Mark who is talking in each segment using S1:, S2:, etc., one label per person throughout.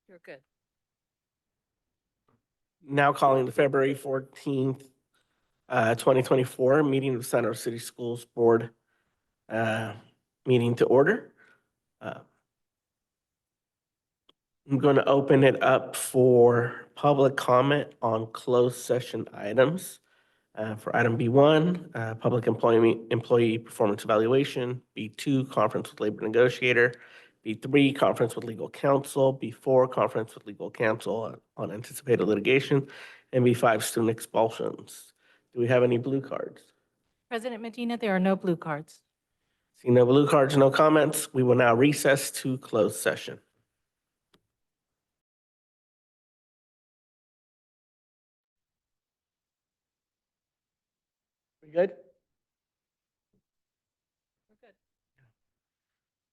S1: You're good.
S2: Now calling the February 14th, 2024 meeting of the San Jose City Schools Board meeting to order. I'm going to open it up for public comment on closed session items. For item B1, public employee performance evaluation. B2, conference with labor negotiator. B3, conference with legal counsel. B4, conference with legal counsel on anticipated litigation. And B5, student expulsions. Do we have any blue cards?
S1: President Medina, there are no blue cards.
S2: See no blue cards, no comments. We will now recess to closed session. We good?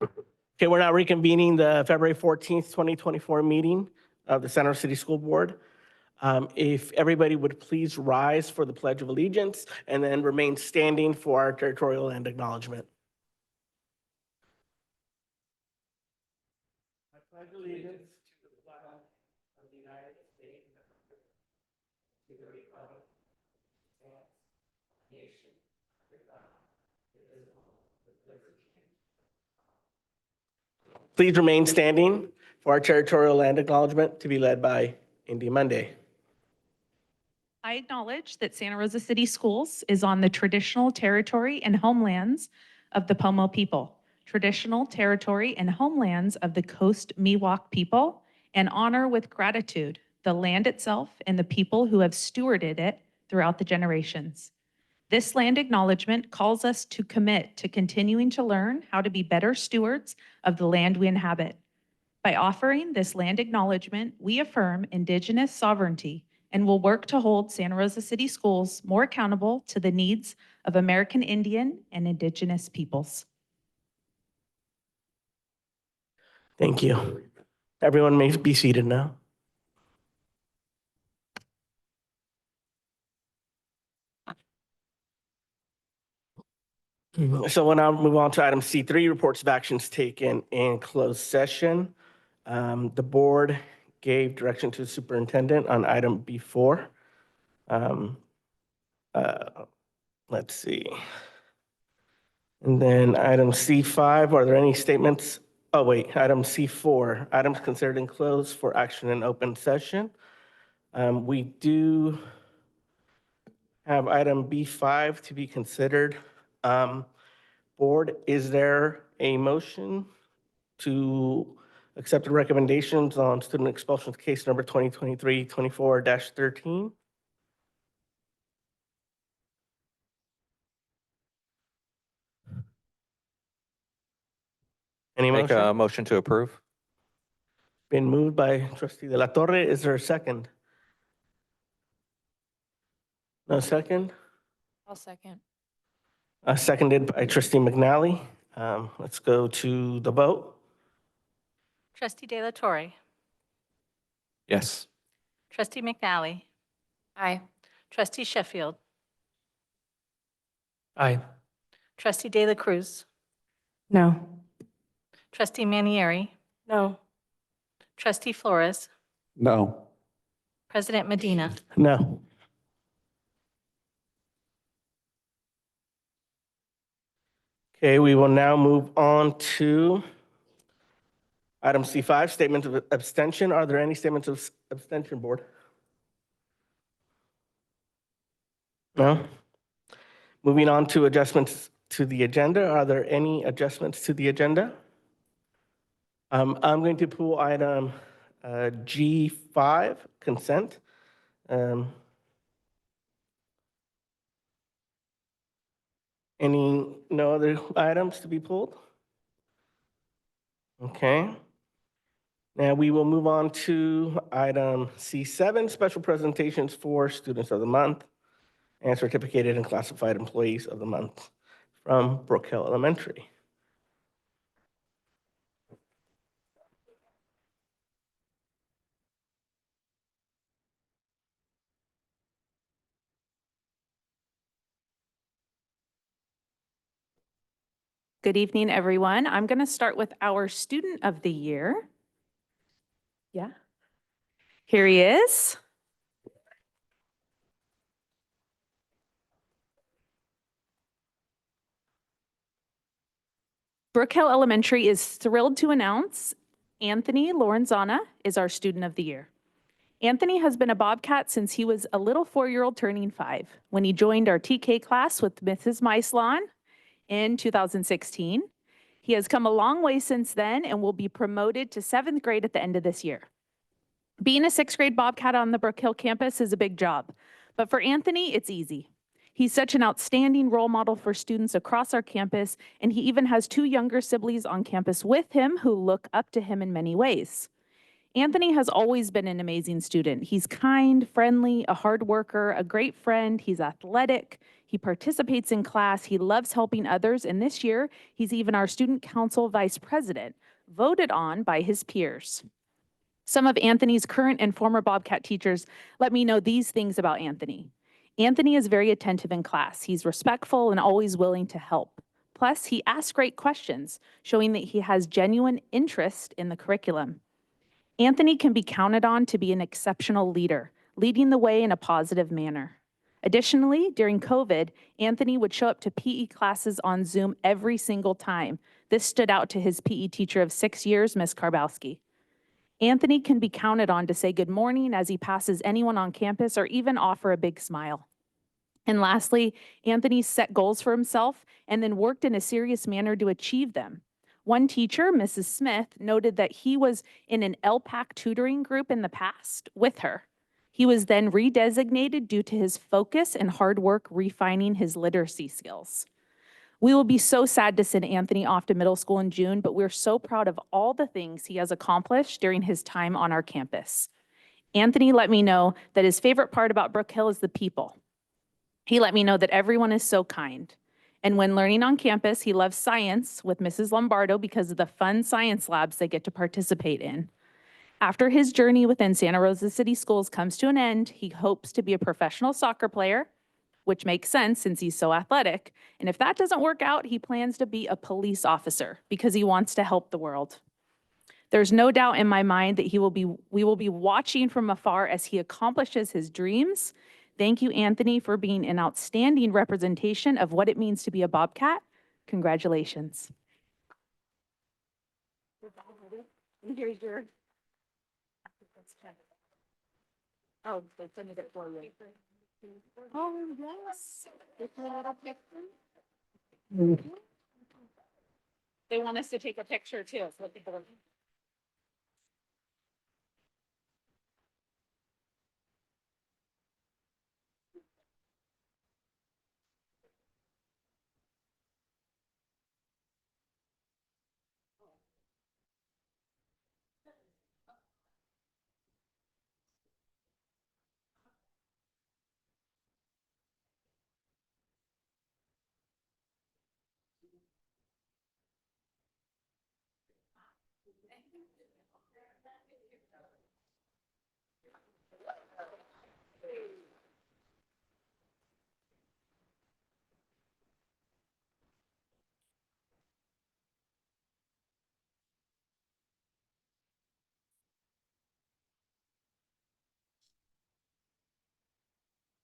S2: Okay, we're now reconvening the February 14th, 2024 meeting of the San Jose City School Board. If everybody would please rise for the Pledge of Allegiance and then remain standing for our territorial land acknowledgement. I pledge allegiance to the flag of the United States of America, to the republic and nation under God, indivisible, with liberty. Please remain standing for our territorial land acknowledgement to be led by Indy Monday.
S3: I acknowledge that Santa Rosa City Schools is on the traditional territory and homelands of the Pomo people, traditional territory and homelands of the Coast Miwok people, and honor with gratitude the land itself and the people who have stewarded it throughout the generations. This land acknowledgement calls us to commit to continuing to learn how to be better stewards of the land we inhabit. By offering this land acknowledgement, we affirm Indigenous sovereignty and will work to hold Santa Rosa City Schools more accountable to the needs of American Indian and Indigenous peoples.
S2: Thank you. Everyone may be seated now. So we'll now move on to item C3, reports of actions taken in closed session. The board gave direction to the superintendent on item B4. Let's see. And then item C5, are there any statements? Oh, wait, item C4, items considered in closed for action in open session. We do have item B5 to be considered. Board, is there a motion to accept the recommendations on student expulsion case number 2023-24-13? Any
S4: Make
S2: motion?
S4: a motion to approve.
S2: Been moved by trustee De La Torre. Is there a second? No second?
S1: I'll second.
S2: Seconded by trustee McNally. Let's go to the vote.
S1: Trustee De La Torre.
S4: Yes.
S1: Trustee McNally. Aye. Trustee Sheffield.
S4: Aye.
S1: Trustee De La Cruz.
S5: No.
S1: Trustee Manieri.
S5: No.
S1: Trustee Flores.
S4: No.
S1: President Medina.
S2: No. Okay, we will now move on to item C5, statement of abstention. Are there any statements of abstention, board? No? Moving on to adjustments to the agenda. Are there any adjustments to the agenda? I'm going to pull item G5, consent. No other items to be pulled? Okay. Now we will move on to item C7, special presentations for students of the month and certificated and classified employees of the month from Brook Hill Elementary.
S3: Good evening, everyone. I'm going to start with our Student of the Year. Yeah. Here he is. Brook Hill Elementary is thrilled to announce Anthony Lorenzana is our Student of the Year. Anthony has been a Bobcat since he was a little 4-year-old turning 5 when he joined our TK class with Mrs. Maislon in 2016. He has come a long way since then and will be promoted to 7th grade at the end of this year. Being a 6th grade Bobcat on the Brook Hill campus is a big job, but for Anthony, it's easy. He's such an outstanding role model for students across our campus, and he even has 2 younger siblings on campus with him who look up to him in many ways. Anthony has always been an amazing student. He's kind, friendly, a hard worker, a great friend. He's athletic. He participates in class. He loves helping others. And this year, he's even our student council vice president, voted on by his peers. Some of Anthony's current and former Bobcat teachers let me know these things about Anthony. Anthony is very attentive in class. He's respectful and always willing to help. Plus, he asks great questions, showing that he has genuine interest in the curriculum. Anthony can be counted on to be an exceptional leader, leading the way in a positive manner. Additionally, during COVID, Anthony would show up to PE classes on Zoom every single time. This stood out to his PE teacher of 6 years, Ms. Karbowski. Anthony can be counted on to say good morning as he passes anyone on campus or even offer a big smile. And lastly, Anthony set goals for himself and then worked in a serious manner to achieve them. One teacher, Mrs. Smith, noted that he was in an LPAC tutoring group in the past with her. He was then redesignated due to his focus and hard work refining his literacy skills. We will be so sad to send Anthony off to middle school in June, but we're so proud of all the things he has accomplished during his time on our campus. Anthony let me know that his favorite part about Brook Hill is the people. He let me know that everyone is so kind. And when learning on campus, he loves science with Mrs. Lombardo because of the fun science labs they get to participate in. After his journey within Santa Rosa City Schools comes to an end, he hopes to be a professional soccer player, which makes sense since he's so athletic. And if that doesn't work out, he plans to be a police officer because he wants to help the world. There's no doubt in my mind that we will be watching from afar as he accomplishes his dreams. Thank you, Anthony, for being an outstanding representation of what it means to be a Bobcat. Congratulations. Here's your. Oh, they sent it for you. Oh, yes. They want us to take a picture too. So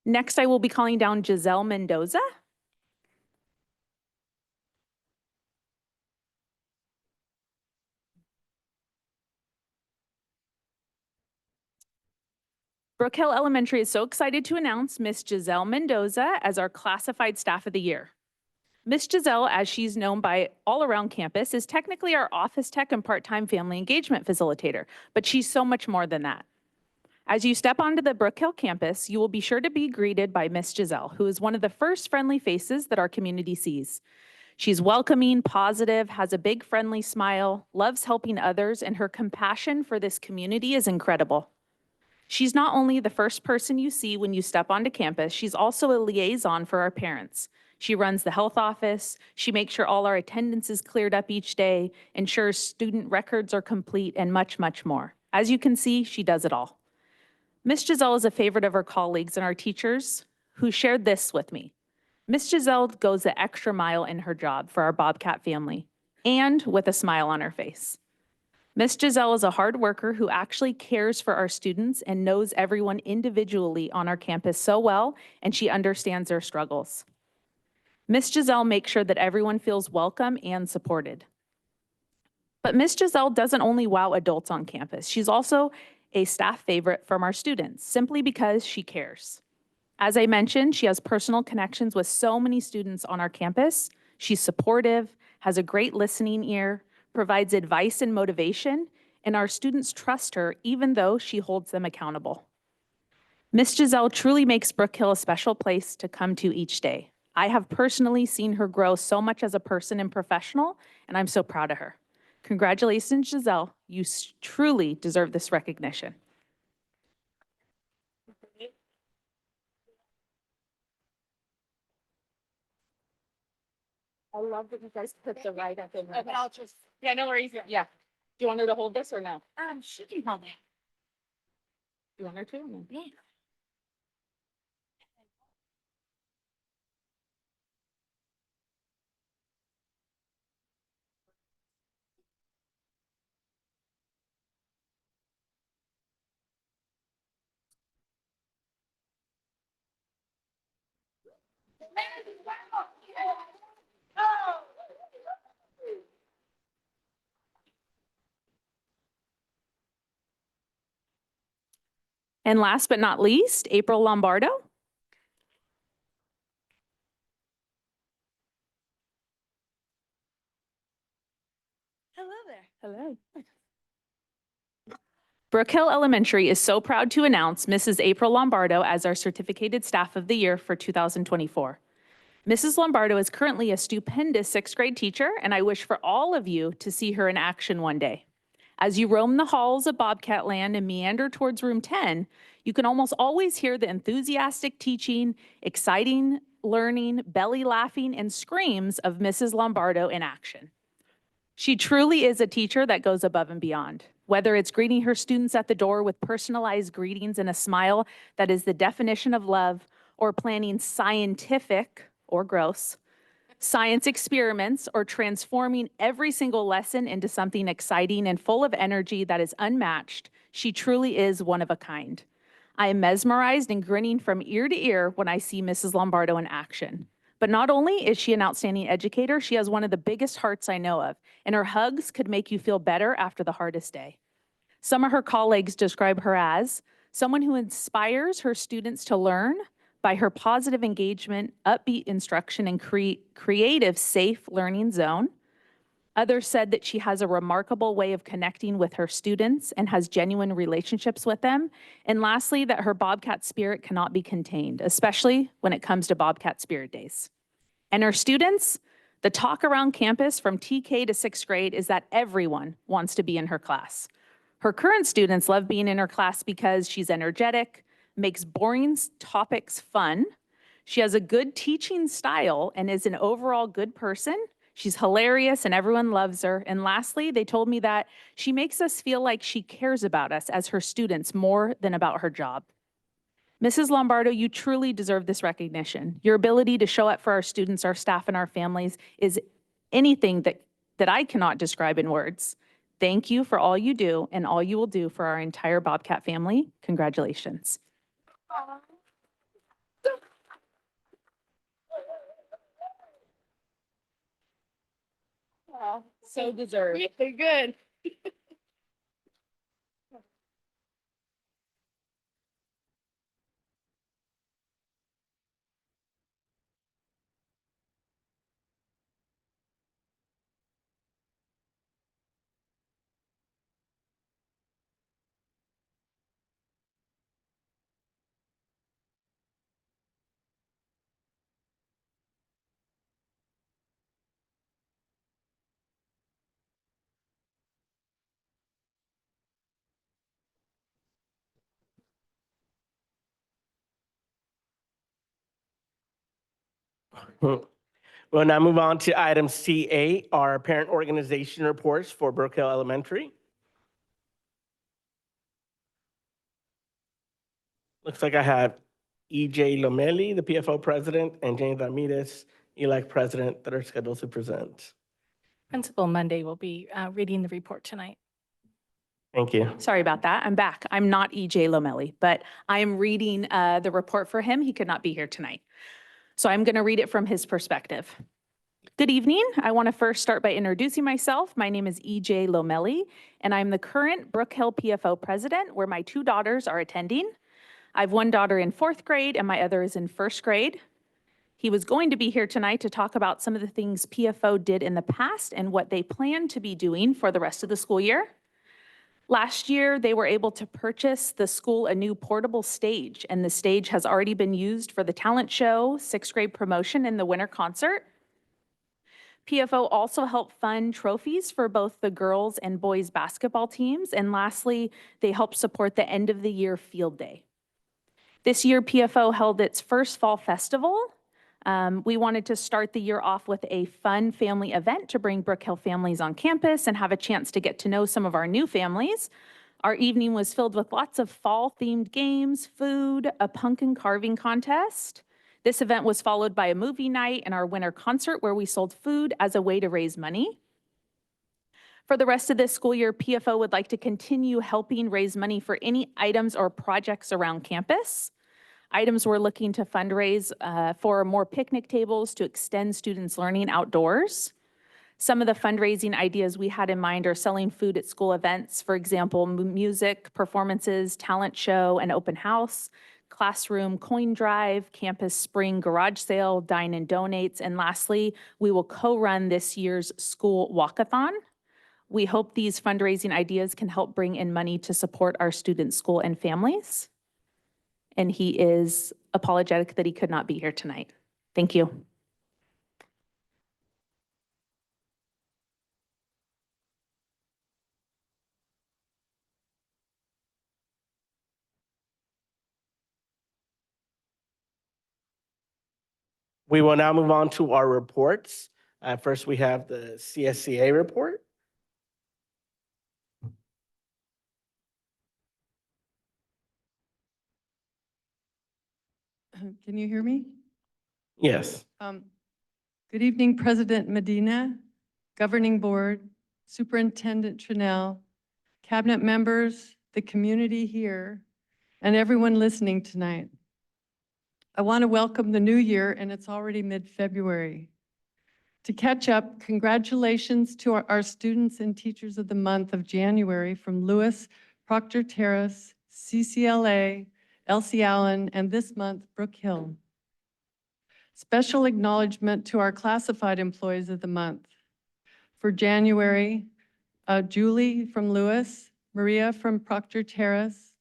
S3: next, I will be calling down Giselle Mendoza. Brook Hill Elementary is so excited to announce Miss Giselle Mendoza as our classified staff of the year. Miss Giselle, as she's known by all around campus, is technically our office tech and part-time family engagement facilitator, but she's so much more than that. As you step onto the Brook Hill campus, you will be sure to be greeted by Miss Giselle, who is one of the first friendly faces that our community sees. She's welcoming, positive, has a big friendly smile, loves helping others, and her compassion for this community is incredible. She's not only the first person you see when you step onto campus, she's also a liaison for our parents. She runs the health office, she makes sure all our attendance is cleared up each day, ensures student records are complete, and much, much more. As you can see, she does it all. Miss Giselle is a favorite of our colleagues and our teachers who shared this with me. Miss Giselle goes the extra mile in her job for our Bobcat family and with a smile on her face. Miss Giselle is a hard worker who actually cares for our students and knows everyone individually on our campus so well, and she understands their struggles. Miss Giselle makes sure that everyone feels welcome and supported. But Miss Giselle doesn't only wow adults on campus. She's also a staff favorite from our students, simply because she cares. As I mentioned, she has personal connections with so many students on our campus. She's supportive, has a great listening ear, provides advice and motivation, and our students trust her even though she holds them accountable. Miss Giselle truly makes Brook Hill a special place to come to each day. I have personally seen her grow so much as a person and professional, and I'm so proud of her. Congratulations, Giselle. You truly deserve this recognition. I love that you guys put the right up in there. Okay, I'll just, yeah, no worries. Yeah. Do you want her to hold this or no?
S1: She can hold it.
S3: You want her to? No.
S1: Yeah.
S3: And last but not least, April Lombardo.
S1: Hello there.
S3: Hello. Brook Hill Elementary is so proud to announce Mrs. April Lombardo as our Certificated Staff of the Year for 2024. Mrs. Lombardo is currently a stupendous sixth grade teacher, and I wish for all of you to see her in action one day. As you roam the halls of Bobcat Land and meander towards room 10, you can almost always hear the enthusiastic teaching, exciting learning, belly laughing, and screams of Mrs. Lombardo in action. She truly is a teacher that goes above and beyond. Whether it's greeting her students at the door with personalized greetings and a smile that is the definition of love, or planning scientific or gross science experiments, or transforming every single lesson into something exciting and full of energy that is unmatched, she truly is one of a kind. I am mesmerized and grinning from ear to ear when I see Mrs. Lombardo in action. But not only is she an outstanding educator, she has one of the biggest hearts I know of, and her hugs could make you feel better after the hardest day. Some of her colleagues describe her as someone who inspires her students to learn by her positive engagement, upbeat instruction, and creative, safe learning zone. Others said that she has a remarkable way of connecting with her students and has genuine relationships with them. And lastly, that her Bobcat spirit cannot be contained, especially when it comes to Bobcat Spirit Days. And her students, the talk around campus from TK to sixth grade is that everyone wants to be in her class. Her current students love being in her class because she's energetic, makes boring topics fun. She has a good teaching style and is an overall good person. She's hilarious and everyone loves her. And lastly, they told me that she makes us feel like she cares about us as her students more than about her job. Mrs. Lombardo, you truly deserve this recognition. Your ability to show up for our students, our staff, and our families is anything that I cannot describe in words. Thank you for all you do and all you will do for our entire Bobcat family. Congratulations. So deserved.
S1: They're good.
S2: We'll now move on to item C8, our parent organization reports for Brook Hill Elementary. Looks like I have EJ Lomeli, the PFO president, and James Ramirez, elect president, that are scheduled to present.
S1: Principal Monday will be reading the report tonight.
S2: Thank you.
S3: Sorry about that. I'm back. I'm not EJ Lomelli, but I am reading the report for him. He could not be here tonight. So I'm going to read it from his perspective. Good evening. I want to first start by introducing myself. My name is EJ Lomelli, and I'm the current Brook Hill PFO president, where my 2 daughters are attending. I have 1 daughter in 4th grade, and my other is in 1st grade. He was going to be here tonight to talk about some of the things PFO did in the past and what they plan to be doing for the rest of the school year. Last year, they were able to purchase the school a new portable stage, and the stage has already been used for the talent show, 6th grade promotion, and the winter concert. PFO also helped fund trophies for both the girls and boys basketball teams. And lastly, they helped support the end of the year field day. This year, PFO held its first fall festival. We wanted to start the year off with a fun family event to bring Brook Hill families on campus and have a chance to get to know some of our new families. Our evening was filled with lots of fall-themed games, food, a pumpkin carving contest. This event was followed by a movie night and our winter concert where we sold food as a way to raise money. For the rest of this school year, PFO would like to continue helping raise money for any items or projects around campus. Items we're looking to fundraise for more picnic tables to extend students' learning outdoors. Some of the fundraising ideas we had in mind are selling food at school events, for example, music, performances, talent show, and open house, classroom coin drive, campus spring garage sale, dine and donates, and lastly, we will co-run this year's school walkathon. We hope these fundraising ideas can help bring in money to support our students' school and families. And he is apologetic that he could not be here tonight. Thank you.
S2: We will now move on to our reports. First, we have the CSCA report.
S5: Can you hear me?
S2: Yes.
S5: Good evening, President Medina, Governing Board, Superintendent Trinnell, Cabinet members, the community here, and everyone listening tonight. I want to welcome the new year, and it's already mid-February. To catch up, congratulations to our students and teachers of the month of January from Lewis, Proctor Terrace, CCLA, Elsie Allen, and this month, Brook Hill. Special acknowledgement to our classified employees of the month. For January, Julie from Lewis, Maria from Proctor Terrace,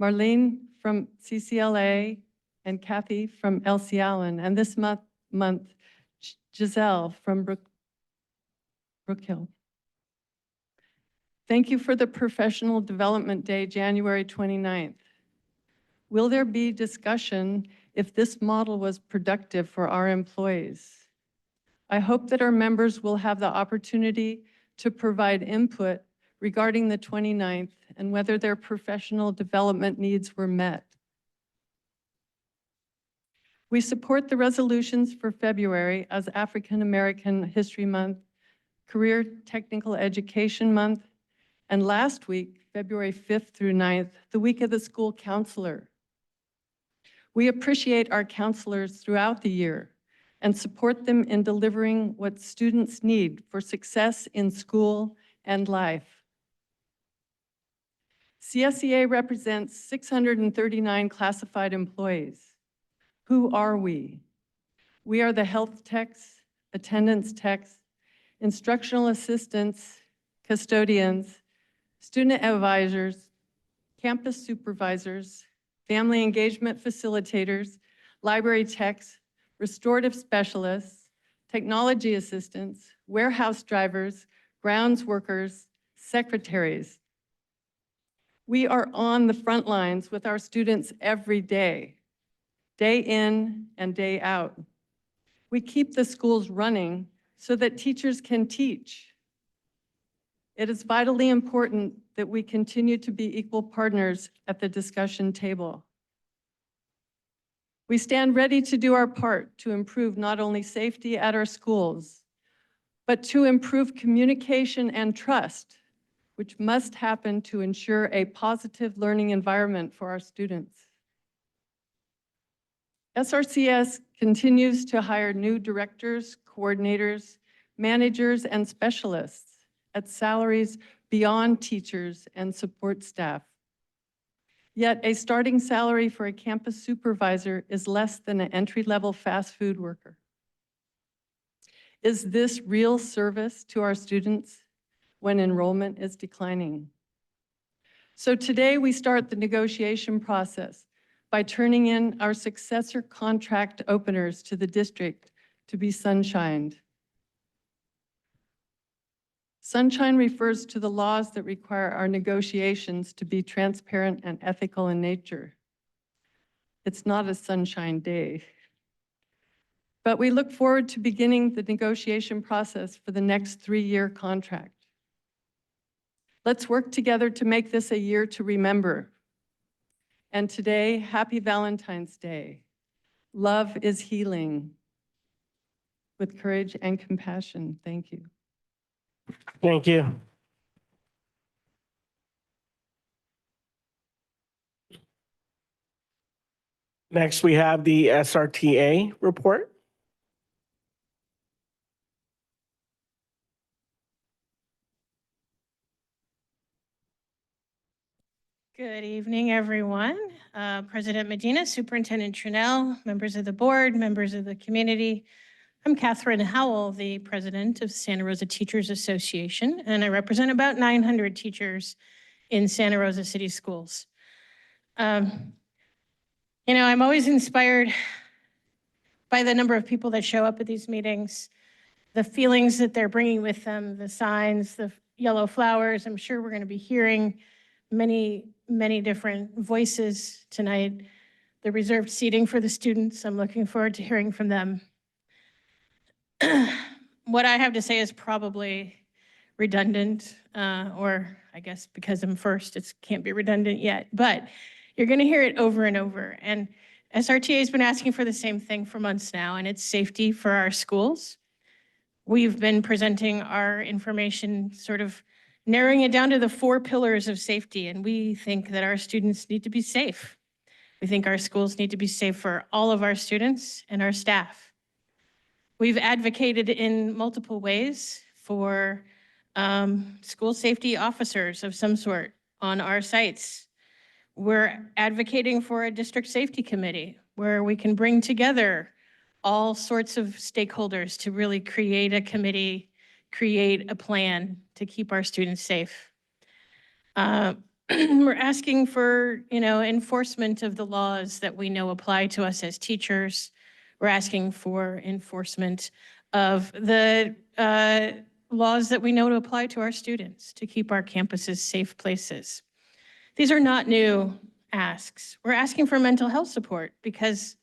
S5: Marlene from CCLA, and Kathy from Elsie Allen. And this month, Giselle from Brook Hill. Thank you for the Professional Development Day, January 29th. Will there be discussion if this model was productive for our employees? I hope that our members will have the opportunity to provide input regarding the 29th and whether their professional development needs were met. We support the resolutions for February as African American History Month, Career Technical Education Month, and last week, February 5th through 9th, the Week of the School Counselor. We appreciate our counselors throughout the year and support them in delivering what students need for success in school and life. CSEA represents 639 classified employees. Who are we? We are the health techs, attendance techs, instructional assistants, custodians, student advisors, campus supervisors, family engagement facilitators, library techs, restorative specialists, technology assistants, warehouse drivers, grounds workers, secretaries. We are on the front lines with our students every day, day in and day out. We keep the schools running so that teachers can teach. It is vitally important that we continue to be equal partners at the discussion table. We stand ready to do our part to improve not only safety at our schools, but to improve communication and trust which must happen to ensure a positive learning environment for our students. SRCS continues to hire new directors, coordinators, managers, and specialists at salaries beyond teachers and support staff. Yet a starting salary for a campus supervisor is less than an entry-level fast food worker. Is this real service to our students when enrollment is declining? So today we start the negotiation process by turning in our successor contract openers to the district to be sunshined. Sunshine refers to the laws that require our negotiations to be transparent and ethical in nature. It's not a sunshine day. But we look forward to beginning the negotiation process for the next 3-year contract. Let's work together to make this a year to remember. And today, happy Valentine's Day. Love is healing. With courage and compassion, thank you.
S2: Thank you. Next, we have the SRTA report.
S6: Good evening, everyone. President Medina, Superintendent Trinell, members of the board, members of the community. I'm Catherine Howell, the president of Santa Rosa Teachers Association, and I represent about 900 teachers in Santa Rosa City Schools. I'm always inspired by the number of people that show up at these meetings, the feelings that they're bringing with them, the signs, the yellow flowers. I'm sure we're going to be hearing many different voices tonight. The reserved seating for the students, I'm looking forward to hearing from them. What I have to say is probably redundant, or I guess because I'm first, it can't be redundant yet, but you're going to hear it over and over. And SRTA has been asking for the same thing for months now, and it's safety for our schools. We've been presenting our information, sort of narrowing it down to the 4 pillars of safety, and we think that our students need to be safe. We think our schools need to be safe for all of our students and our staff. We've advocated in multiple ways for school safety officers of some sort on our sites. We're advocating for a district safety committee where we can bring together all sorts of stakeholders to really create a committee, create a plan to keep our students safe. We're asking for, enforcement of the laws that we know apply to us as teachers. We're asking for enforcement of the laws that we know to apply to our students to keep our campuses safe places. These are not new asks. We're asking for mental health support because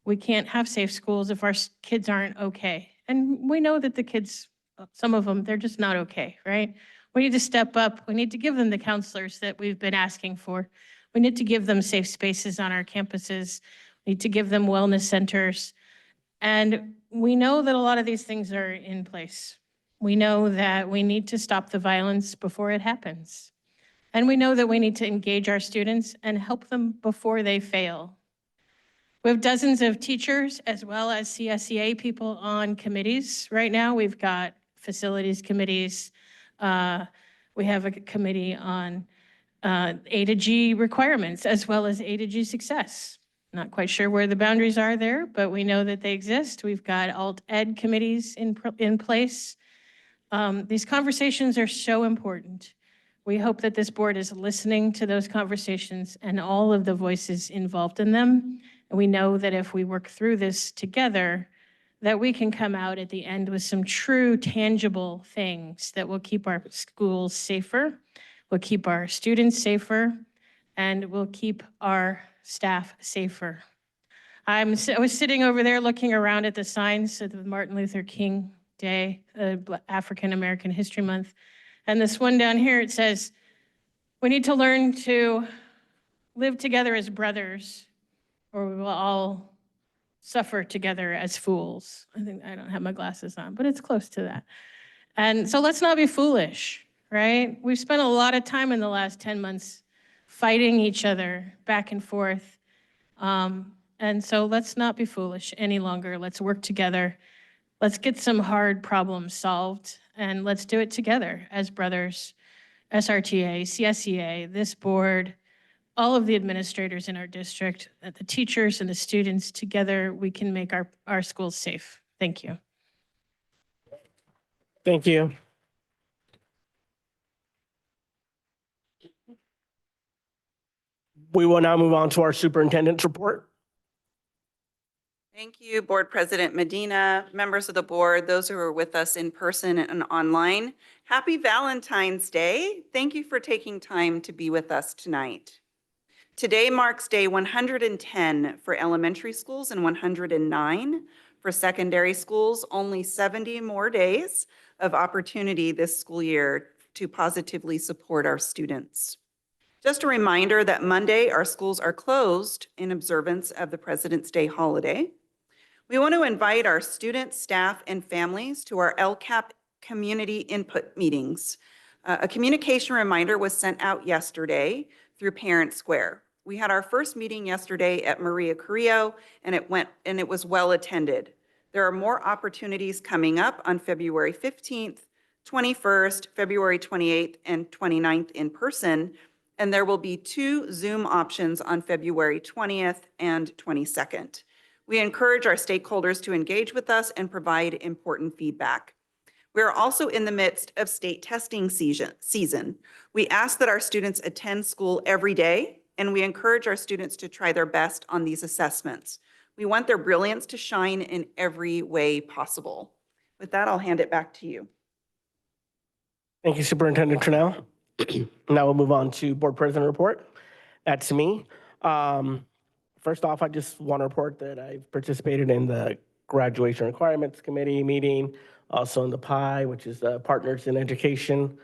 S6: we can't have safe schools if our kids aren't okay. And we know that the kids, some of them, they're just not okay, right? We need to step up. We need to give them the counselors that we've been asking for. We need to give them safe spaces on our campuses. We need to give them wellness centers. And we know that a lot of these things are in place. We know that we need to stop the violence before it happens. And we know that we need to engage our students and help them before they fail. We have dozens of teachers as well as CSEA people on committees right now. We've got facilities committees. We have a committee on A to G requirements as well as A to G success. Not quite sure where the boundaries are there, but we know that they exist. We've got alt ed committees in place. These conversations are so important. We hope that this board is listening to those conversations and all of the voices involved in them. And we know that if we work through this together, that we can come out at the end with some true, tangible things that will keep our schools safer, will keep our students safer, and will keep our staff safer. I was sitting over there looking around at the signs of the Martin Luther King Day, African American History Month. And this one down here, it says, we need to learn to live together as brothers, or we will all suffer together as fools. I think I don't have my glasses on, but it's close to that. And so let's not be foolish. right? We've spent a lot of time in the last 10 months fighting each other back and forth. And so let's not be foolish any longer. Let's work together. Let's get some hard problems solved, and let's do it together as brothers. SRTA, CSEA, this board, all of the administrators in our district, the teachers and the students, together we can make our schools safe. Thank you.
S2: Thank you. We will now move on to our superintendent's report.
S7: Thank you, Board President Medina, members of the board, those who are with us in person and online. Happy Valentine's Day. Thank you for taking time to be with us tonight. Today marks day 110 for elementary schools and 109 for secondary schools. Only 70 more days of opportunity this school year to positively support our students. Just a reminder that Monday, our schools are closed in observance of the President's Day holiday. We want to invite our students, staff, and families to our LCAP community input meetings. A communication reminder was sent out yesterday through Parent Square. We had our first meeting yesterday at Maria Carrillo, and it was well attended. There are more opportunities coming up on February 15th, 21st, February 28th, and 29th in person, and there will be 2 Zoom options on February 20th and 22nd. We encourage our stakeholders to engage with us and provide important feedback. We are also in the midst of state testing season. We ask that our students attend school every day, and we encourage our students to try their best on these assessments. We want their brilliance to shine in every way possible. With that, I'll hand it back to you.
S2: Thank you, Superintendent Trinnell. Now we'll move on to Board President report. That's me. First off, I just want to report that I've participated in the Graduation Requirements Committee meeting, also in the PI, which is the Partners in Education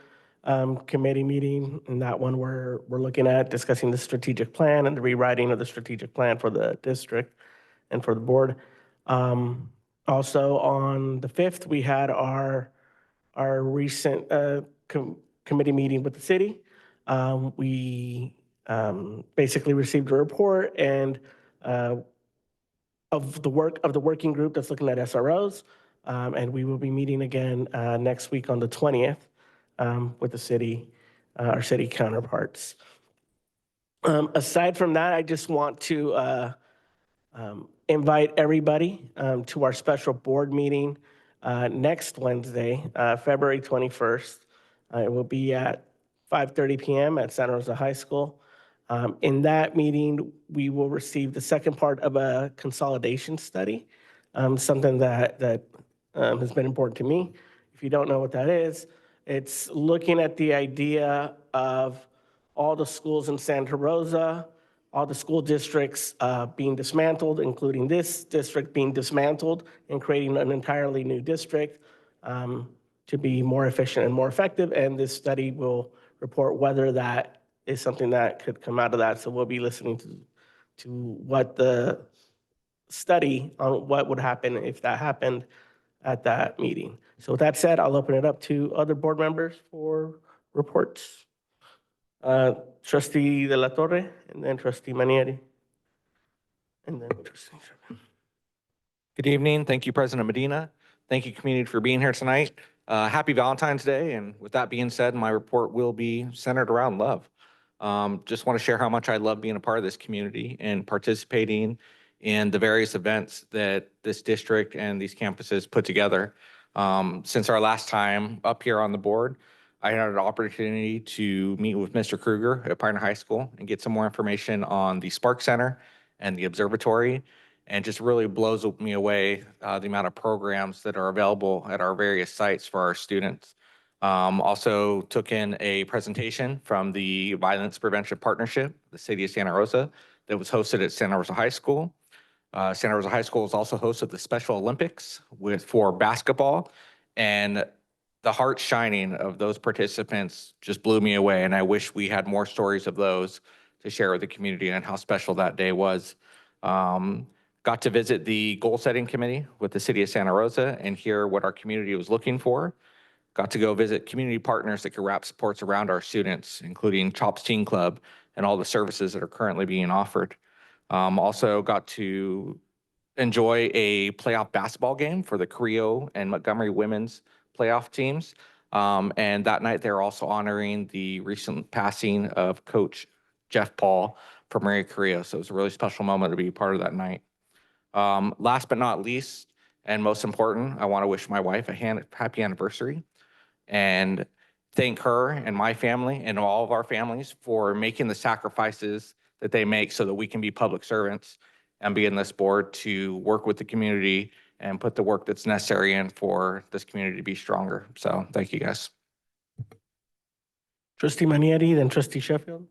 S2: Committee meeting. And that one we're looking at discussing the strategic plan and the rewriting of the strategic plan for the district and for the board. Also on the 5th, we had our recent committee meeting with the city. We basically received a report and of the working group that's looking at SROs, and we will be meeting again next week on the 20th with the city, our city counterparts. Aside from that, I just want to invite everybody to our special board meeting next Wednesday, February 21st. It will be at 5:30 p.m. at Santa Rosa High School. In that meeting, we will receive the second part of a consolidation study, something that has been important to me. If you don't know what that is, it's looking at the idea of all the schools in Santa Rosa, all the school districts being dismantled, including this district being dismantled and creating an entirely new district to be more efficient and more effective. And this study will report whether that is something that could come out of that. So we'll be listening to what the study on what would happen if that happened at that meeting. So with that said, I'll open it up to other board members for reports. Trustee De La Torre, and then Trustee Manieri. And then Trustee Sherman.
S4: Good evening. Thank you, President Medina. Thank you, community, for being here tonight. Happy Valentine's Day. And with that being said, my report will be centered around love. Just want to share how much I love being a part of this community and participating in the various events that this district and these campuses put together. Since our last time up here on the board, I had an opportunity to meet with Mr. Kruger at Pioneer High School and get some more information on the Spark Center and the observatory. And just really blows me away the amount of programs that are available at our various sites for our students. Also took in a presentation from the Violence Prevention Partnership, the city of Santa Rosa, that was hosted at Santa Rosa High School. Santa Rosa High School has also hosted the Special Olympics for basketball, and the heart shining of those participants just blew me away. And I wish we had more stories of those to share with the community and how special that day was. Got to visit the goal setting committee with the city of Santa Rosa and hear what our community was looking for. got to go visit community partners that could wrap supports around our students, including CHOPS Teen Club and all the services that are currently being offered. Also got to enjoy a playoff basketball game for the Creo and Montgomery women's playoff teams. And that night, they're also honoring the recent passing of Coach Jeff Paul from Maria Creo. So it was a really special moment to be part of that night. Last but not least, and most important, I want to wish my wife a happy anniversary and thank her and my family and all of our families for making the sacrifices that they make so that we can be public servants and be in this board to work with the community and put the work that's necessary in for this community to be stronger. So thank you, guys.
S2: Trustee Manietti, then trustee Sheffield.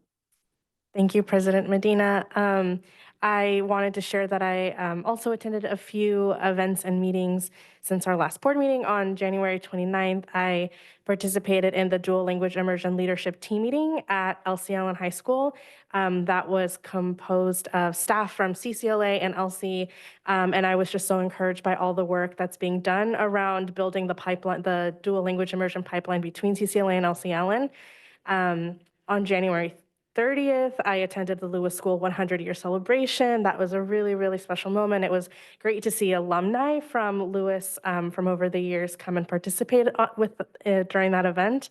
S8: Thank you, President Medina. I wanted to share that I also attended a few events and meetings since our last board meeting on January 29th. I participated in the dual language immersion leadership team meeting at LC Allen High School. That was composed of staff from CCLA and LC, and I was just so encouraged by all the work that's being done around building the pipeline, the dual language immersion pipeline between CCLA and LC Allen. On January 30th, I attended the Lewis School 100-year celebration. That was a really, really special moment. It was great to see alumni from Lewis from over the years come and participate during that event.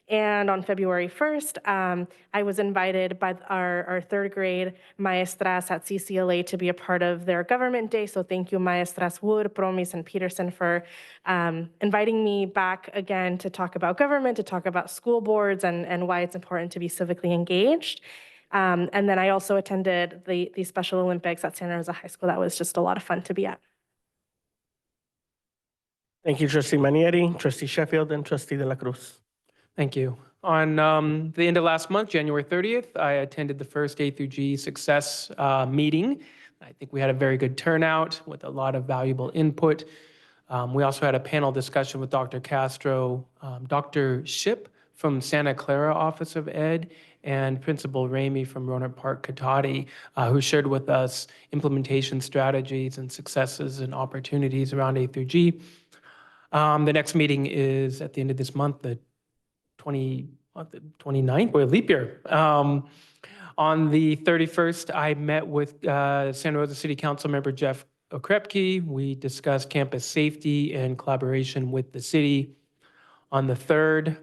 S8: And on February 1st, I was invited by our third grade maestras at CCLA to be a part of their government day. So thank you, maestras Wood, Promis, and Peterson for inviting me back again to talk about government, to talk about school boards and why it's important to be civically engaged. And then I also attended the Special Olympics at Santa Rosa High School. That was just a lot of fun to be at.
S2: Thank you, trustee Manietti, trustee Sheffield, and trustee De La Cruz.
S9: Thank you. On the end of last month, January 30th, I attended the first A through G success meeting. I think we had a very good turnout with a lot of valuable input. We also had a panel discussion with Dr. Castro, Dr. Ship from Santa Clara Office of Ed, and Principal Ramey from Roanoke Park Cotati, who shared with us implementation strategies and successes and opportunities around A through G. The next meeting is at the end of this month, the 29th, or leap year. On the 31st, I met with Santa Rosa City Council member Jeff Okrepke. We discussed campus safety and collaboration with the city. On the 3rd,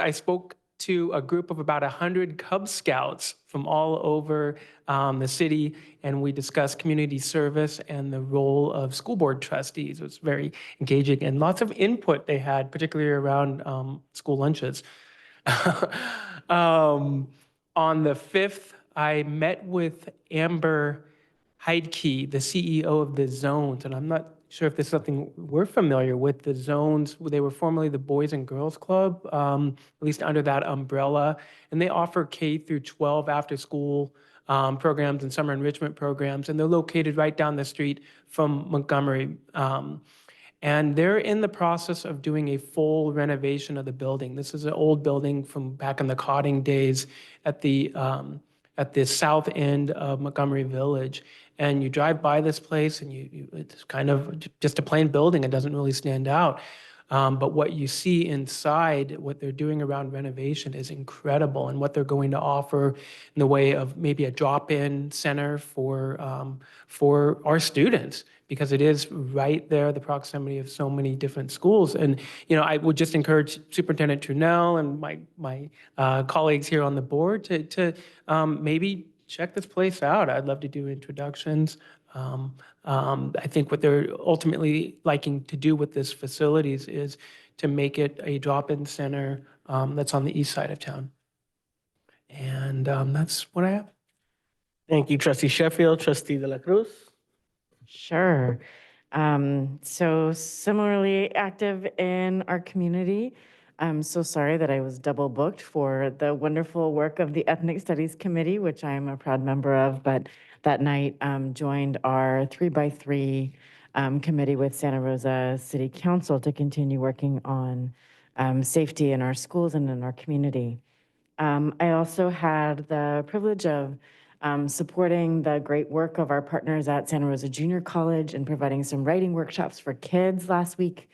S9: I spoke to a group of about 100 Cub Scouts from all over the city, and we discussed community service and the role of school board trustees. It was very engaging and lots of input they had, particularly around school lunches. On the 5th, I met with Amber Heidke, the CEO of the Zones, and I'm not sure if this is something we're familiar with. The Zones, they were formerly the Boys and Girls Club, at least under that umbrella, and they offer K through 12 after school programs and summer enrichment programs, and they're located right down the street from Montgomery. And they're in the process of doing a full renovation of the building. This is an old building from back in the Cotting days at the south end of Montgomery Village. And you drive by this place and it's kind of just a plain building. It doesn't really stand out. But what you see inside, what they're doing around renovation is incredible, and what they're going to offer in the way of maybe a drop-in center for our students, because it is right there, the proximity of so many different schools. And, I would just encourage Superintendent Trunell and my colleagues here on the board to maybe check this place out. I'd love to do introductions. I think what they're ultimately liking to do with this facilities is to make it a drop-in center that's on the east side of town. And that's what I have.
S2: Thank you, trustee Sheffield, trustee De La Cruz.
S10: Sure. So similarly active in our community. I'm so sorry that I was double booked for the wonderful work of the Ethnic Studies Committee, which I am a proud member of, but that night joined our 3x3 committee with Santa Rosa City Council to continue working on safety in our schools and in our community. I also had the privilege of supporting the great work of our partners at Santa Rosa Junior College and providing some writing workshops for kids last week.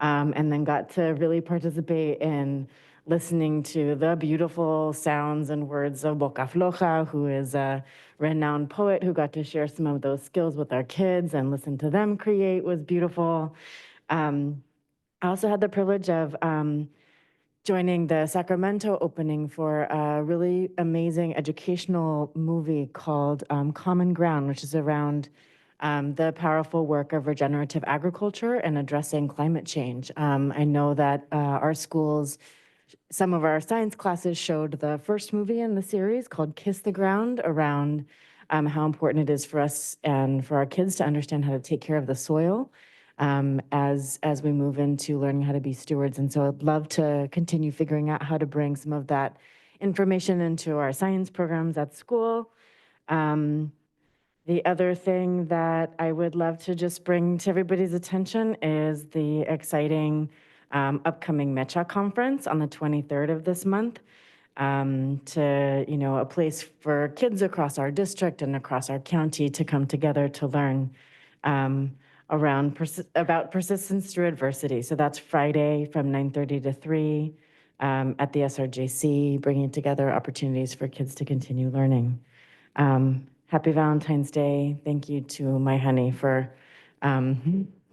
S10: and then got to really participate in listening to the beautiful sounds and words of Boca Floja, who is a renowned poet who got to share some of those skills with our kids and listen to them create was beautiful. I also had the privilege of joining the Sacramento opening for a really amazing educational movie called Common Ground, which is around the powerful work of regenerative agriculture and addressing climate change. I know that our schools, some of our science classes showed the first movie in the series called Kiss the Ground around how important it is for us and for our kids to understand how to take care of the soil as we move into learning how to be stewards. And so I'd love to continue figuring out how to bring some of that information into our science programs at school. The other thing that I would love to just bring to everybody's attention is the exciting upcoming MECHA conference on the 23rd of this month. To, a place for kids across our district and across our county to come together to learn about persistence through adversity. So that's Friday from 9:30 to 3 at the SRJC, bringing together opportunities for kids to continue learning. Happy Valentine's Day. Thank you to my honey for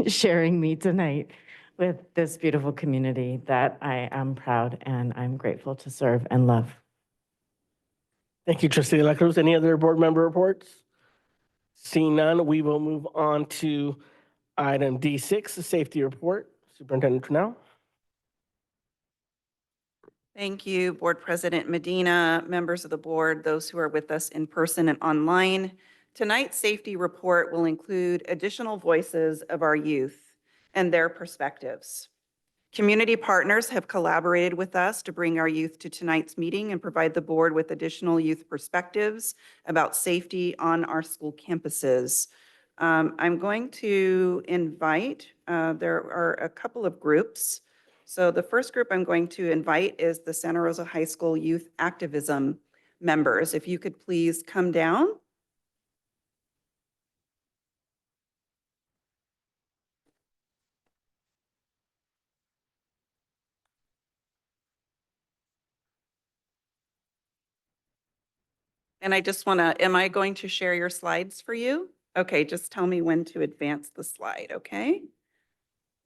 S10: sharing me tonight with this beautiful community that I am proud and I'm grateful to serve and love.
S2: Thank you, Trustee De La Cruz. Any other board member reports? Seeing none, we will move on to item D6, the safety report. Superintendent Trinnell.
S7: Thank you, Board President Medina, members of the board, those who are with us in person and online. Tonight's safety report will include additional voices of our youth and their perspectives. Community partners have collaborated with us to bring our youth to tonight's meeting and provide the board with additional youth perspectives about safety on our school campuses. I'm going to invite, there are a couple of groups. So the first group I'm going to invite is the Santa Rosa High School Youth Activism members. If you could please come down. And I just want to, am I going to share your slides for you? Okay, just tell me when to advance the slide, okay?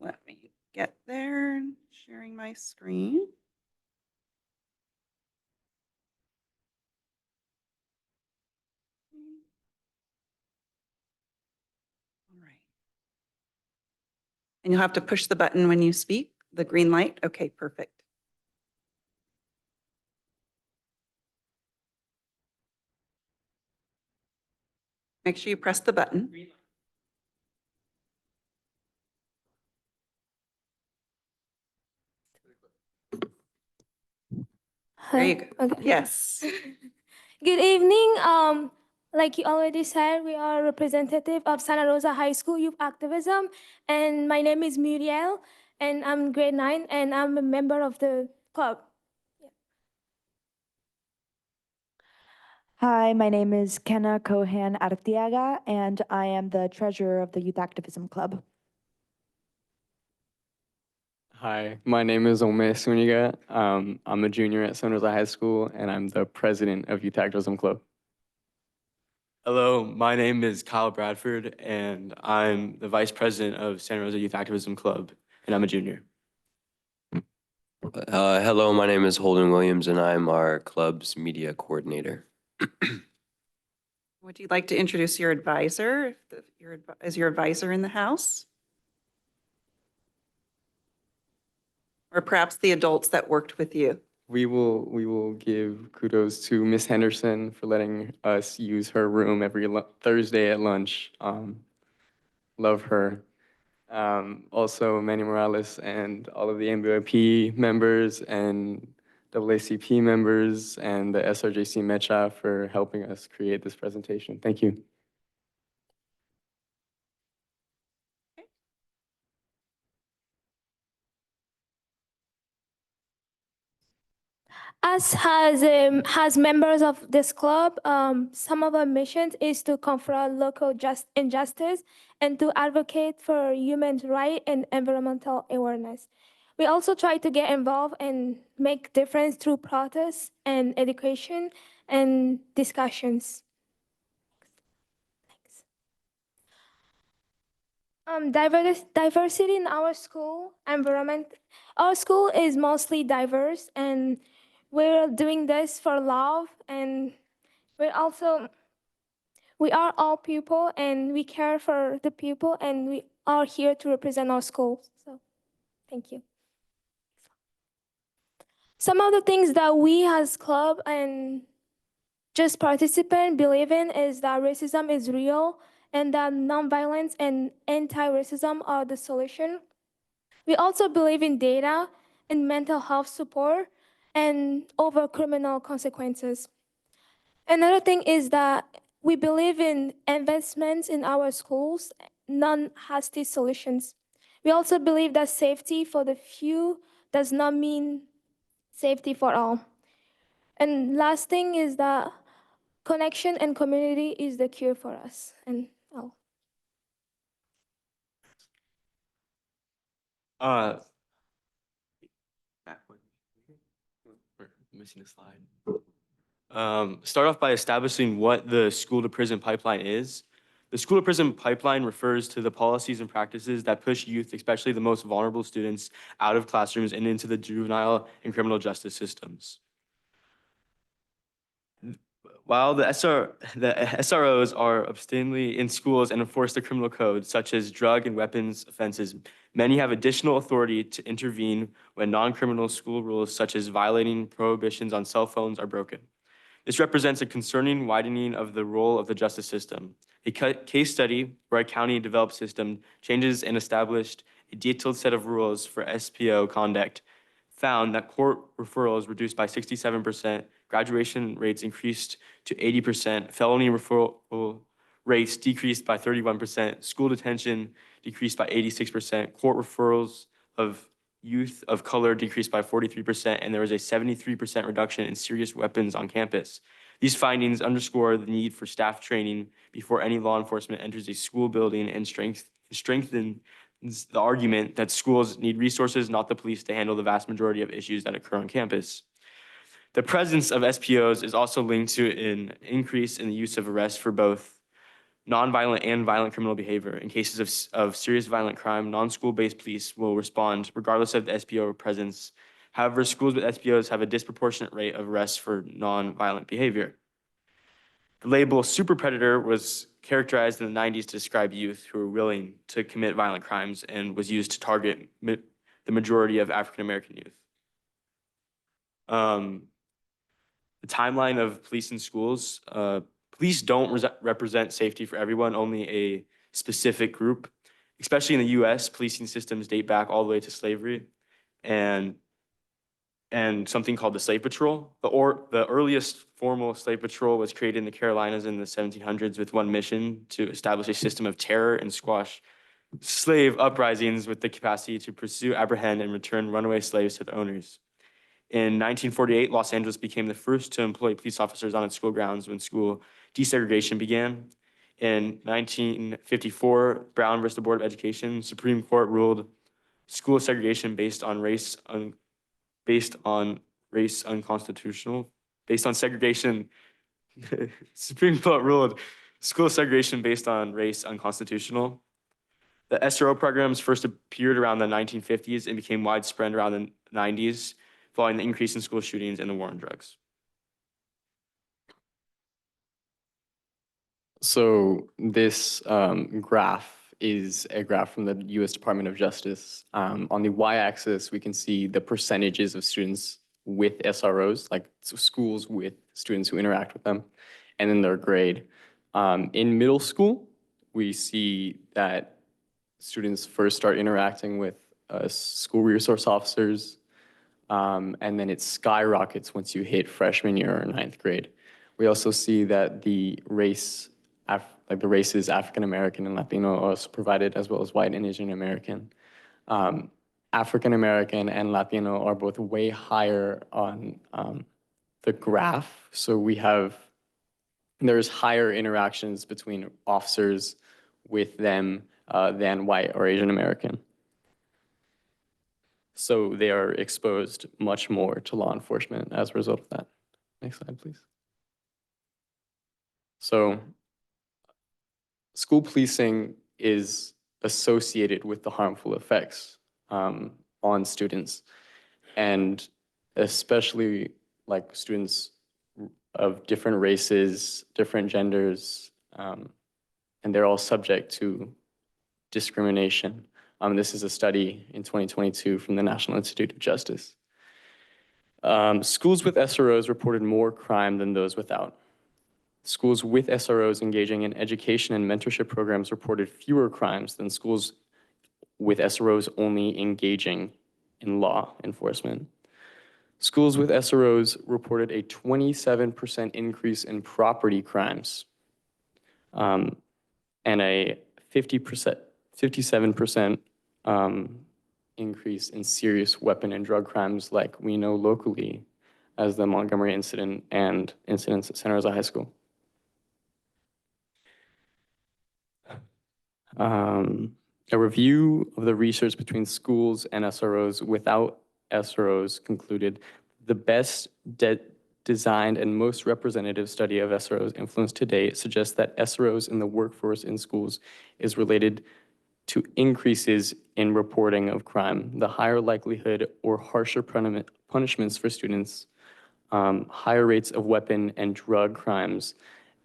S7: Let me get there, sharing my screen. All right. And you'll have to push the button when you speak, the green light. Okay, perfect. Make sure you press the button. There you go.
S11: Okay.
S7: Yes.
S11: Good evening. Like you already said, we are representative of Santa Rosa High School Youth Activism, and my name is Muriel, and I'm grade 9, and I'm a member of the club.
S1: Hi, my name is Kenna Kohan Artiaga, and I am the treasurer of the Youth Activism Club.
S12: Hi, my name is Ome Suniga. I'm a junior at Santa Rosa High School, and I'm the president of Youth Activism Club.
S13: Hello, my name is Kyle Bradford, and I'm the vice president of Santa Rosa Youth Activism Club, and I'm a junior.
S14: Hello, my name is Holden Williams, and I'm our club's media coordinator.
S7: Would you like to introduce your advisor? Is your advisor in the house? Or perhaps the adults that worked with you?
S12: We will give kudos to Miss Henderson for letting us use her room every Thursday at lunch. Love her. Also, Manny Morales and all of the MBOP members and AACP members and the SRJC MECHA for helping us create this presentation. Thank you.
S11: Us as members of this club, some of our missions is to confront local injustice and to advocate for human rights and environmental awareness. We also try to get involved and make difference through protests and education and discussions. Thanks. Diversity in our school environment. Our school is mostly diverse, and we're doing this for love. And we are all people, and we care for the people, and we are here to represent our school. So, thank you. Some of the things that we as club and just participant believe in is that racism is real and that nonviolence and anti-racism are the solution. We also believe in data and mental health support and over criminal consequences. Another thing is that we believe in investments in our schools, non-hasty solutions. We also believe that safety for the few does not mean safety for all. And last thing is that connection and community is the cure for us. And oh.
S13: We're missing a slide. Start off by establishing what the school to prison pipeline is. The school to prison pipeline refers to the policies and practices that push youth, especially the most vulnerable students, out of classrooms and into the juvenile and criminal justice systems. While the SROs are obstinately in schools and enforce the criminal code, such as drug and weapons offenses, many have additional authority to intervene when non-criminal school rules, such as violating prohibitions on cell phones, are broken. This represents a concerning widening of the role of the justice system. A case study where a county developed system changes and established a detailed set of rules for SPO conduct found that court referrals reduced by 67%, graduation rates increased to 80%, felony referral rates decreased by 31%, school detention decreased by 86%, court referrals of youth of color decreased by 43%, and there was a 73% reduction in serious weapons on campus. These findings underscore the need for staff training before any law enforcement enters a school building and strengthen the argument that schools need resources, not the police, to handle the vast majority of issues that occur on campus. The presence of SPOs is also linked to an increase in the use of arrests for both nonviolent and violent criminal behavior. In cases of serious violent crime, non-school-based police will respond regardless of the SPO presence. However, schools with SPOs have a disproportionate rate of arrests for nonviolent behavior. The label super predator was characterized in the 90s to describe youth who were willing to commit violent crimes and was used to target the majority of African-American youth. The timeline of police in schools, police don't represent safety for everyone, only a specific group. Especially in the US, policing systems date back all the way to slavery and something called the Slave Patrol. The earliest formal Slave Patrol was created in the Carolinas in the 1700s with one mission: to establish a system of terror and squash slave uprisings with the capacity to pursue, apprehend, and return runaway slaves to their owners. In 1948, Los Angeles became the first to employ police officers on its school grounds when school desegregation began. In 1954, Brown versus the Board of Education, Supreme Court ruled school segregation based on race unconstitutional. Based on segregation, Supreme Court ruled school segregation based on race unconstitutional. The SRO programs first appeared around the 1950s and became widespread around the 90s, following the increase in school shootings and the war on drugs.
S12: So this graph is a graph from the U.S. Department of Justice. On the y-axis, we can see the percentages of students with SROs, like schools with students who interact with them, and then their grade. In middle school, we see that students first start interacting with school resource officers, and then it skyrockets once you hit freshman year or ninth grade. We also see that the races African American and Latino are also provided, as well as white and Asian American. African American and Latino are both way higher on the graph. So there's higher interactions between officers with them than white or Asian American. So they are exposed much more to law enforcement as a result of that. Next slide, please. So school policing is associated with the harmful effects on students, and especially like students of different races, different genders, and they're all subject to discrimination. This is a study in 2022 from the National Institute of Justice. Schools with SROs reported more crime than those without. Schools with SROs engaging in education and mentorship programs reported fewer crimes than schools with SROs only engaging in law enforcement. Schools with SROs reported a 27% increase in property crimes and a 57% increase in serious weapon and drug crimes like we know locally as the Montgomery incident and incidents at Santa Rosa High School. A review of the research between schools and SROs without SROs concluded the best designed and most representative study of SROs influence to date suggests that SROs in the workforce in schools is related to increases in reporting of crime, the higher likelihood or harsher punishments for students, higher rates of weapon and drug crimes,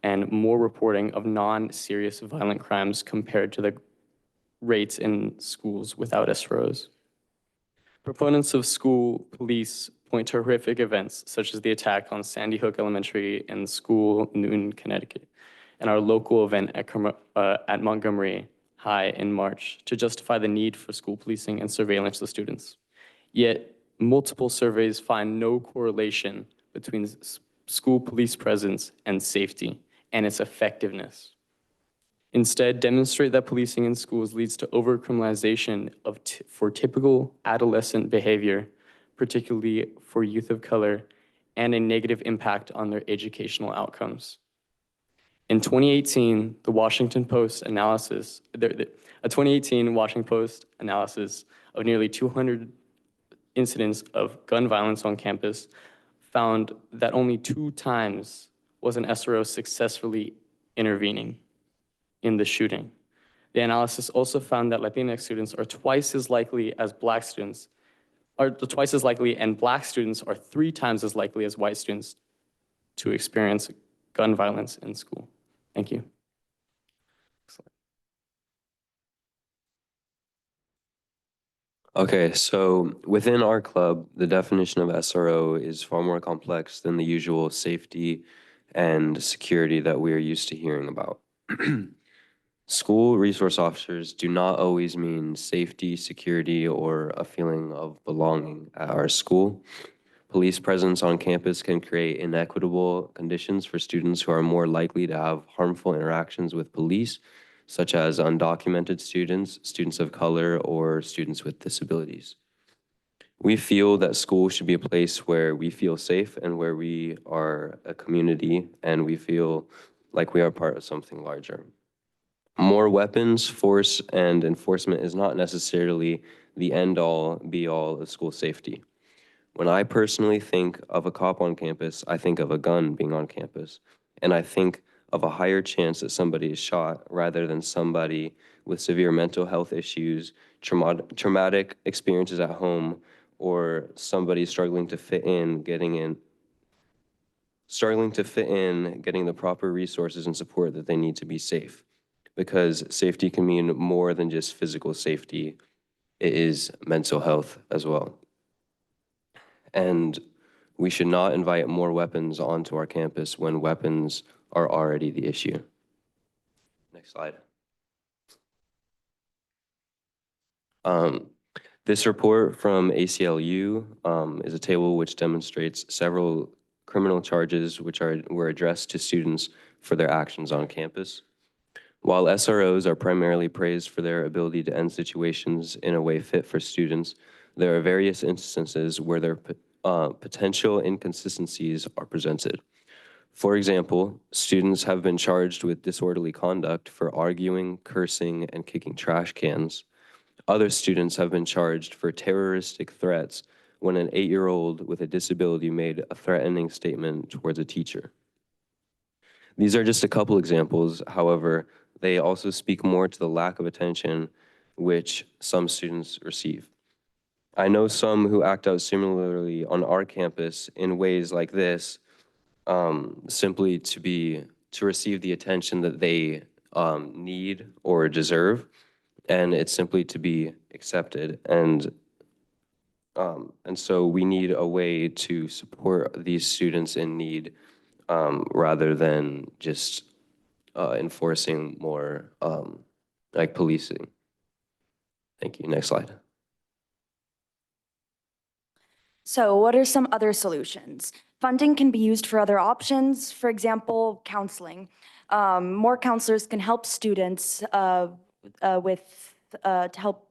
S12: and more reporting of non-serious violent crimes compared to the rates in schools without SROs. Proponents of school police point to horrific events such as the attack on Sandy Hook Elementary and School, Newton, Connecticut, and our local event at Montgomery High in March to justify the need for school policing and surveillance of students. Yet, multiple surveys find no correlation between school police presence and safety and its effectiveness. Instead, demonstrate that policing in schools leads to over-criminalization for typical adolescent behavior, particularly for youth of color, and a negative impact on their educational outcomes. In 2018, the Washington Post analysis, a 2018 Washington Post analysis of nearly 200 incidents of gun violence on campus found that only 2 times was an SRO successfully intervening in the shooting. The analysis also found that Latinx students are twice as likely as Black students, and Black students are 3 times as likely as white students to experience gun violence in school. Thank you.
S14: Okay, so within our club, the definition of SRO is far more complex than the usual safety and security that we are used to hearing about. School resource officers do not always mean safety, security, or a feeling of belonging at our school. Police presence on campus can create inequitable conditions for students who are more likely to have harmful interactions with police, such as undocumented students, students of color, or students with disabilities. We feel that school should be a place where we feel safe and where we are a community and we feel like we are part of something larger. More weapons, force, and enforcement is not necessarily the end-all, be-all of school safety. When I personally think of a cop on campus, I think of a gun being on campus, and I think of a higher chance that somebody is shot rather than somebody with severe mental health issues, traumatic experiences at home, or somebody struggling to fit in, getting the proper resources and support that they need to be safe. Because safety can mean more than just physical safety. It is mental health as well. And we should not invite more weapons onto our campus when weapons are already the issue. Next slide. This report from ACLU is a table which demonstrates several criminal charges which were addressed to students for their actions on campus. While SROs are primarily praised for their ability to end situations in a way fit for students, there are various instances where their potential inconsistencies are presented. For example, students have been charged with disorderly conduct for arguing, cursing, and kicking trash cans. Other students have been charged for terroristic threats when an 8-year-old with a disability made a threatening statement towards a teacher. These are just a couple examples. However, they also speak more to the lack of attention which some students receive. I know some who act out similarly on our campus in ways like this, simply to receive the attention that they need or deserve, and it's simply to be accepted. And so we need a way to support these students in need rather than just enforcing more like policing. Thank you. Next slide.
S1: So what are some other solutions? Funding can be used for other options, for example, counseling. More counselors can help students to help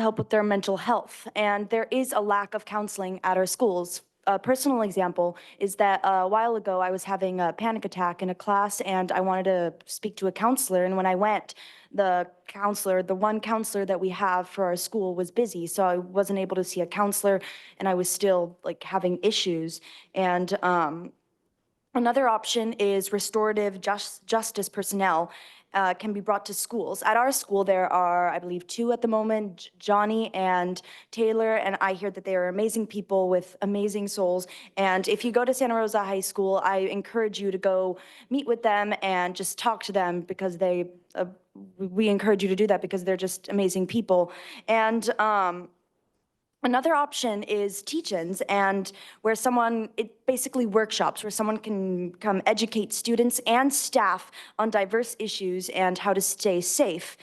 S1: with their mental health. And there is a lack of counseling at our schools. A personal example is that a while ago I was having a panic attack in a class and I wanted to speak to a counselor. And when I went, the one counselor that we have for our school was busy. So I wasn't able to see a counselor and I was still like having issues. And another option is restorative justice personnel can be brought to schools. At our school, there are, I believe, 2 at the moment, Johnny and Taylor, and I hear that they are amazing people with amazing souls. And if you go to Santa Rosa High School, I encourage you to go meet with them and just talk to them because we encourage you to do that because they're just amazing people. And another option is teach-ins, and basically workshops where someone can come educate students and staff on diverse issues and how to stay safe.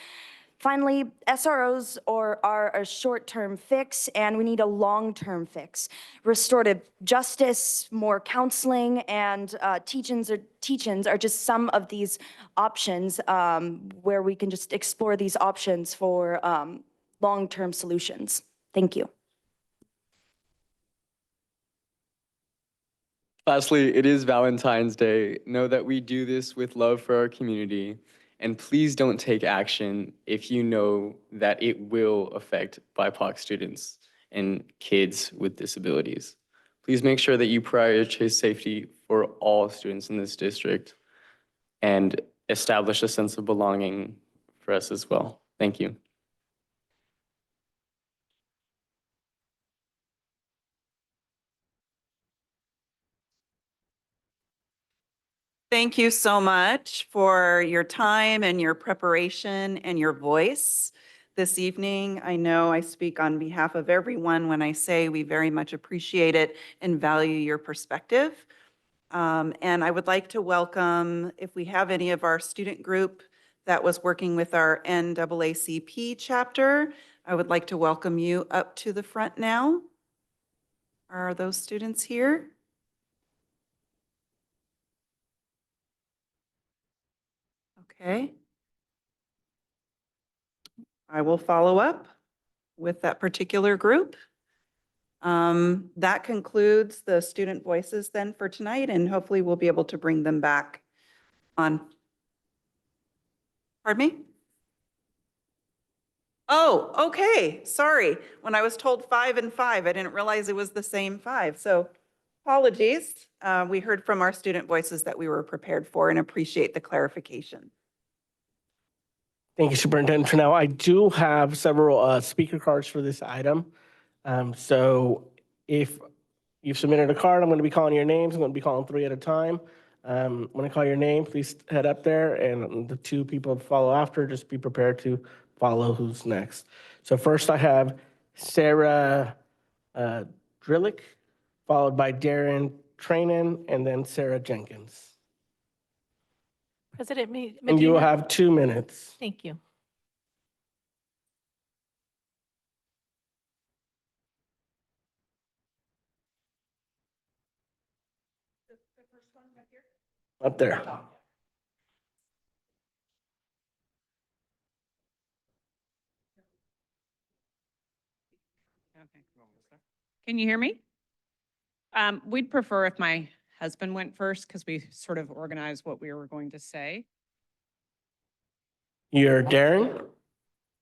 S1: Finally, SROs are a short-term fix, and we need a long-term fix. Restorative justice, more counseling, and teach-ins are just some of these options where we can just explore these options for long-term solutions. Thank you.
S12: Lastly, it is Valentine's Day. Know that we do this with love for our community. And please don't take action if you know that it will affect BIPOC students and kids with disabilities. Please make sure that you prioritize safety for all students in this district and establish a sense of belonging for us as well. Thank you.
S7: Thank you so much for your time and your preparation and your voice this evening. I know I speak on behalf of everyone when I say we very much appreciate it and value your perspective. And I would like to welcome, if we have any of our student group that was working with our NAACP chapter, I would like to welcome you up to the front now. Are those students here? Okay. I will follow up with that particular group. That concludes the student voices then for tonight, and hopefully we'll be able to bring them back on. Pardon me? Oh, okay, sorry. When I was told 5 and 5, I didn't realize it was the same 5. So apologies. We heard from our student voices that we were prepared for and appreciate the clarification.
S2: Thank you, Superintendent Trinnell. I do have several speaker cards for this item. So if you've submitted a card, I'm going to be calling your names. I'm going to be calling 3 at a time. When I call your name, please head up there, and the 2 people follow after, just be prepared to follow who's next. So first I have Sarah Drillick, followed by Darren Trainin, and then Sarah Jenkins.
S15: President Medina.
S2: And you will have 2 minutes.
S15: Thank you.
S2: Up there.
S15: Can you hear me? We'd prefer if my husband went first because we sort of organized what we were going to say.
S2: You're Darren?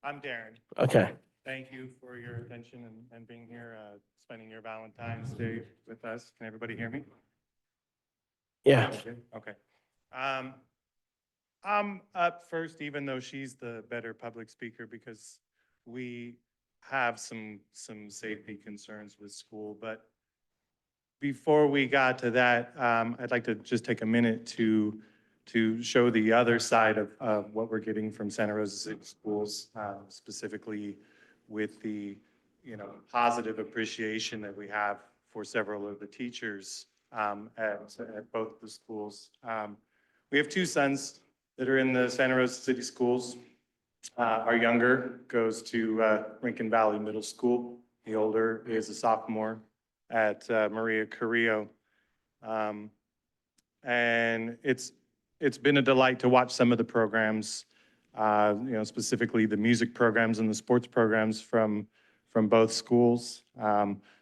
S16: I'm Darren.
S2: Okay.
S16: Thank you for your attention and being here, spending your Valentine's Day with us. Can everybody hear me?
S2: Yeah.
S16: Okay. I'm up first, even though she's the better public speaker, because we have some safety concerns with school. But before we got to that, I'd like to just take a minute to show the other side of what we're getting from Santa Rosa City Schools, specifically with the, positive appreciation that we have for several of the teachers at both the schools. We have two sons that are in the Santa Rosa City Schools. Our younger goes to Lincoln Valley Middle School. The older is a sophomore at Maria Carrillo. And it's been a delight to watch some of the programs, specifically the music programs and the sports programs from both schools.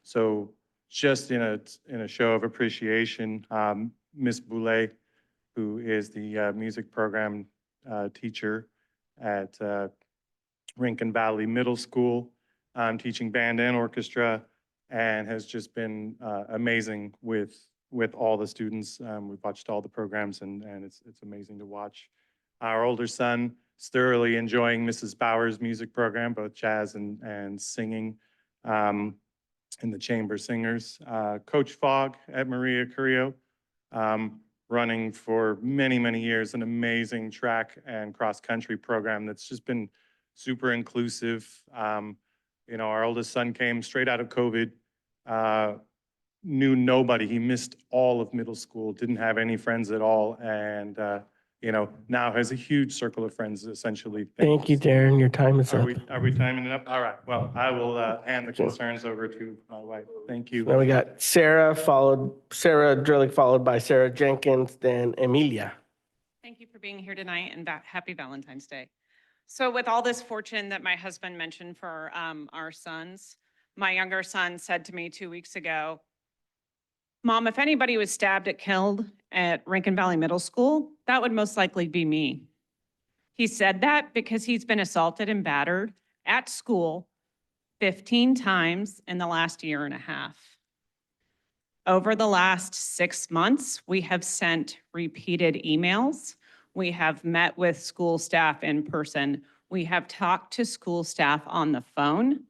S16: So just in a show of appreciation, Miss Boulay, who is the music program teacher at Rincon Valley Middle School, teaching band and orchestra, and has just been amazing with all the students. We've watched all the programs, and it's amazing to watch. Our older son is thoroughly enjoying Mrs. Bauer's music program, both jazz and singing, in the chamber singers. Coach Fogg at Maria Carrillo, running for many, many years, an amazing track and cross-country program that's just been super inclusive. Our oldest son came straight out of COVID, knew nobody. He missed all of middle school, didn't have any friends at all, and now has a huge circle of friends, essentially.
S2: Thank you, Darren. Your time is up.
S16: Are we timing it up? All right. Well, I will hand the concerns over to my wife. Thank you.
S2: Now we got Sarah Drillick, followed by Sarah Jenkins, then Emilia.
S15: Thank you for being here tonight, and happy Valentine's Day. So with all this fortune that my husband mentioned for our sons, my younger son said to me 2 weeks ago, "Mom, if anybody was stabbed and killed at Rincon Valley Middle School, that would most likely be me." He said that because he's been assaulted and battered at school 15 times in the last year and a half. Over the last 6 months, we have sent repeated emails. We have met with school staff in person. We have talked to school staff on the phone.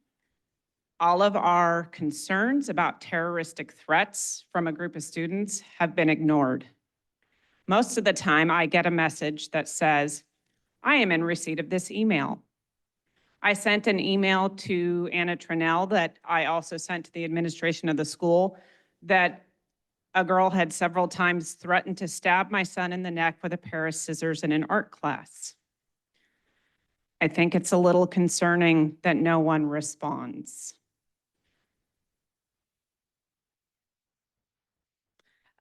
S15: All of our concerns about terroristic threats from a group of students have been ignored. Most of the time, I get a message that says, "I am in receipt of this email." I sent an email to Anna Trinnell that I also sent to the administration of the school that a girl had several times threatened to stab my son in the neck with a pair of scissors in an art class. I think it's a little concerning that no one responds.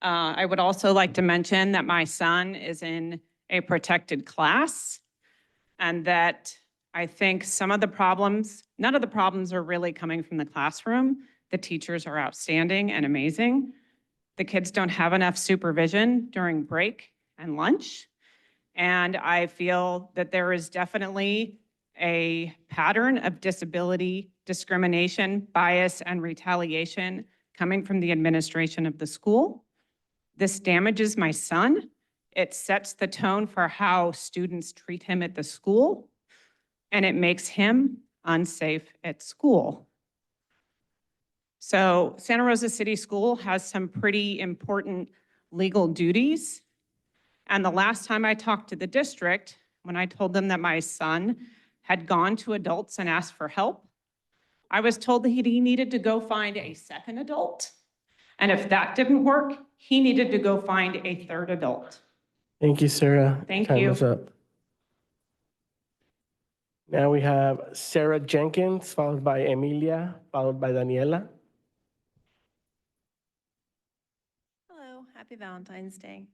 S15: I would also like to mention that my son is in a protected class, and that I think none of the problems are really coming from the classroom. The teachers are outstanding and amazing. The kids don't have enough supervision during break and lunch. And I feel that there is definitely a pattern of disability discrimination, bias, and retaliation coming from the administration of the school. This damages my son. It sets the tone for how students treat him at the school, and it makes him unsafe at school. So Santa Rosa City School has some pretty important legal duties. And the last time I talked to the district, when I told them that my son had gone to adults and asked for help, I was told that he needed to go find a second adult. And if that didn't work, he needed to go find a third adult.
S2: Thank you, Sarah.
S15: Thank
S2: Time
S15: you.
S2: is up. Now we have Sarah Jenkins, followed by Emilia, followed by Daniela.
S17: Hello, happy Valentine's Day.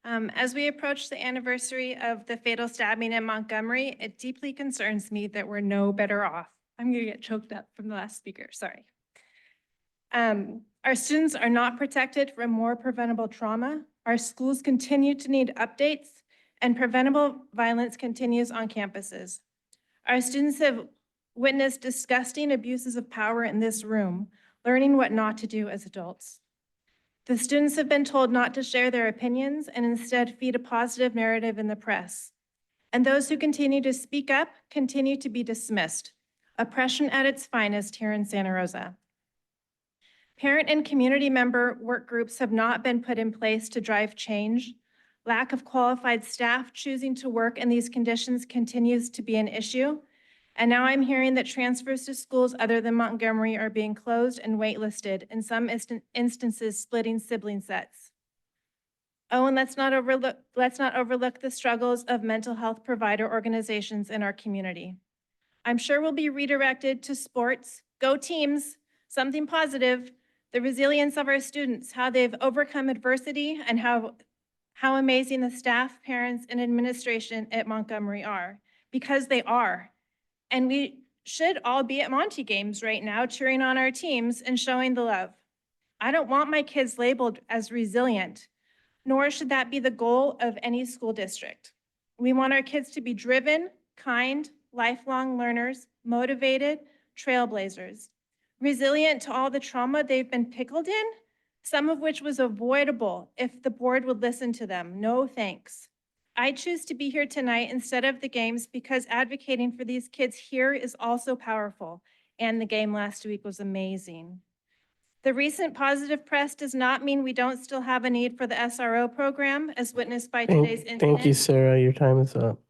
S17: As we approach the anniversary of the fatal stabbing in Montgomery, it deeply concerns me that we're no better off. I'm gonna get choked up from the last speaker, sorry. Our students are not protected from more preventable trauma. Our schools continue to need updates, and preventable violence continues on campuses. Our students have witnessed disgusting abuses of power in this room, learning what not to do as adults. The students have been told not to share their opinions and instead feed a positive narrative in the press. And those who continue to speak up continue to be dismissed. Oppression at its finest here in Santa Rosa. Parent and community member work groups have not been put in place to drive change. Lack of qualified staff choosing to work in these conditions continues to be an issue. And now I'm hearing that transfers to schools other than Montgomery are being closed and waitlisted, in some instances splitting sibling sets. Oh, and let's not overlook the struggles of mental health provider organizations in our community. I'm sure we'll be redirected to sports, go teams, something positive, the resilience of our students, how they've overcome adversity, and how amazing the staff, parents, and administration at Montgomery are, because they are. And we should all be at Monty games right now, cheering on our teams and showing the love. I don't want my kids labeled as resilient, nor should that be the goal of any school district. We want our kids to be driven, kind, lifelong learners, motivated, trailblazers, resilient to all the trauma they've been pickled in, some of which was avoidable if the board would listen to them. No thanks. I choose to be here tonight instead of the games because advocating for these kids here is also powerful, and the game last week was amazing. The recent positive press does not mean we don't still have a need for the SRO program, as witnessed by today's incident.
S2: Thank you, Sarah. Your time is up.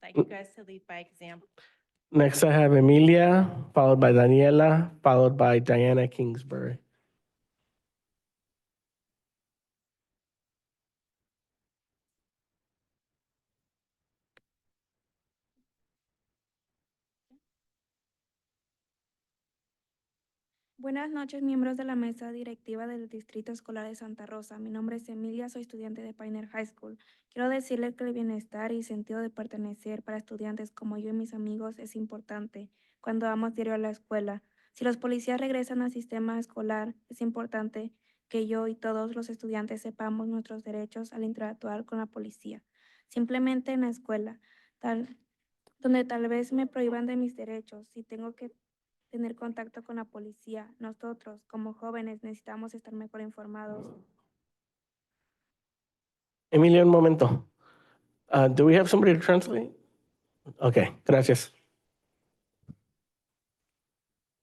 S17: Like you guys to lead by example.
S2: Next, I have Emilia, followed by Daniela, followed by Diana Kingsbury.
S18: Buenas noches, miembros de la mesa directiva del Distrito Escolar de Santa Rosa. Mi nombre es Emilia, soy estudiante de Pioneer High School. Quiero decirles que el bienestar y sentido de pertenecer para estudiantes como yo y mis amigos es importante cuando vamos diario a la escuela. Si los policías regresan al sistema escolar, es importante que yo y todos los estudiantes sepamos nuestros derechos al interactuar con la policía. Simplemente en la escuela, donde tal vez me prohíban de mis derechos, si tengo que tener contacto con la policía. Nosotros, como jóvenes, necesitamos estar mejor informados.
S2: Emilia, un momento. Do we have somebody to translate? Okay, gracias.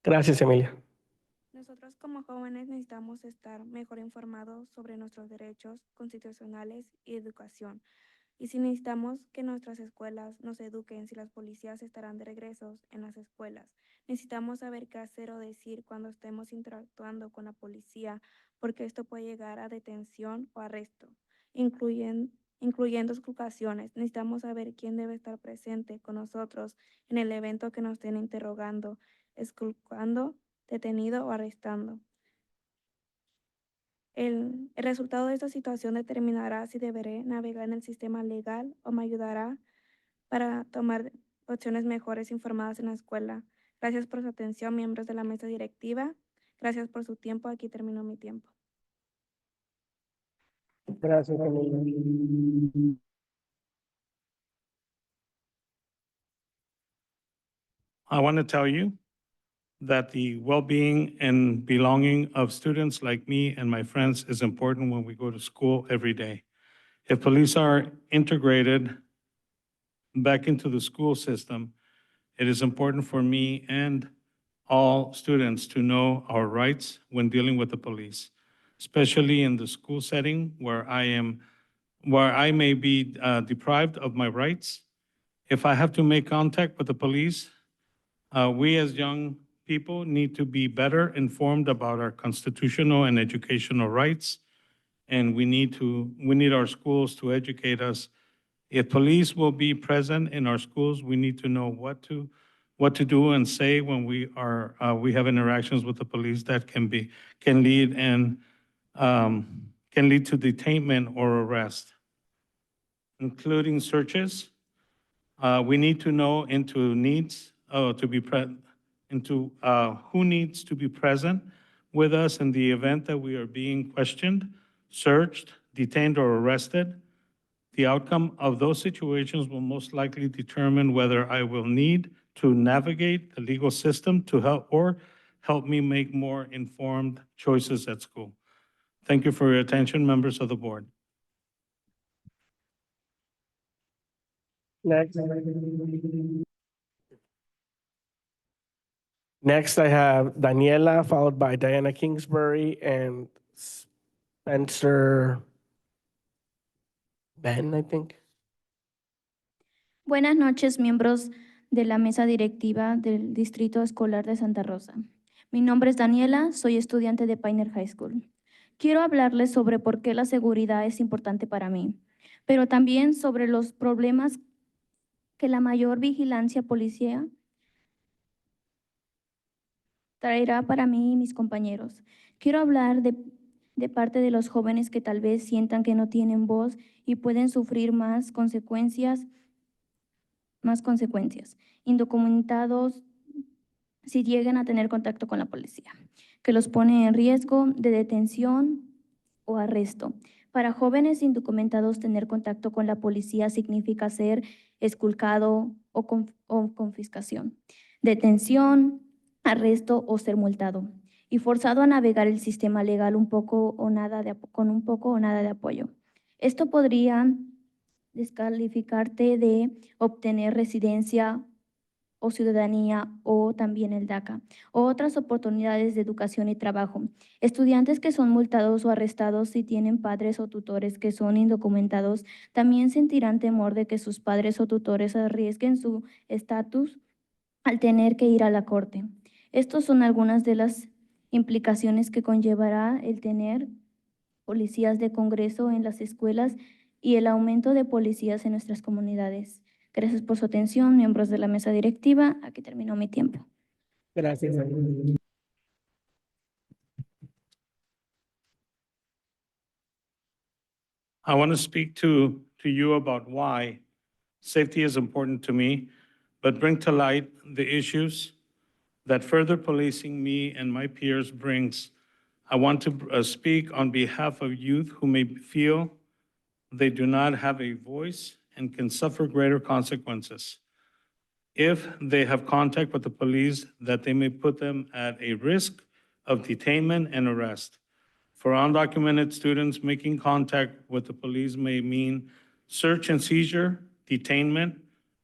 S2: Gracias, Emilia.
S18: Nosotros como jóvenes necesitamos estar mejor informados sobre nuestros derechos constitucionales y educación. Y si necesitamos que nuestras escuelas nos eduquen si las policías estarán de regreso en las escuelas, necesitamos saber qué hacer o decir cuando estemos interactuando con la policía, porque esto puede llegar a detención o arresto, incluyendo ocasiones. Necesitamos saber quién debe estar presente con nosotros en el evento que nos estén interrogando, esculcando, detenido o arrestando. El resultado de esta situación determinará si deberé navegar en el sistema legal o me ayudará para tomar opciones mejores informadas en la escuela. Gracias por su atención, miembros de la mesa directiva. Gracias por su tiempo. Aquí terminó mi tiempo.
S2: Gracias, Emilia.
S19: I want to tell you that the well-being and belonging of students like me and my friends is important when we go to school every day. If police are integrated back into the school system, it is important for me and all students to know our rights when dealing with the police, especially in the school setting where I may be deprived of my rights. If I have to make contact with the police, we as young people need to be better informed about our constitutional and educational rights, and we need our schools to educate us. If police will be present in our schools, we need to know what to do and say when we have interactions with the police that can lead to detainment or arrest, including searches. We need to know into needs to be into who needs to be present with us in the event that we are being questioned, searched, detained, or arrested. The outcome of those situations will most likely determine whether I will need to navigate the legal system to help me make more informed choices at school. Thank you for your attention, members of the board.
S2: Next, I have Daniela, followed by Diana Kingsbury and Spencer Ben, I think.
S20: Buenas noches, miembros de la mesa directiva del Distrito Escolar de Santa Rosa. Mi nombre es Daniela, soy estudiante de Pioneer High School. Quiero hablarles sobre por qué la seguridad es importante para mí, pero también sobre los problemas que la mayor vigilancia policial traerá para mí y mis compañeros. Quiero hablar de parte de los jóvenes que tal vez sientan que no tienen voz y pueden sufrir más consecuencias, indocumentados si llegan a tener contacto con la policía, que los pone en riesgo de detención o arresto. Para jóvenes indocumentados, tener contacto con la policía significa ser esculcado o confiscación, detención, arresto o ser multado y forzado a navegar el sistema legal con un poco o nada de apoyo. Esto podría descalificarte de obtener residencia o ciudadanía o también el DACA o otras oportunidades de educación y trabajo. Estudiantes que son multados o arrestados si tienen padres o tutores que son indocumentados también sentirán temor de que sus padres o tutores arriesguen su estatus al tener que ir a la corte. Estas son algunas de las implicaciones que conllevará el tener policías de Congreso en las escuelas y el aumento de policías en nuestras comunidades. Gracias por su atención, miembros de la mesa directiva. Aquí terminó mi tiempo.
S2: Gracias.
S19: I want to speak to you about why safety is important to me, but bring to light the issues that further policing me and my peers brings. I want to speak on behalf of youth who may feel they do not have a voice and can suffer greater consequences if they have contact with the police, that they may put them at a risk of detainment and arrest. For undocumented students, making contact with the police may mean search and seizure, detainment,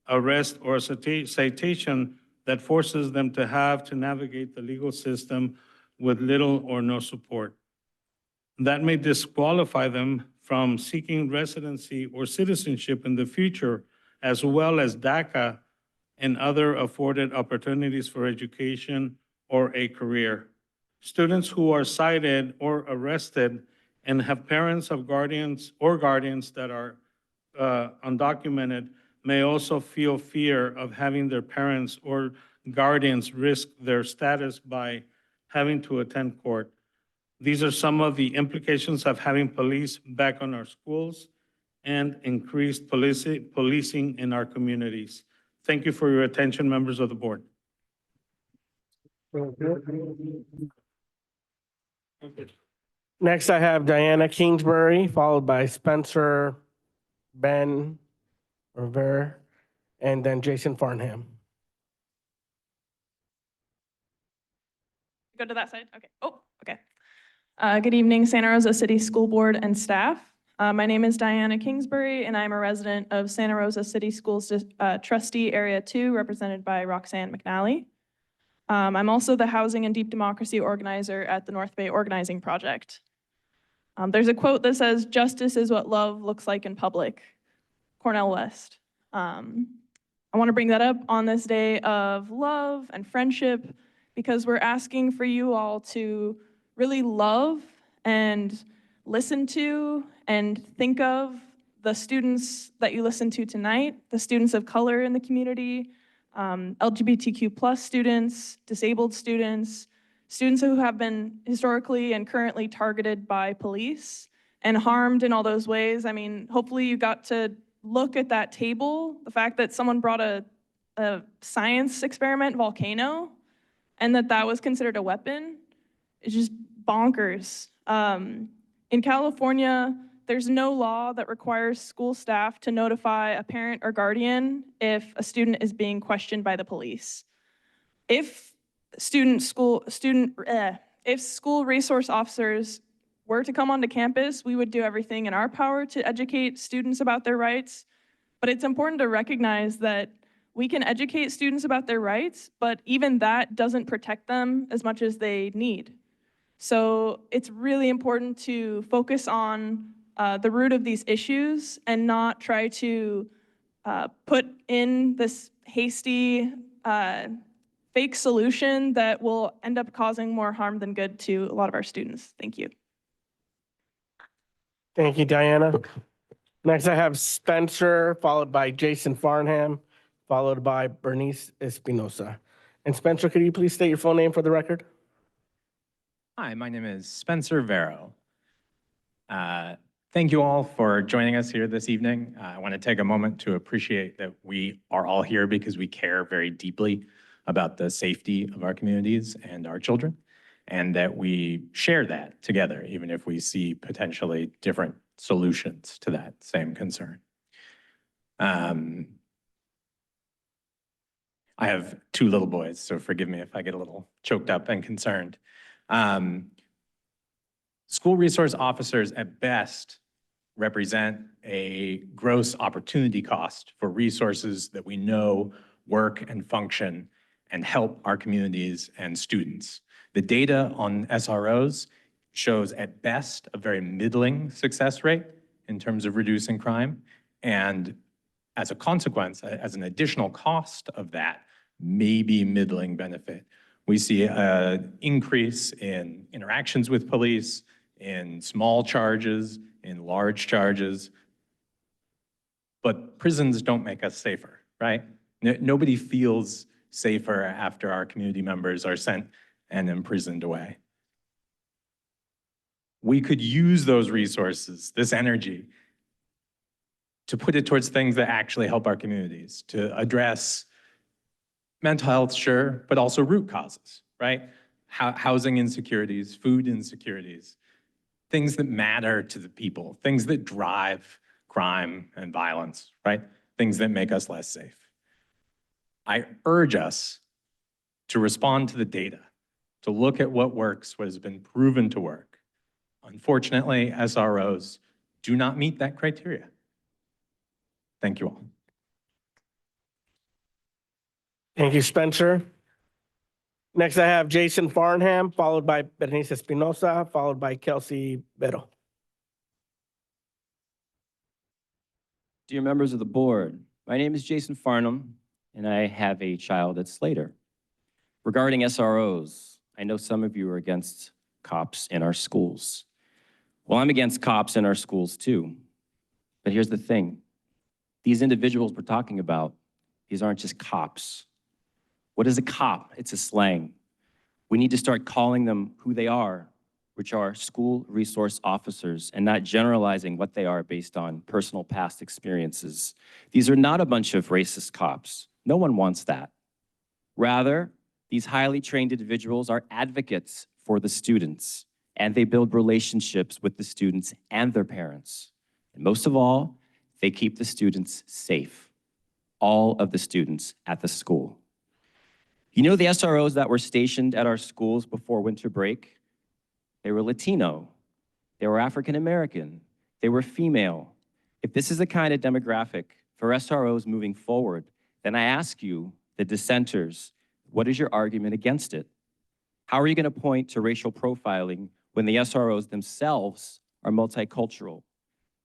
S19: arrest, or a citation that forces them to have to navigate the legal system with little or no support. That may disqualify them from seeking residency or citizenship in the future, as well as DACA and other afforded opportunities for education or a career. Students who are cited or arrested and have parents of guardians that are undocumented may also feel fear of having their parents or guardians risk their status by having to attend court. These are some of the implications of having police back on our schools and increased policing in our communities. Thank you for your attention, members of the board.
S2: Next, I have Diana Kingsbury, followed by Spencer Ben Rivera, and then Jason Farnham.
S21: Go to that side? Okay. Oh, okay. Good evening, Santa Rosa City School Board and staff. My name is Diana Kingsbury, and I'm a resident of Santa Rosa City Schools Trustee Area 2, represented by Roxanne McNally. I'm also the Housing and Deep Democracy Organizer at the North Bay Organizing Project. There's a quote that says, "Justice is what love looks like in public." Cornell West. I want to bring that up on this day of love and friendship because we're asking for you all to really love and listen to and think of the students that you listen to tonight, the students of color in the community, LGBTQ+ students, disabled students, students who have been historically and currently targeted by police and harmed in all those ways. I mean, hopefully you got to look at that table, the fact that someone brought a science experiment volcano and that was considered a weapon is just bonkers. In California, there's no law that requires school staff to notify a parent or guardian if a student is being questioned by the police. If if school resource officers were to come onto campus, we would do everything in our power to educate students about their rights. But it's important to recognize that we can educate students about their rights, but even that doesn't protect them as much as they need. So it's really important to focus on the root of these issues and not try to put in this hasty, fake solution that will end up causing more harm than good to a lot of our students. Thank you.
S2: Thank you, Diana. Next, I have Spencer, followed by Jason Farnham, followed by Bernice Espinosa. And Spencer, could you please state your full name for the record?
S3: Hi, my name is Spencer Vero. Thank you all for joining us here this evening. I want to take a moment to appreciate that we are all here because we care very deeply about the safety of our communities and our children, and that we share that together, even if we see potentially different solutions to that same concern. I have 2 little boys, so forgive me if I get a little choked up and concerned. School resource officers at best represent a gross opportunity cost for resources that we know work and function and help our communities and students. The data on SROs shows at best a very middling success rate in terms of reducing crime. And as a consequence, as an additional cost of that, maybe middling benefit. We see an increase in interactions with police, in small charges, in large charges. But prisons don't make us safer, right? Nobody feels safer after our community members are sent and imprisoned away. We could use those resources, this energy, to put it towards things that actually help our communities, to address mental health, sure, but also root causes, right? Housing insecurities, food insecurities, things that matter to the people, things that drive crime and violence, right? Things that make us less safe. I urge us to respond to the data, to look at what works, what has been proven to work. Unfortunately, SROs do not meet that criteria. Thank you all.
S2: Thank you, Spencer. Next, I have Jason Farnham, followed by Bernice Espinosa, followed by Kelsey Vero.
S22: Dear members of the board, my name is Jason Farnham, and I have a child at Slater. Regarding SROs, I know some of you are against cops in our schools. Well, I'm against cops in our schools too. But here's the thing. These individuals we're talking about, these aren't just cops. What is a cop? It's a slang. We need to start calling them who they are, which are school resource officers, and not generalizing what they are based on personal past experiences. These are not a bunch of racist cops. No one wants that. Rather, these highly trained individuals are advocates for the students, and they build relationships with the students and their parents. And most of all, they keep the students safe, all of the students at the school. You know the SROs that were stationed at our schools before winter break? They were Latino, they were African American, they were female. If this is the kind of demographic for SROs moving forward, then I ask you, the dissenters, what is your argument against it? How are you going to point to racial profiling when the SROs themselves are multicultural?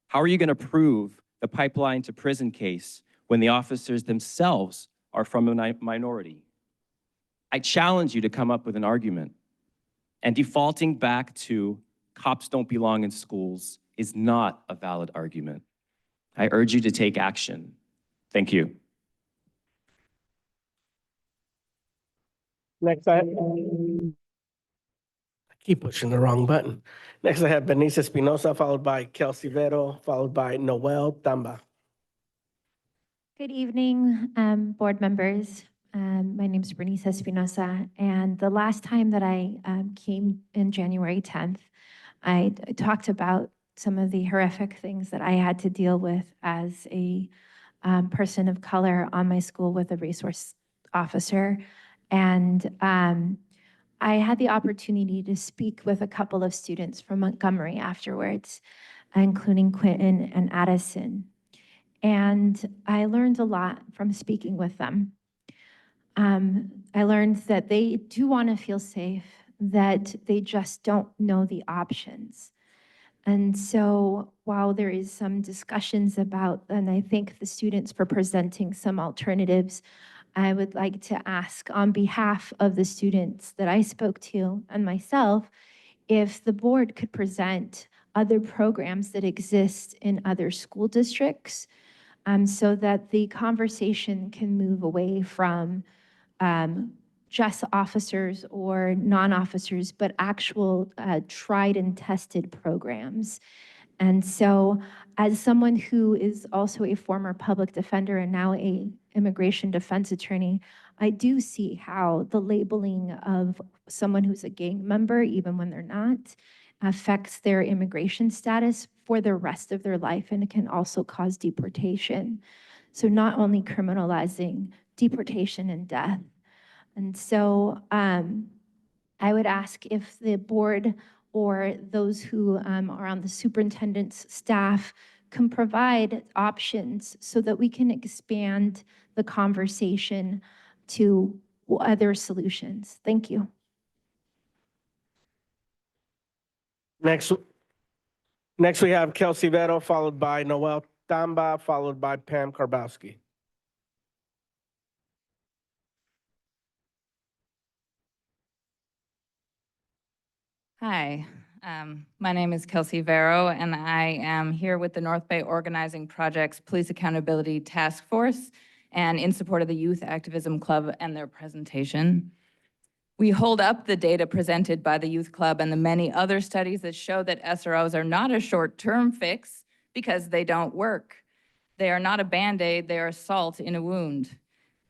S22: How are you going to prove the pipeline to prison case when the officers themselves are from a minority? I challenge you to come up with an argument. And defaulting back to cops don't belong in schools is not a valid argument. I urge you to take action. Thank you.
S2: Next, I keep pushing the wrong button. Next, I have Bernice Espinosa, followed by Kelsey Vero, followed by Noel Tamba.
S23: Good evening, board members.
S5: My name is Bernice Espinosa, and the last time that I came in January 10th, I talked about some of the horrific things that I had to deal with as a person of color on my school with a resource officer. And I had the opportunity to speak with a couple of students from Montgomery afterwards, including Quentin and Addison. And I learned a lot from speaking with them. I learned that they do want to feel safe, that they just don't know the options. And so while there is some discussions about, and I thank the students for presenting some alternatives, I would like to ask on behalf of the students that I spoke to and myself, if the board could present other programs that exist in other school districts, so that the conversation can move away from just officers or non-officers, but actual tried and tested programs. And so as someone who is also a former public defender and now a immigration defense attorney, I do see how the labeling of someone who's a gang member, even when they're not, affects their immigration status for the rest of their life, and it can also cause deportation. So not only criminalizing deportation and death. And so I would ask if the board or those who are on the superintendent's staff can provide options so that we can expand the conversation to other solutions. Thank you.
S2: Next we have Kelsey Vero, followed by Noel Tamba, followed by Pam Karbowski.
S6: Hi, my name is Kelsey Vero, and I am here with the North Bay Organizing Project's Police Accountability Task Force and in support of the Youth Activism Club and their presentation. We hold up the data presented by the Youth Club and the many other studies that show that SROs are not a short-term fix because they don't work. They are not a Band-Aid, they are salt in a wound.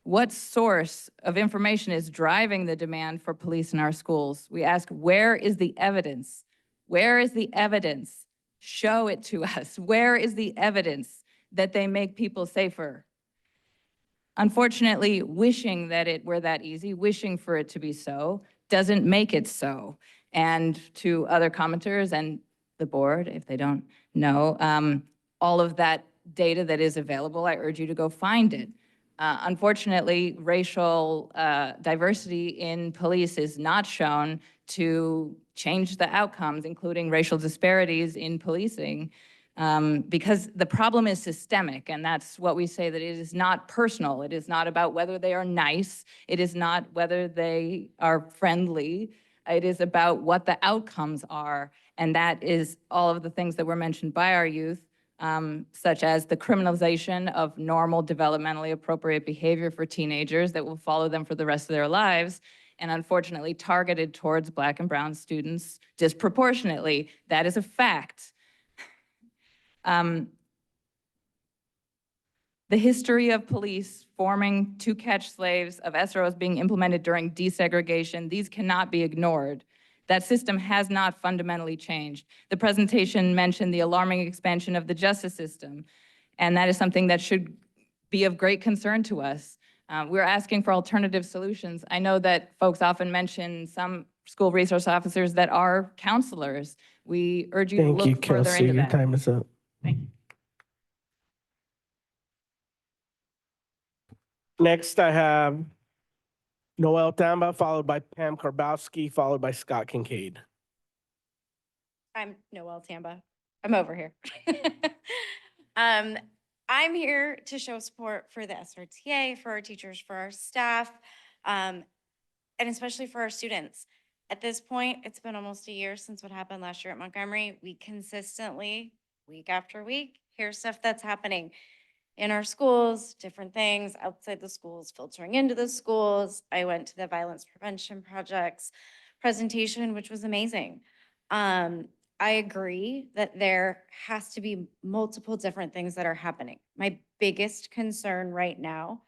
S6: What source of information is driving the demand for police in our schools? We ask, where is the evidence? Where is the evidence? Show it to us. Where is the evidence that they make people safer? Unfortunately, wishing that it were that easy, wishing for it to be so, doesn't make it so. And to other commenters and the board, if they don't know, all of that data that is available, I urge you to go find it. Unfortunately, racial diversity in police is not shown to change the outcomes, including racial disparities in policing, because the problem is systemic, and that's what we say, that it is not personal. It is not about whether they are nice. It is not whether they are friendly. It is about what the outcomes are, and that is all of the things that were mentioned by our youth, such as the criminalization of normal developmentally appropriate behavior for teenagers that will follow them for the rest of their lives, and unfortunately targeted towards Black and brown students disproportionately. That is a fact. The history of police forming to catch slaves, of SROs being implemented during desegregation, these cannot be ignored. That system has not fundamentally changed. The presentation mentioned the alarming expansion of the justice system, and that is something that should be of great concern to us. We're asking for alternative solutions. I know that folks often mention some school resource officers that are counselors. We urge you to
S2: Thank you,
S6: look further
S2: Kelsey.
S6: into
S2: Your
S6: that.
S2: time is up.
S6: Thank you.
S2: Next, I have Noel Tamba, followed by Pam Karbowski, followed by Scott Kincaid.
S23: I'm Noelle Tamba. I'm over here. I'm here to show support for the SRTA, for our teachers, for our staff, and especially for our students. At this point, it's been almost a year since what happened last year at Montgomery. We consistently, week after week, hear stuff that's happening in our schools, different things outside the schools, filtering into the schools. I went to the Violence Prevention Project's presentation, which was amazing. I agree that there has to be multiple different things that are happening. My biggest concern right now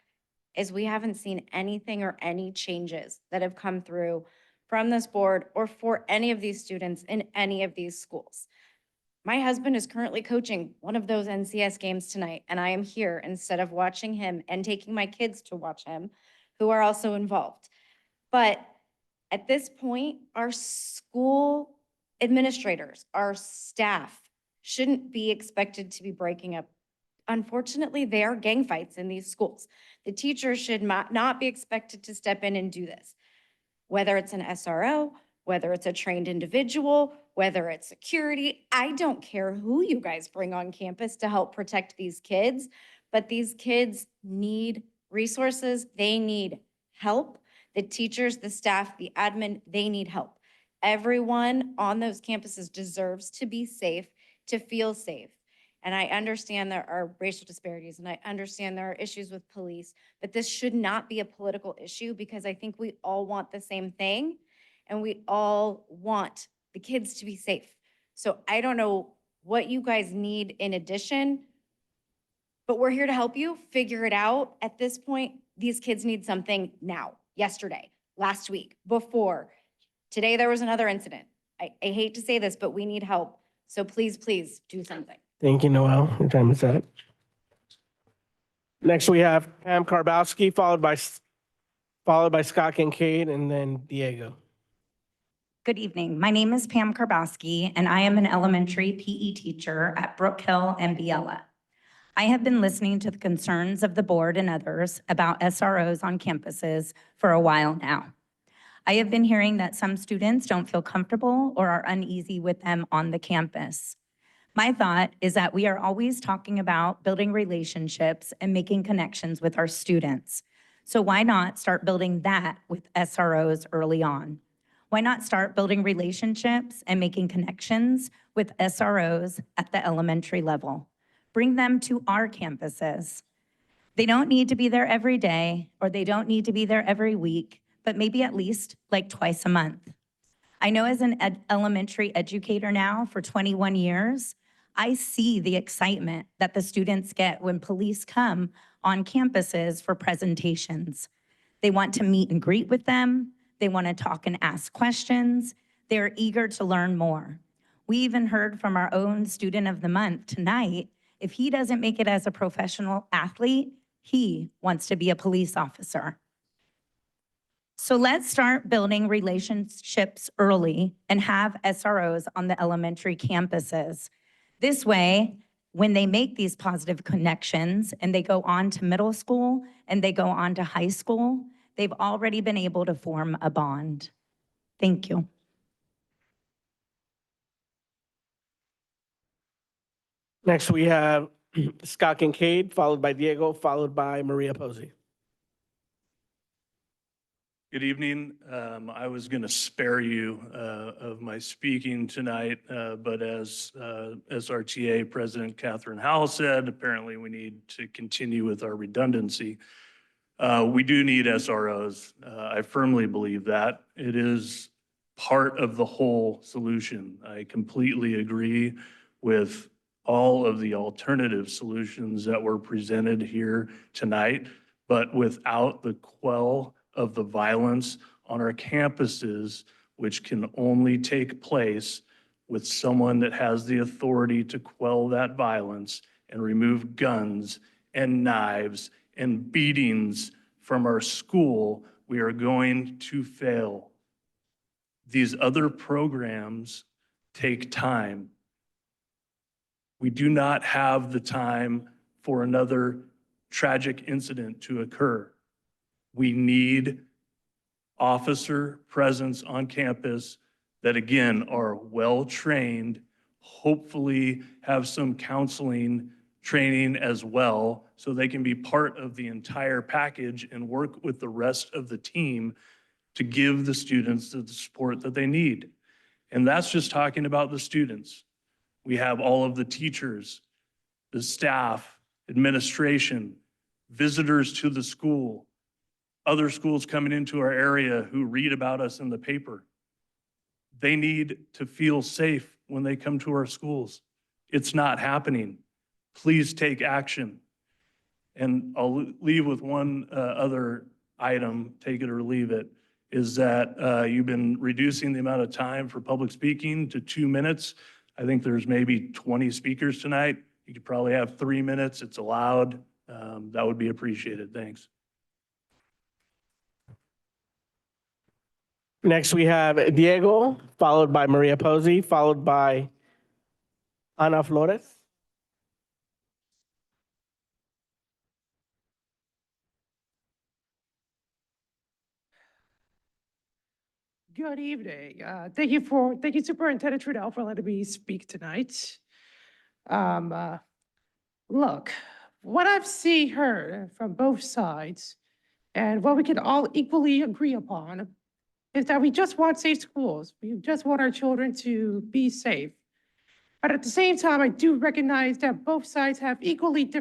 S23: is we haven't seen anything or any changes that have come through from this board or for any of these students in any of these schools. My husband is currently coaching one of those NCS games tonight, and I am here instead of watching him and taking my kids to watch him, who are also involved. But at this point, our school administrators, our staff shouldn't be expected to be breaking up. Unfortunately, there are gang fights in these schools. The teachers should not be expected to step in and do this. Whether it's an SRO, whether it's a trained individual, whether it's security, I don't care who you guys bring on campus to help protect these kids, but these kids need resources, they need help. The teachers, the staff, the admin, they need help. Everyone on those campuses deserves to be safe, to feel safe. And I understand there are racial disparities and I understand there are issues with police, but this should not be a political issue because I think we all want the same thing and we all want the kids to be safe. So I don't know what you guys need in addition, but we're here to help you figure it out. At this point, these kids need something now, yesterday, last week, before. Today, there was another incident. I hate to say this, but we need help. So please, please do something.
S2: Thank you, Noel. Your time is up. Next, we have Pam Karbowski, followed by Scott Kincaid, and then Diego.
S4: Good evening. My name is Pam Karbowski, and I am an elementary PE teacher at Brook Hill and Biella. I have been listening to the concerns of the board and others about SROs on campuses for a while now. I have been hearing that some students don't feel comfortable or are uneasy with them on the campus. My thought is that we are always talking about building relationships and making connections with our students. So why not start building that with SROs early on? Why not start building relationships and making connections with SROs at the elementary level? Bring them to our campuses. They don't need to be there every day, or they don't need to be there every week, but maybe at least like twice a month. I know as an elementary educator now for 21 years, I see the excitement that the students get when police come on campuses for presentations. They want to meet and greet with them. They want to talk and ask questions. They're eager to learn more. We even heard from our own student of the month tonight, if he doesn't make it as a professional athlete, he wants to be a police officer. So let's start building relationships early and have SROs on the elementary campuses. This way, when they make these positive connections and they go on to middle school and they go on to high school, they've already been able to form a bond. Thank you.
S2: Next, we have Scott Kincaid, followed by Diego, followed by Maria Posey.
S19: Good evening. I was going to spare you of my speaking tonight, but as SRTA President Catherine Howell said, apparently we need to continue with our redundancy. We do need SROs. I firmly believe that. It is part of the whole solution. I completely agree with all of the alternative solutions that were presented here tonight, but without the quell of the violence on our campuses, which can only take place with someone that has the authority to quell that violence and remove guns and knives and beatings from our school, we are going to fail. These other programs take time. We do not have the time for another tragic incident to occur. We need officer presence on campus that, again, are well-trained, hopefully have some counseling training as well, so they can be part of the entire package and work with the rest of the team to give the students the support that they need. And that's just talking about the students. We have all of the teachers, the staff, administration, visitors to the school, other schools coming into our area who read about us in the paper. They need to feel safe when they come to our schools. It's not happening. Please take action. And I'll leave with one other item, take it or leave it, is that you've been reducing the amount of time for public speaking to 2 minutes. I think there's maybe 20 speakers tonight. You could probably have 3 minutes. It's allowed. That would be appreciated. Thanks.
S2: Next, we have Diego, followed by Maria Posey, followed by Ana Flores.
S8: Good evening. Thank you Superintendent Trudell for letting me speak tonight. Look, what I've seen heard from both sides and what we can all equally agree upon is that we just want safe schools. We just want our children to be safe. But at the same time, I do recognize that both sides have equally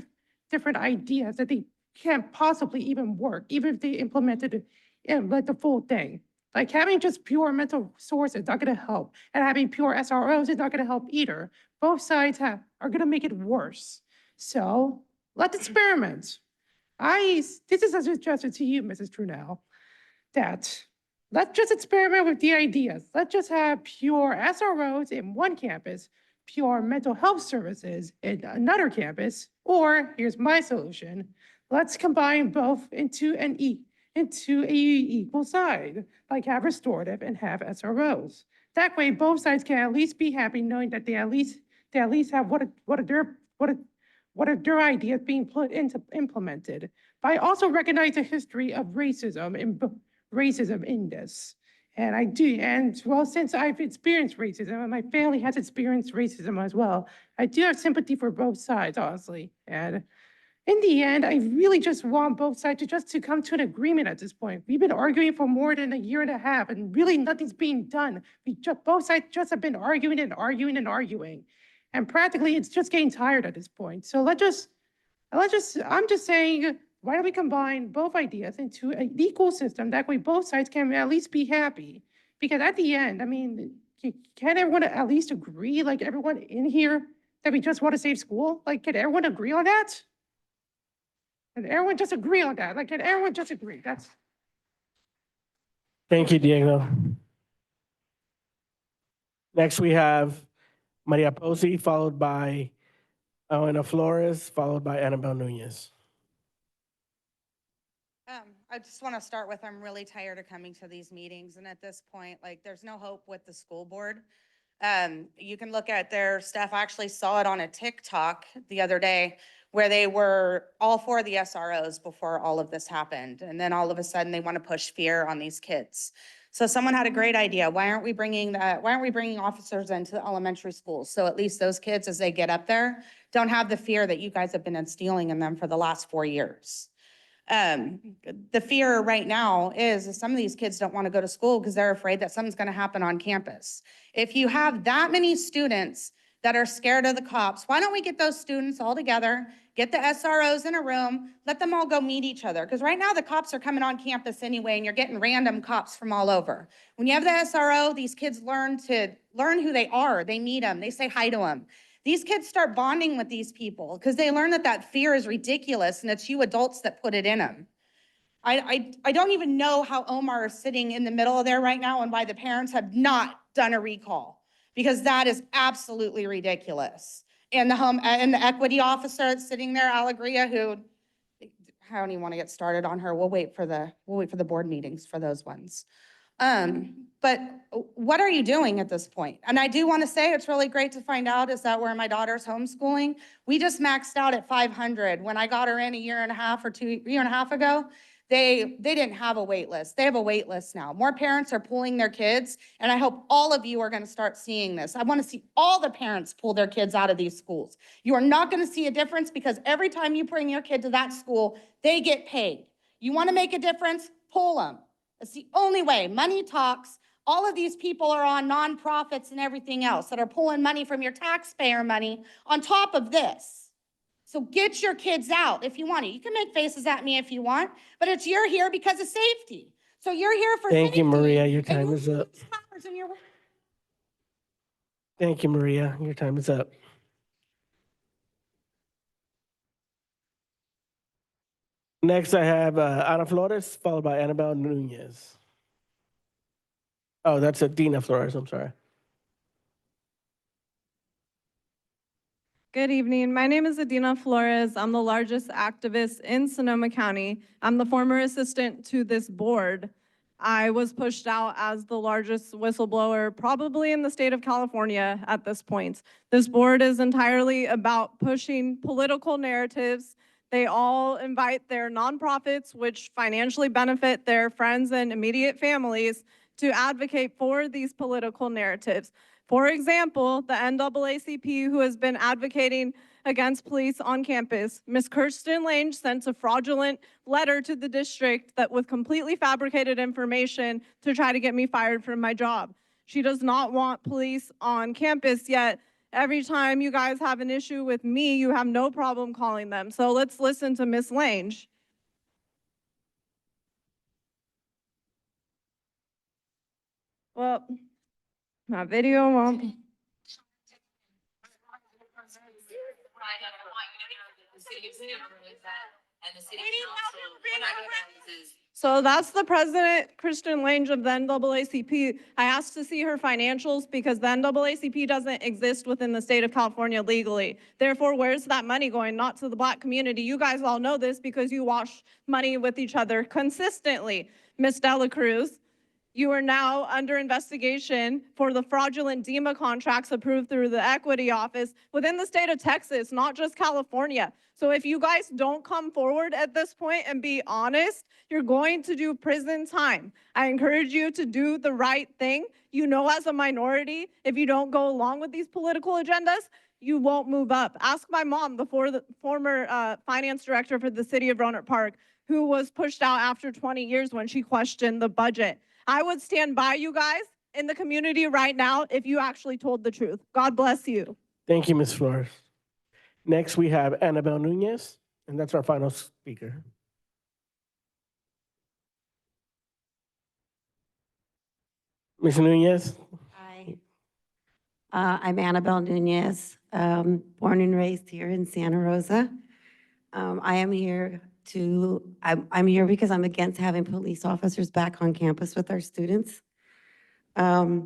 S8: different ideas that they can't possibly even work, even if they implemented it in like the full thing. Like having just pure mental source is not gonna help, and having pure SROs is not gonna help either. Both sides are gonna make it worse. So let's experiment. This is a suggestion to you, Mrs. Trunell, that let's just experiment with the ideas. Let's just have pure SROs in one campus, pure mental health services in another campus, or here's my solution. Let's combine both into a equal side, like have restorative and have SROs. That way, both sides can at least be happy knowing that they at least have what are their ideas being implemented. But I also recognize the history of racism in this. And I do, and well, since I've experienced racism and my family has experienced racism as well, I do have sympathy for both sides, honestly. And in the end, I really just want both sides to come to an agreement at this point. We've been arguing for more than a year and a half, and really nothing's being done. Both sides just have been arguing and arguing and arguing. And practically, it's just getting tired at this point. So I'm just saying, why don't we combine both ideas into an equal system? That way both sides can at least be happy. Because at the end, I mean, can everyone at least agree, like everyone in here, that we just want to save school? Like, can everyone agree on that? Can everyone just agree on that? Like, can everyone just agree?
S2: Thank you, Diego. Next, we have Maria Posey, followed by Ana Flores, followed by Annabelle Nunez.
S9: I just want to start with, I'm really tired of coming to these meetings, and at this point, like, there's no hope with the school board. You can look at their stuff. I actually saw it on a TikTok the other day where they were all for the SROs before all of this happened. And then all of a sudden they want to push fear on these kids. So someone had a great idea. Why aren't we bringing officers into the elementary schools? So at least those kids, as they get up there, don't have the fear that you guys have been instilling in them for the last 4 years. The fear right now is some of these kids don't want to go to school because they're afraid that something's going to happen on campus. If you have that many students that are scared of the cops, why don't we get those students all together, get the SROs in a room, let them all go meet each other? Because right now the cops are coming on campus anyway, and you're getting random cops from all over. When you have the SRO, these kids learn who they are. They meet them, they say hi to them. These kids start bonding with these people because they learn that fear is ridiculous and it's you adults that put it in them. I don't even know how Omar is sitting in the middle of there right now and why the parents have not done a recall, because that is absolutely ridiculous. And the equity officer that's sitting there, Alegria, who I don't even want to get started on her. We'll wait for the board meetings for those ones. But what are you doing at this point? And I do want to say it's really great to find out is that where my daughter's homeschooling, we just maxed out at 500. When I got her in a year and a half ago, they didn't have a wait list. They have a wait list now. More parents are pulling their kids, and I hope all of you are going to start seeing this. I want to see all the parents pull their kids out of these schools. You are not going to see a difference because every time you bring your kid to that school, they get paid. You want to make a difference? Pull them. It's the only way. Money talks. All of these people are on nonprofits and everything else that are pulling money from your taxpayer money on top of this. So get your kids out if you want to. You can make faces at me if you want, but you're here because of safety. So you're here for safety.
S2: Thank you, Maria. Your time is up. Thank you, Maria. Your time is up. Next, I have Ana Flores, followed by Annabelle Nunez. Oh, that's Dina Flores, I'm sorry.
S10: Good evening. My name is Adina Flores. I'm the largest activist in Sonoma County. I'm the former assistant to this board. I was pushed out as the largest whistleblower probably in the state of California at this point. This board is entirely about pushing political narratives. They all invite their nonprofits, which financially benefit their friends and immediate families, to advocate for these political narratives. For example, the NAACP, who has been advocating against police on campus, Ms. Kirsten Lange sent a fraudulent letter to the district that with completely fabricated information to try to get me fired from my job. She does not want police on campus, yet every time you guys have an issue with me, you have no problem calling them. So let's listen to Ms. Lange. Well, my video won't. So that's the president, Christian Lange of the NAACP. I asked to see her financials because the NAACP doesn't exist within the state of California legally. Therefore, where's that money going? Not to the Black community. You guys all know this because you wash money with each other consistently. Ms. Dela Cruz, you are now under investigation for the fraudulent DEMA contracts approved through the Equity Office within the state of Texas, not just California. So if you guys don't come forward at this point and be honest, you're going to do prison time. I encourage you to do the right thing. You know, as a minority, if you don't go along with these political agendas, you won't move up. Ask my mom, the former finance director for the city of Rohnert Park, who was pushed out after 20 years when she questioned the budget. I would stand by you guys in the community right now if you actually told the truth. God bless you.
S2: Thank you, Ms. Flores. Next, we have Annabelle Nunez, and that's our final speaker. Ms. Nunez?
S11: Hi, I'm Annabelle Nunez, born and raised here in Santa Rosa. I am here I'm here because I'm against having police officers back on campus with our students. I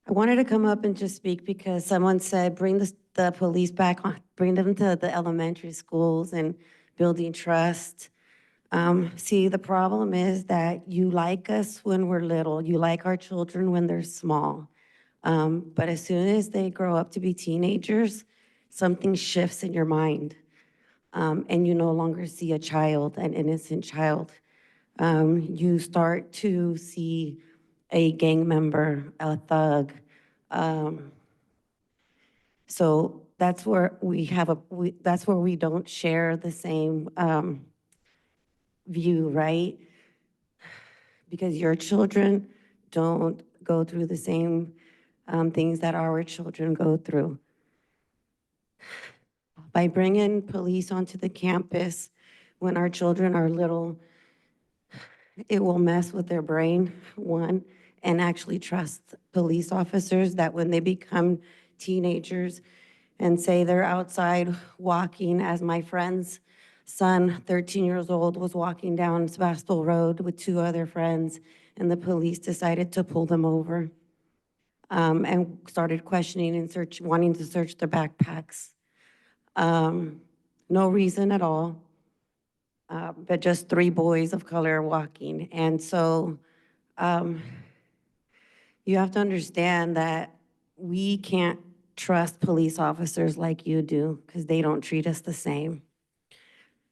S11: wanted to come up and just speak because someone said, bring the police back on, bring them to the elementary schools and building trust. See, the problem is that you like us when we're little. You like our children when they're small. But as soon as they grow up to be teenagers, something shifts in your mind. And you no longer see a child, an innocent child. You start to see a gang member, a thug. So that's where that's where we don't share the same view, right? Because your children don't go through the same things that our children go through. By bringing police onto the campus when our children are little, it will mess with their brain, one, and actually trust police officers that when they become teenagers and say they're outside walking, as my friend's son, 13 years old, was walking down Sebastopol Road with two other friends, and the police decided to pull them over and started questioning and wanting to search their backpacks. No reason at all, but just three boys of color walking. And so you have to understand that we can't trust police officers like you do because they don't treat us the same.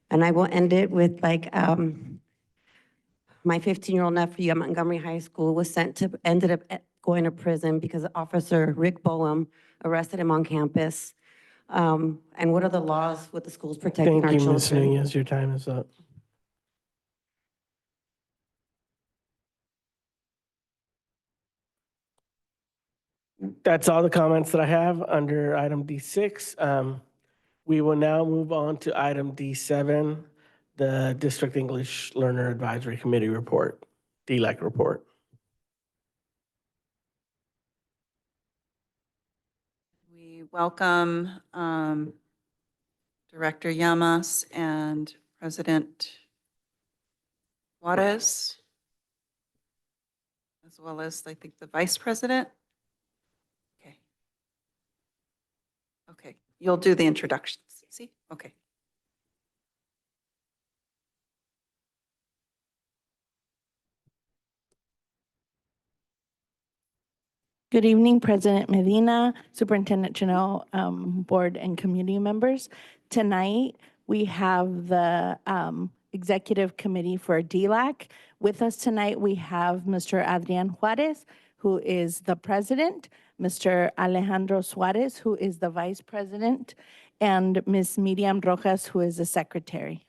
S11: And I will end it with like, my 15-year-old nephew at Montgomery High School ended up going to prison because Officer Rick Boehm arrested him on campus. And what are the laws with the schools protecting our
S2: Thank you, Ms.
S11: children?
S2: Nunez. Your time is up. That's all the comments that I have under item D6. We will now move on to item D7, the District English Learner Advisory Committee report, DLEC report.
S7: We welcome Director Llamas and President Juarez, as well as, I think, the Vice President. Okay. Okay, you'll do the introductions. See? Okay.
S1: Good evening, President Medina, Superintendent Janelle, Board and community members. Tonight, we have the Executive Committee for DLAC. With us tonight, we have Mr. Adrian Juarez, who is the President, Mr. Alejandro Suarez, who is the Vice President, and Ms. Miriam Rojas, who is the Secretary.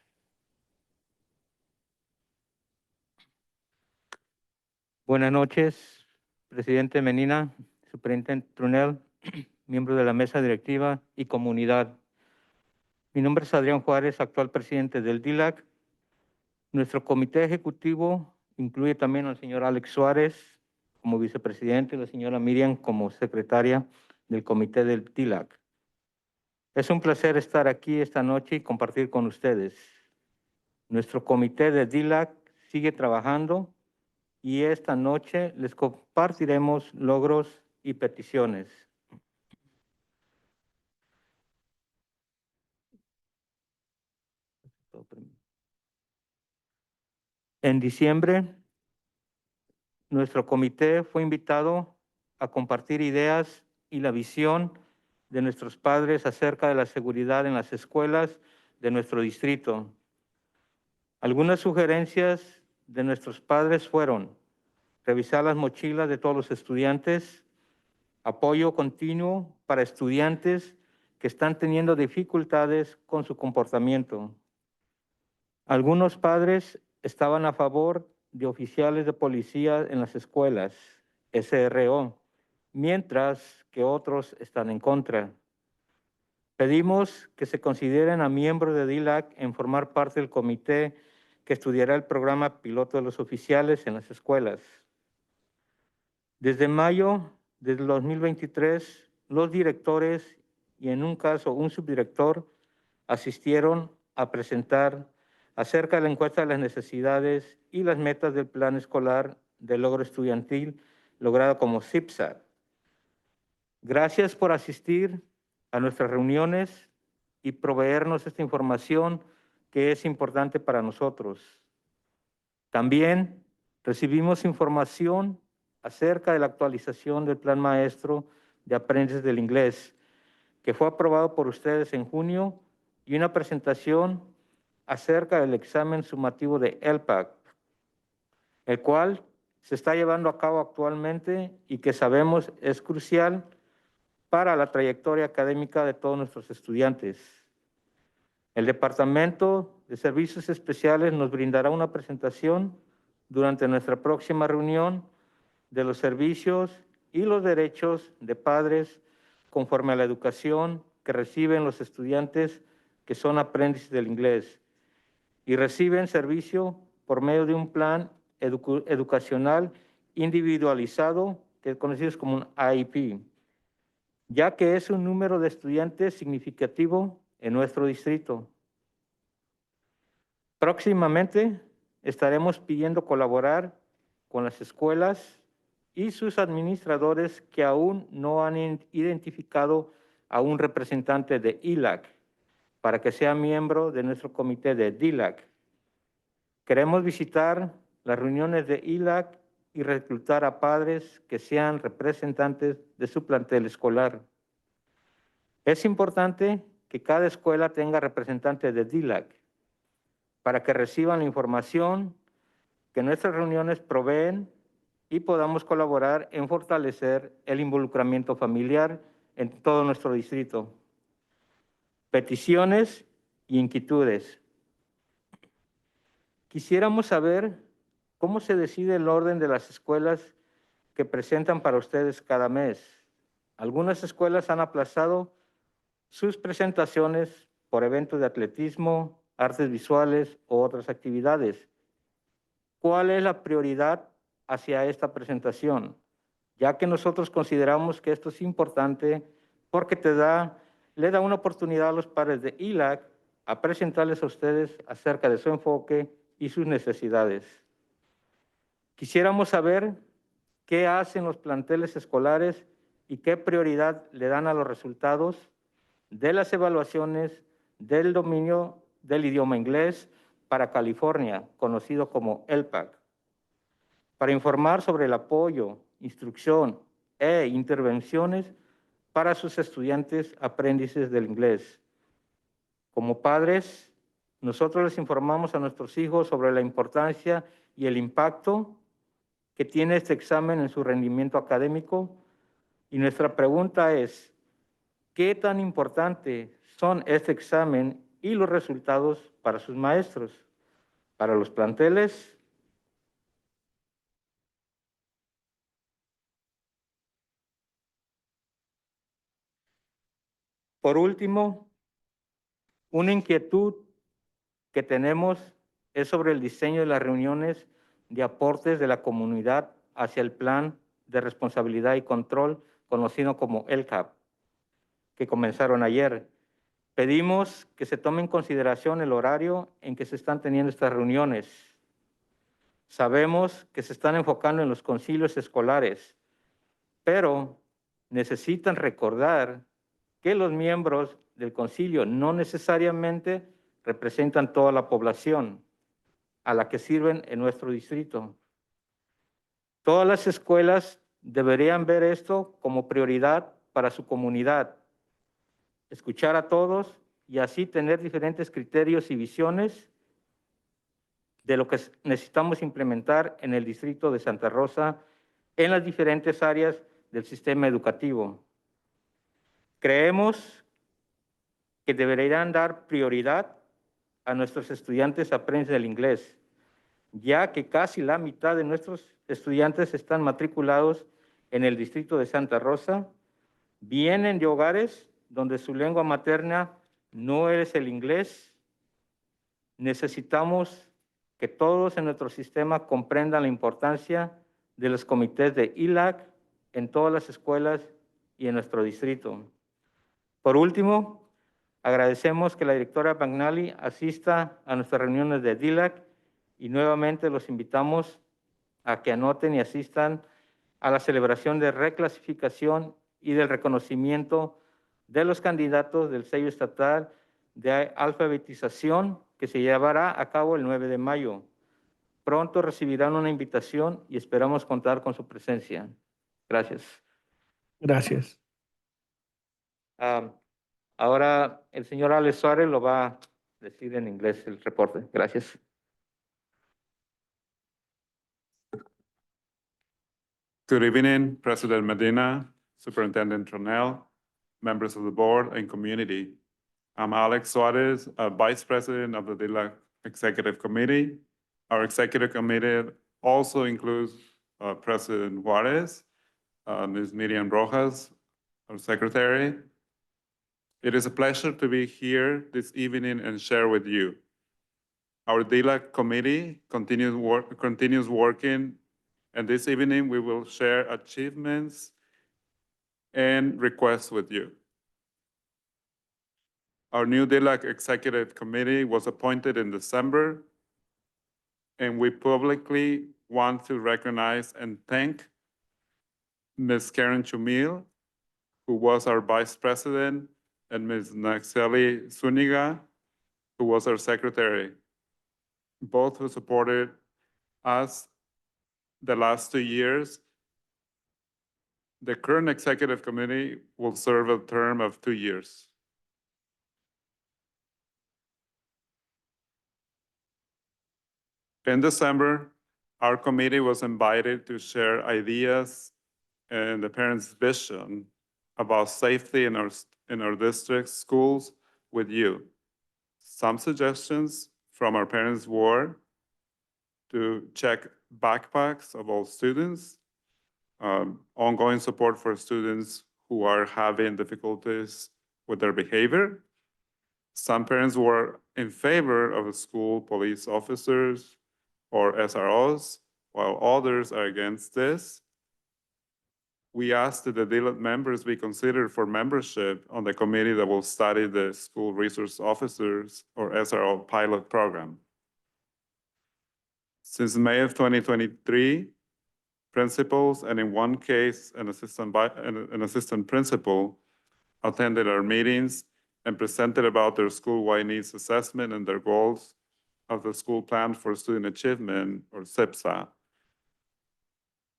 S13: Buenas noches, Presidente Medina, Superintendente Trunel, miembros de la mesa directiva y comunidad. Mi nombre es Adrián Juárez, actual presidente del DILAC. Nuestro comité ejecutivo incluye también al señor Alex Suárez como vicepresidente y la señora Miriam como secretaria del comité del DILAC. Es un placer estar aquí esta noche y compartir con ustedes. Nuestro comité de DILAC sigue trabajando y esta noche les compartiremos logros y peticiones. En diciembre, nuestro comité fue invitado a compartir ideas y la visión de nuestros padres acerca de la seguridad en las escuelas de nuestro distrito. Algunas sugerencias de nuestros padres fueron revisar las mochilas de todos los estudiantes, apoyo continuo para estudiantes que están teniendo dificultades con su comportamiento. Algunos padres estaban a favor de oficiales de policía en las escuelas, SRO, mientras que otros están en contra. Pedimos que se consideren a miembros de DILAC en formar parte del comité que estudiará el programa piloto de los oficiales en las escuelas. Desde mayo del 2023, los directores y en un caso un subdirector asistieron a presentar acerca de la encuesta de las necesidades y las metas del plan escolar de logro estudiantil logrado como CIPSA. Gracias por asistir a nuestras reuniones y proveernos esta información que es importante para nosotros. También recibimos información acerca de la actualización del plan maestro de aprendices del inglés, que fue aprobado por ustedes en junio, y una presentación acerca del examen sumativo de LPAC, el cual se está llevando a cabo actualmente y que sabemos es crucial para la trayectoria académica de todos nuestros estudiantes. El Departamento de Servicios Especiales nos brindará una presentación durante nuestra próxima reunión de los servicios y los derechos de padres conforme a la educación que reciben los estudiantes que son aprendices del inglés y reciben servicio por medio de un plan educacional individualizado, que es conocido como un IEP, ya que es un número de estudiantes significativo en nuestro distrito. Próximamente estaremos pidiendo colaborar con las escuelas y sus administradores que aún no han identificado a un representante de ILAC para que sea miembro de nuestro comité de DILAC. Queremos visitar las reuniones de ILAC y reclutar a padres que sean representantes de su plantel escolar. Es importante que cada escuela tenga representantes de DILAC para que reciban la información que nuestras reuniones proveen y podamos colaborar en fortalecer el involucramiento familiar en todo nuestro distrito. Peticiones e inquietudes. Quisiéramos saber cómo se decide el orden de las escuelas que presentan para ustedes cada mes. Algunas escuelas han aplazado sus presentaciones por eventos de atletismo, artes visuales u otras actividades. ¿Cuál es la prioridad hacia esta presentación? Ya que nosotros consideramos que esto es importante porque le da una oportunidad a los padres de ILAC a presentarles a ustedes acerca de su enfoque y sus necesidades. Quisiéramos saber qué hacen los planteles escolares y qué prioridad le dan a los resultados de las evaluaciones del dominio del idioma inglés para California, conocido como LPAC, para informar sobre el apoyo, instrucción e intervenciones para sus estudiantes aprendices del inglés. Como padres, nosotros les informamos a nuestros hijos sobre la importancia y el impacto que tiene este examen en su rendimiento académico, y nuestra pregunta es, ¿qué tan importante son este examen y los resultados para sus maestros, para los planteles? Por último, una inquietud que tenemos es sobre el diseño de las reuniones de aportes de la comunidad hacia el plan de responsabilidad y control, conocido como LCAP, que comenzaron ayer. Pedimos que se tome en consideración el horario en que se están teniendo estas reuniones. Sabemos que se están enfocando en los concilios escolares, pero necesitan recordar que los miembros del concilio no necesariamente representan toda la población a la que sirven en nuestro distrito. Todas las escuelas deberían ver esto como prioridad para su comunidad, escuchar a todos y así tener diferentes criterios y visiones de lo que necesitamos implementar en el distrito de Santa Rosa en las diferentes áreas del sistema educativo. Creemos que deberían dar prioridad a nuestros estudiantes aprendices del inglés, ya que casi la mitad de nuestros estudiantes están matriculados en el distrito de Santa Rosa, vienen de hogares donde su lengua materna no es el inglés. Necesitamos que todos en nuestro sistema comprendan la importancia de los comités de ILAC en todas las escuelas y en nuestro distrito. Por último, agradecemos que la directora Bagnali asista a nuestras reuniones de DILAC y nuevamente los invitamos a que anoten y asistan a la celebración de reclasificación y del reconocimiento de los candidatos del sello estatal de alfabetización que se llevará a cabo el 9 de mayo. Pronto recibirán una invitación y esperamos contar con su presencia. Gracias.
S2: Gracias.
S13: Ahora el señor Alex Suárez lo va a decir en inglés el reporte. Gracias.
S12: Good evening, President Medina, Superintendent Tronell, members of the board and community. I'm Alex Suarez, Vice President of the DILAC Executive Committee. Our executive committee also includes President Juarez, Ms. Miriam Rojas, our secretary. It is a pleasure to be here this evening and share with you. Our DILAC committee continues working, and this evening we will share achievements and requests with you. Our new DILAC Executive Committee was appointed in December, and we publicly want to recognize and thank Ms. Karen Chumil, who was our Vice President, and Ms. Naxeli Zuniga, who was our Secretary, both who supported us the last 2 years. The current Executive Committee will serve a term of 2 years. In December, our committee was invited to share ideas and the parents' vision about safety in our district schools with you. Some suggestions from our parents were to check backpacks of all students, ongoing support for students who are having difficulties with their behavior. Some parents were in favor of school police officers or SROs, while others are against this. We asked that the DLAC members be considered for membership on the committee that will study the School Resource Officers or SRO pilot program. Since May of 2023, principals, and in one case, an assistant principal, attended our meetings and presented about their school-wide needs assessment and their goals of the school plan for student achievement, or SIPSA,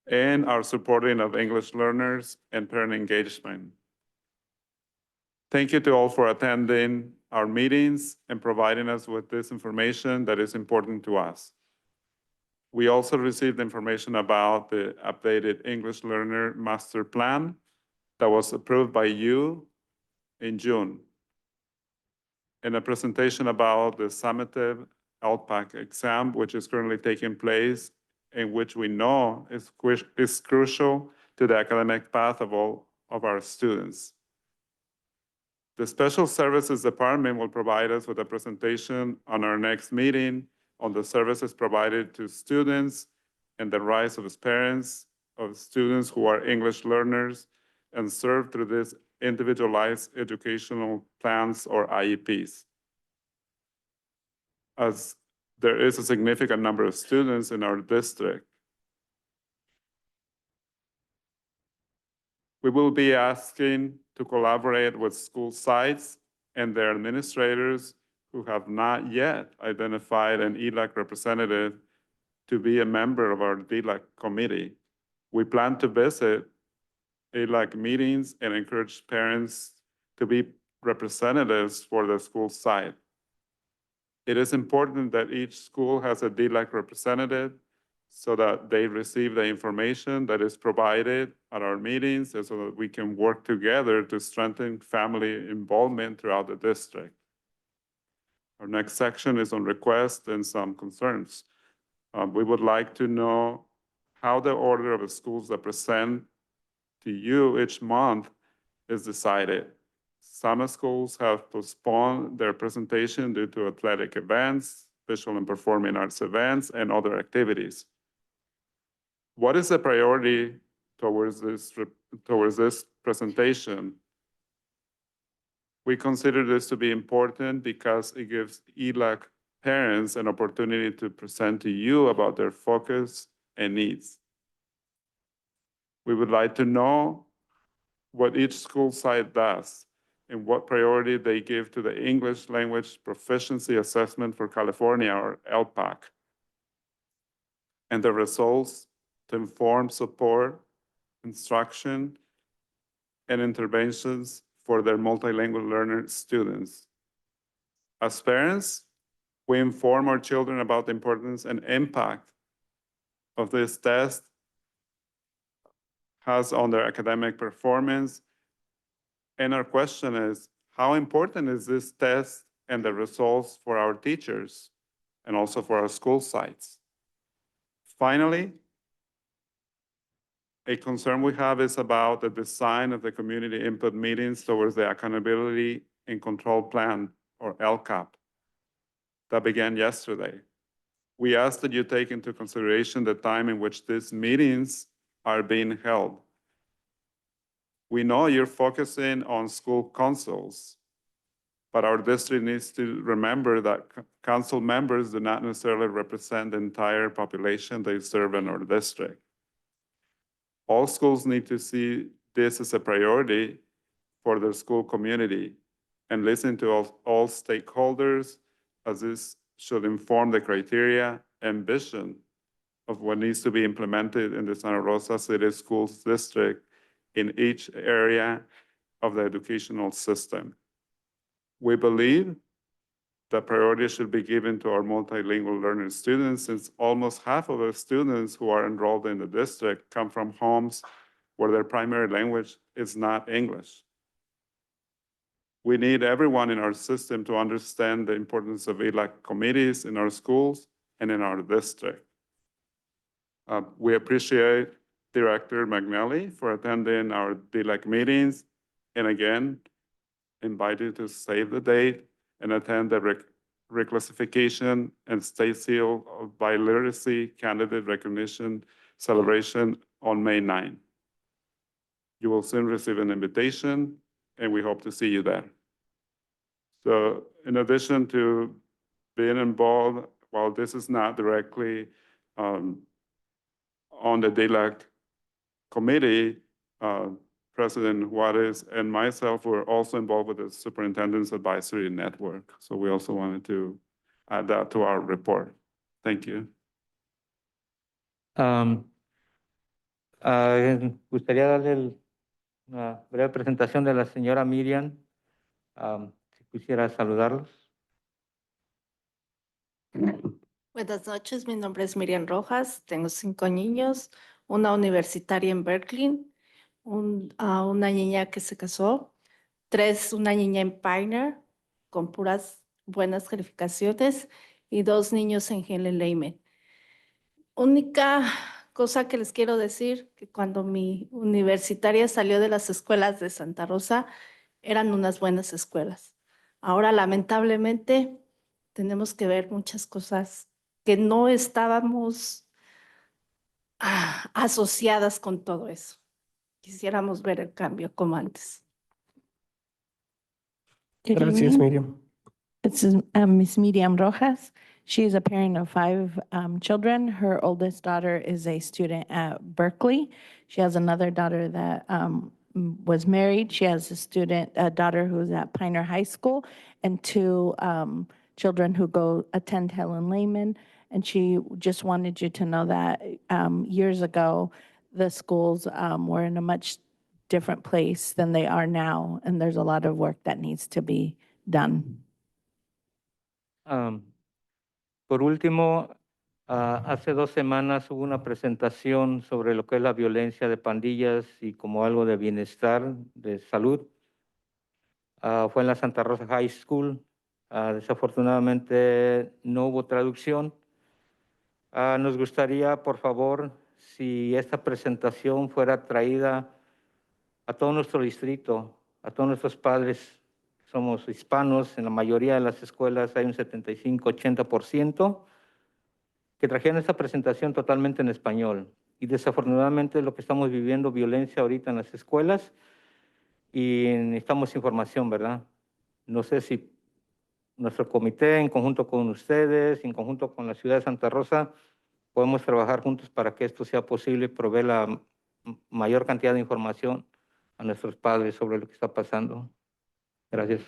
S12: and our supporting of English learners and parent engagement. Thank you to all for attending our meetings and providing us with this information that is important to us. We also received information about the updated English Learner Master Plan that was approved by you in June, and a presentation about the summative LPAC exam, which is currently taking place, and which we know is crucial to the academic path of all of our students. The Special Services Department will provide us with a presentation on our next meeting on the services provided to students and the rights of parents of students who are English learners and served through these individualized educational plans or IEPs. As there is a significant number of students in our district, we will be asking to collaborate with school sites and their administrators who have not yet identified an ELAC representative to be a member of our DLAC committee. We plan to visit ELAC meetings and encourage parents to be representatives for the school site. It is important that each school has a DLAC representative so that they receive the information that is provided at our meetings, and so that we can work together to strengthen family involvement throughout the district. Our next section is on requests and some concerns. We would like to know how the order of the schools that present to you each month is decided. Some schools have postponed their presentation due to athletic events, visual and performing arts events, and other activities. What is the priority towards this presentation? We consider this to be important because it gives ELAC parents an opportunity to present to you about their focus and needs. We would like to know what each school site does and what priority they give to the English Language Proficiency Assessment for California, or LPAC, and the results to inform support, instruction, and interventions for their multilingual learner students. As parents, we inform our children about the importance and impact of this test has on their academic performance. And our question is, how important is this test and the results for our teachers and also for our school sites? Finally, a concern we have is about the design of the community input meetings towards the Accountability and Control Plan, or LCAP, that began yesterday. We ask that you take into consideration the time in which these meetings are being held. We know you're focusing on school councils, but our district needs to remember that council members do not necessarily represent the entire population they serve in our district. All schools need to see this as a priority for their school community and listen to all stakeholders, as this should inform the criteria and vision of what needs to be implemented in the Santa Rosa City Schools District in each area of the educational system. We believe that priority should be given to our multilingual learner students, since almost half of the students who are enrolled in the district come from homes where their primary language is not English. We need everyone in our system to understand the importance of ELAC committees in our schools and in our district. We appreciate Director McNally for attending our DLAC meetings, and again, invite you to save the date and attend the reclassification and state seal of biliteracy candidate recognition celebration on May 9. You will soon receive an invitation, and we hope to see you there. So in addition to being involved, while this is not directly on the DLAC committee, President Juarez and myself were also involved with the Superintendent's Advisory Network. So we also wanted to add that to our report. Thank you.
S13: Gustaría darle una breve presentación de la señora Miriam. Si quisiera saludarlos.
S14: Buenas noches, mi nombre es Miriam Rojas, tengo 5 niños, una universitaria en Berkeley, una niña que se casó, una niña en Pioneer con puras buenas calificaciones y 2 niños en Helen Lehman. Única cosa que les quiero decir, que cuando mi universitaria salió de las escuelas de Santa Rosa, eran unas buenas escuelas. Ahora, lamentablemente, tenemos que ver muchas cosas que no estábamos asociadas con todo eso. Quisiéramos ver el cambio como antes.
S1: Good
S2: Gracias,
S1: evening.
S2: Miriam.
S1: This is Miss Miriam Rojas. She is a parent of 5 children. Her oldest daughter is a student at Berkeley. She has another daughter that was married. She has a daughter who's at Pioneer High School, and 2 children who attend Helen Lehman. And she just wanted you to know that years ago, the schools were in a much different place than they are now, and there's a lot of work that needs to be done.
S13: Por último, hace 2 semanas hubo una presentación sobre lo que es la violencia de pandillas y como algo de bienestar, de salud. Fue en la Santa Rosa High School. Desafortunadamente no hubo traducción. Nos gustaría, por favor, si esta presentación fuera traída a todo nuestro distrito, a todos nuestros padres. Somos hispanos, en la mayoría de las escuelas hay un 75-80%, que trajeron esta presentación totalmente en español. Y desafortunadamente lo que estamos viviendo, violencia ahorita en las escuelas, y necesitamos información, ¿verdad? No sé si nuestro comité, en conjunto con ustedes, en conjunto con la ciudad de Santa Rosa, podemos trabajar juntos para que esto sea posible y proveer la mayor cantidad de información a nuestros padres sobre lo que está pasando. Gracias.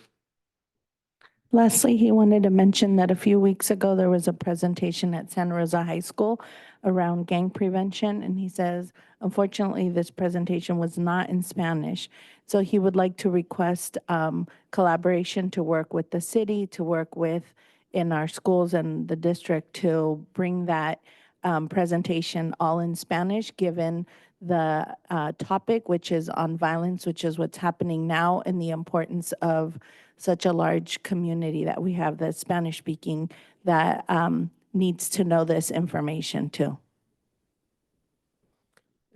S1: Lastly, he wanted to mention that a few weeks ago, there was a presentation at Santa Rosa High School around gang prevention, and he says, unfortunately, this presentation was not in Spanish. So he would like to request collaboration to work with the city, to work with in our schools and the district to bring that presentation all in Spanish, given the topic, which is on violence, which is what's happening now, and the importance of such a large community that we have that's Spanish speaking that needs to know this information too.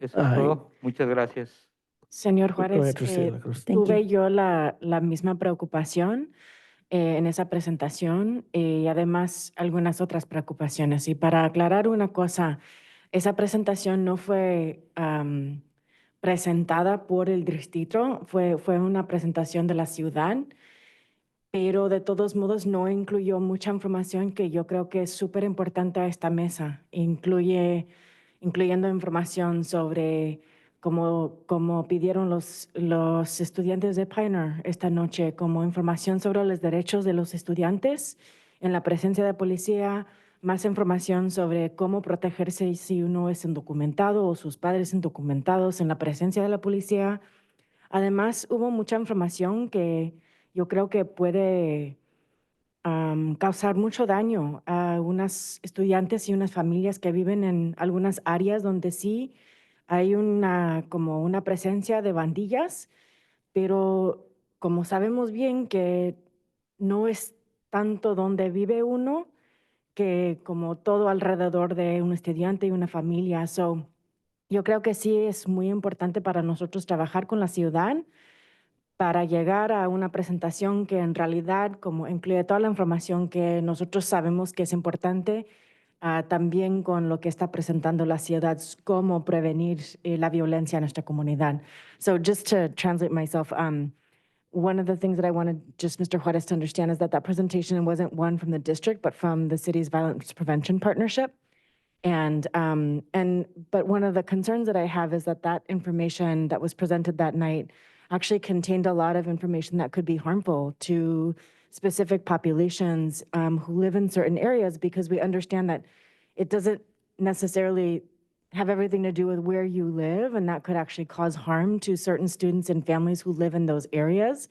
S13: Eso es todo. Muchas gracias.
S15: Señor
S2: Go
S15: Juárez,
S2: ahead, Trustee de la Cruz.
S15: tuve yo la misma preocupación en esa presentación y además algunas otras preocupaciones. Y para aclarar una cosa, esa presentación no fue presentada por el distrito, fue una presentación de la ciudad, pero de todos modos no incluyó mucha información que yo creo que es súper importante a esta mesa. Incluyendo información sobre como pidieron los estudiantes de Pioneer esta noche, como información sobre los derechos de los estudiantes en la presencia de policía, más información sobre cómo protegerse si uno es indocumentado o sus padres indocumentados en la presencia de la policía. Además, hubo mucha información que yo creo que puede causar mucho daño a unas estudiantes y unas familias que viven en algunas áreas donde sí hay como una presencia de bandillas, pero como sabemos bien que no es tanto donde vive uno que como todo alrededor de un estudiante y una familia. So, yo creo que sí es muy importante para nosotros trabajar con la ciudad para llegar a una presentación que en realidad como incluye toda la información que nosotros sabemos que es importante también con lo que está presentando la ciudad, cómo prevenir la violencia en nuestra comunidad. So just to translate myself, one of the things that I wanted just Mr. Juarez to understand is that that presentation wasn't one from the district, but from the city's violence prevention partnership. But one of the concerns that I have is that that information that was presented that night actually contained a lot of information that could be harmful to specific populations who live in certain areas, because we understand that it doesn't necessarily have everything to do with where you live, and that could actually cause harm to certain students and families who live in those areas,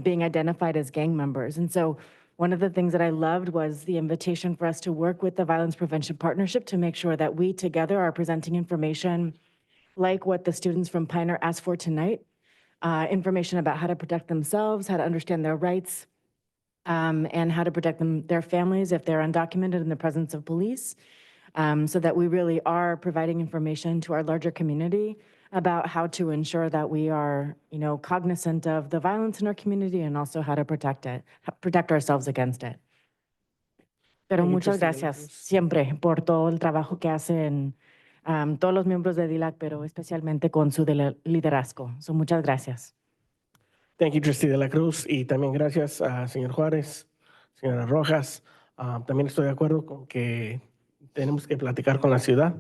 S15: being identified as gang members. And so one of the things that I loved was the invitation for us to work with the Violence Prevention Partnership to make sure that we together are presenting information like what the students from Pioneer asked for tonight, information about how to protect themselves, how to understand their rights, and how to protect their families if they're undocumented in the presence of police, so that we really are providing information to our larger community about how to ensure that we are, cognizant of the violence in our community and also how to protect ourselves against it. Pero
S2: Thank you,
S15: muchas
S2: Trustee
S15: gracias
S2: Cruz.
S15: siempre por todo el trabajo que hacen todos los miembros de DILAC, pero especialmente con su liderazgo. So, muchas gracias.
S2: Thank you, Trustee de la Cruz. Y también gracias a señor Juárez, señora Rojas. También estoy de acuerdo con que tenemos que platicar con la ciudad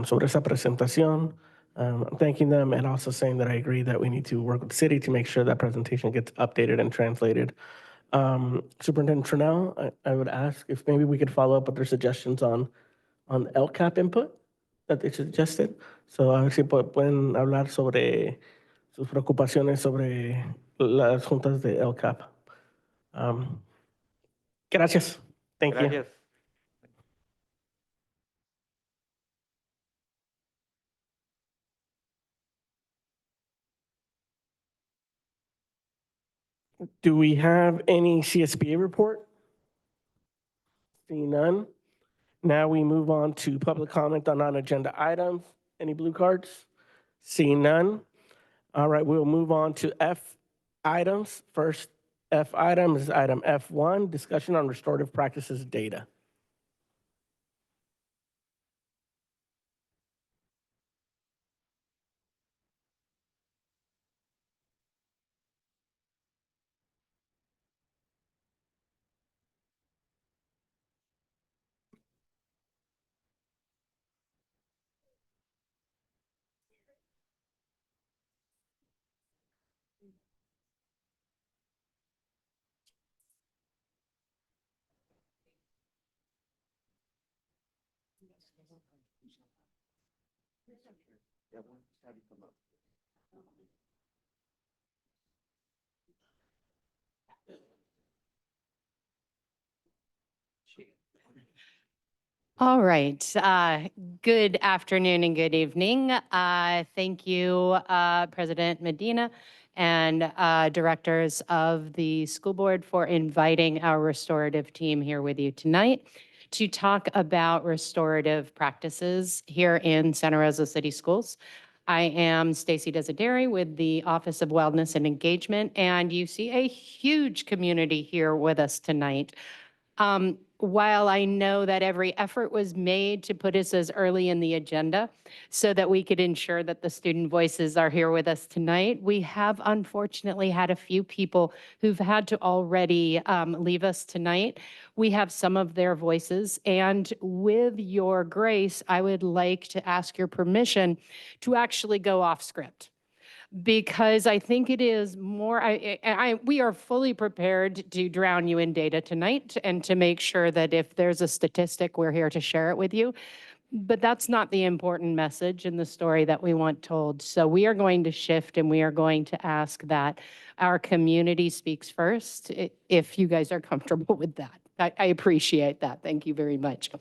S2: sobre esa presentación. Thanking them and also saying that I agree that we need to work with the city to make sure that presentation gets updated and translated. Superintendent Trinnell, I would ask if maybe we could follow up with their suggestions on LCAP input that they suggested. So a ver si pueden hablar sobre sus preocupaciones sobre las juntas de LCAP. Gracias. Thank you.
S13: Gracias.
S2: Do we have any CSBA report? Seeing none. Now we move on to public comment on non-agenda items. Any blue cards? Seeing none. All right, we'll move on to F items. First F item is item F1, discussion on restorative practices data.
S16: All right. Good afternoon and good evening. Thank you, President Medina and directors of the school board for inviting our restorative team here with you tonight to talk about restorative practices here in Santa Rosa City Schools. I am Stacy Desideri with the Office of Wellness and Engagement, and you see a huge community here with us tonight. While I know that every effort was made to put us as early in the agenda so that we could ensure that the student voices are here with us tonight, we have unfortunately had a few people who've had to already leave us tonight. We have some of their voices, and with your grace, I would like to ask your permission to actually go off script, because I think it is more, we are fully prepared to drown you in data tonight and to make sure that if there's a statistic, we're here to share it with you. But that's not the important message in the story that we want told. So we are going to shift and we are going to ask that our community speaks first, if you guys are comfortable with that. I appreciate that. Thank you very much.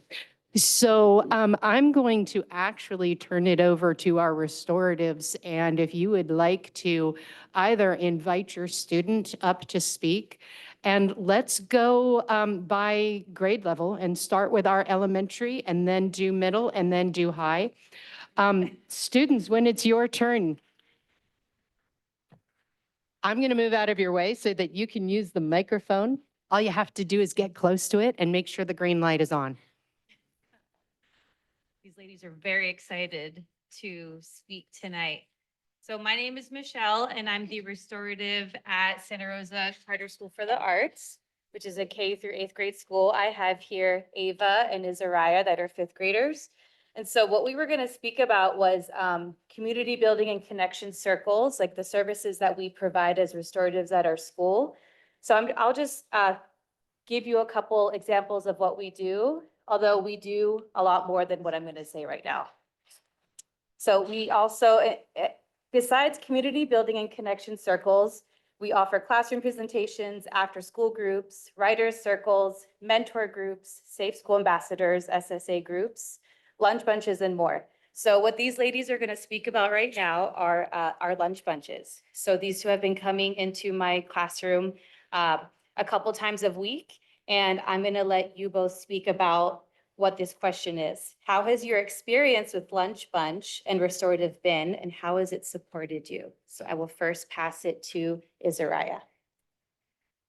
S16: So I'm going to actually turn it over to our restoratives, and if you would like to either invite your student up to speak, and let's go by grade level and start with our elementary and then do middle and then do high. Students, when it's your turn, I'm going to move out of your way so that you can use the microphone. All you have to do is get close to it and make sure the green light is on.
S17: These ladies are very excited to speak tonight. So my name is Michelle, and I'm the restorative at Santa Rosa Charter School for the Arts, which is a K through 8th grade school. I have here Ava and Azariah that are 5th graders. And so what we were going to speak about was community building and connection circles, like the services that we provide as restoratives at our school. So I'll just give you a couple examples of what we do, although we do a lot more than what I'm going to say right now. So we also, besides community building and connection circles, we offer classroom presentations, after-school groups, writers' circles, mentor groups, safe school ambassadors, SSA groups, lunch bunches, and more. So what these ladies are going to speak about right now are our lunch bunches. So these two have been coming into my classroom a couple times a week, and I'm going to let you both speak about what this question is. How has your experience with Lunch Bunch and restorative been, and how has it supported you? So I will first pass it to Azariah.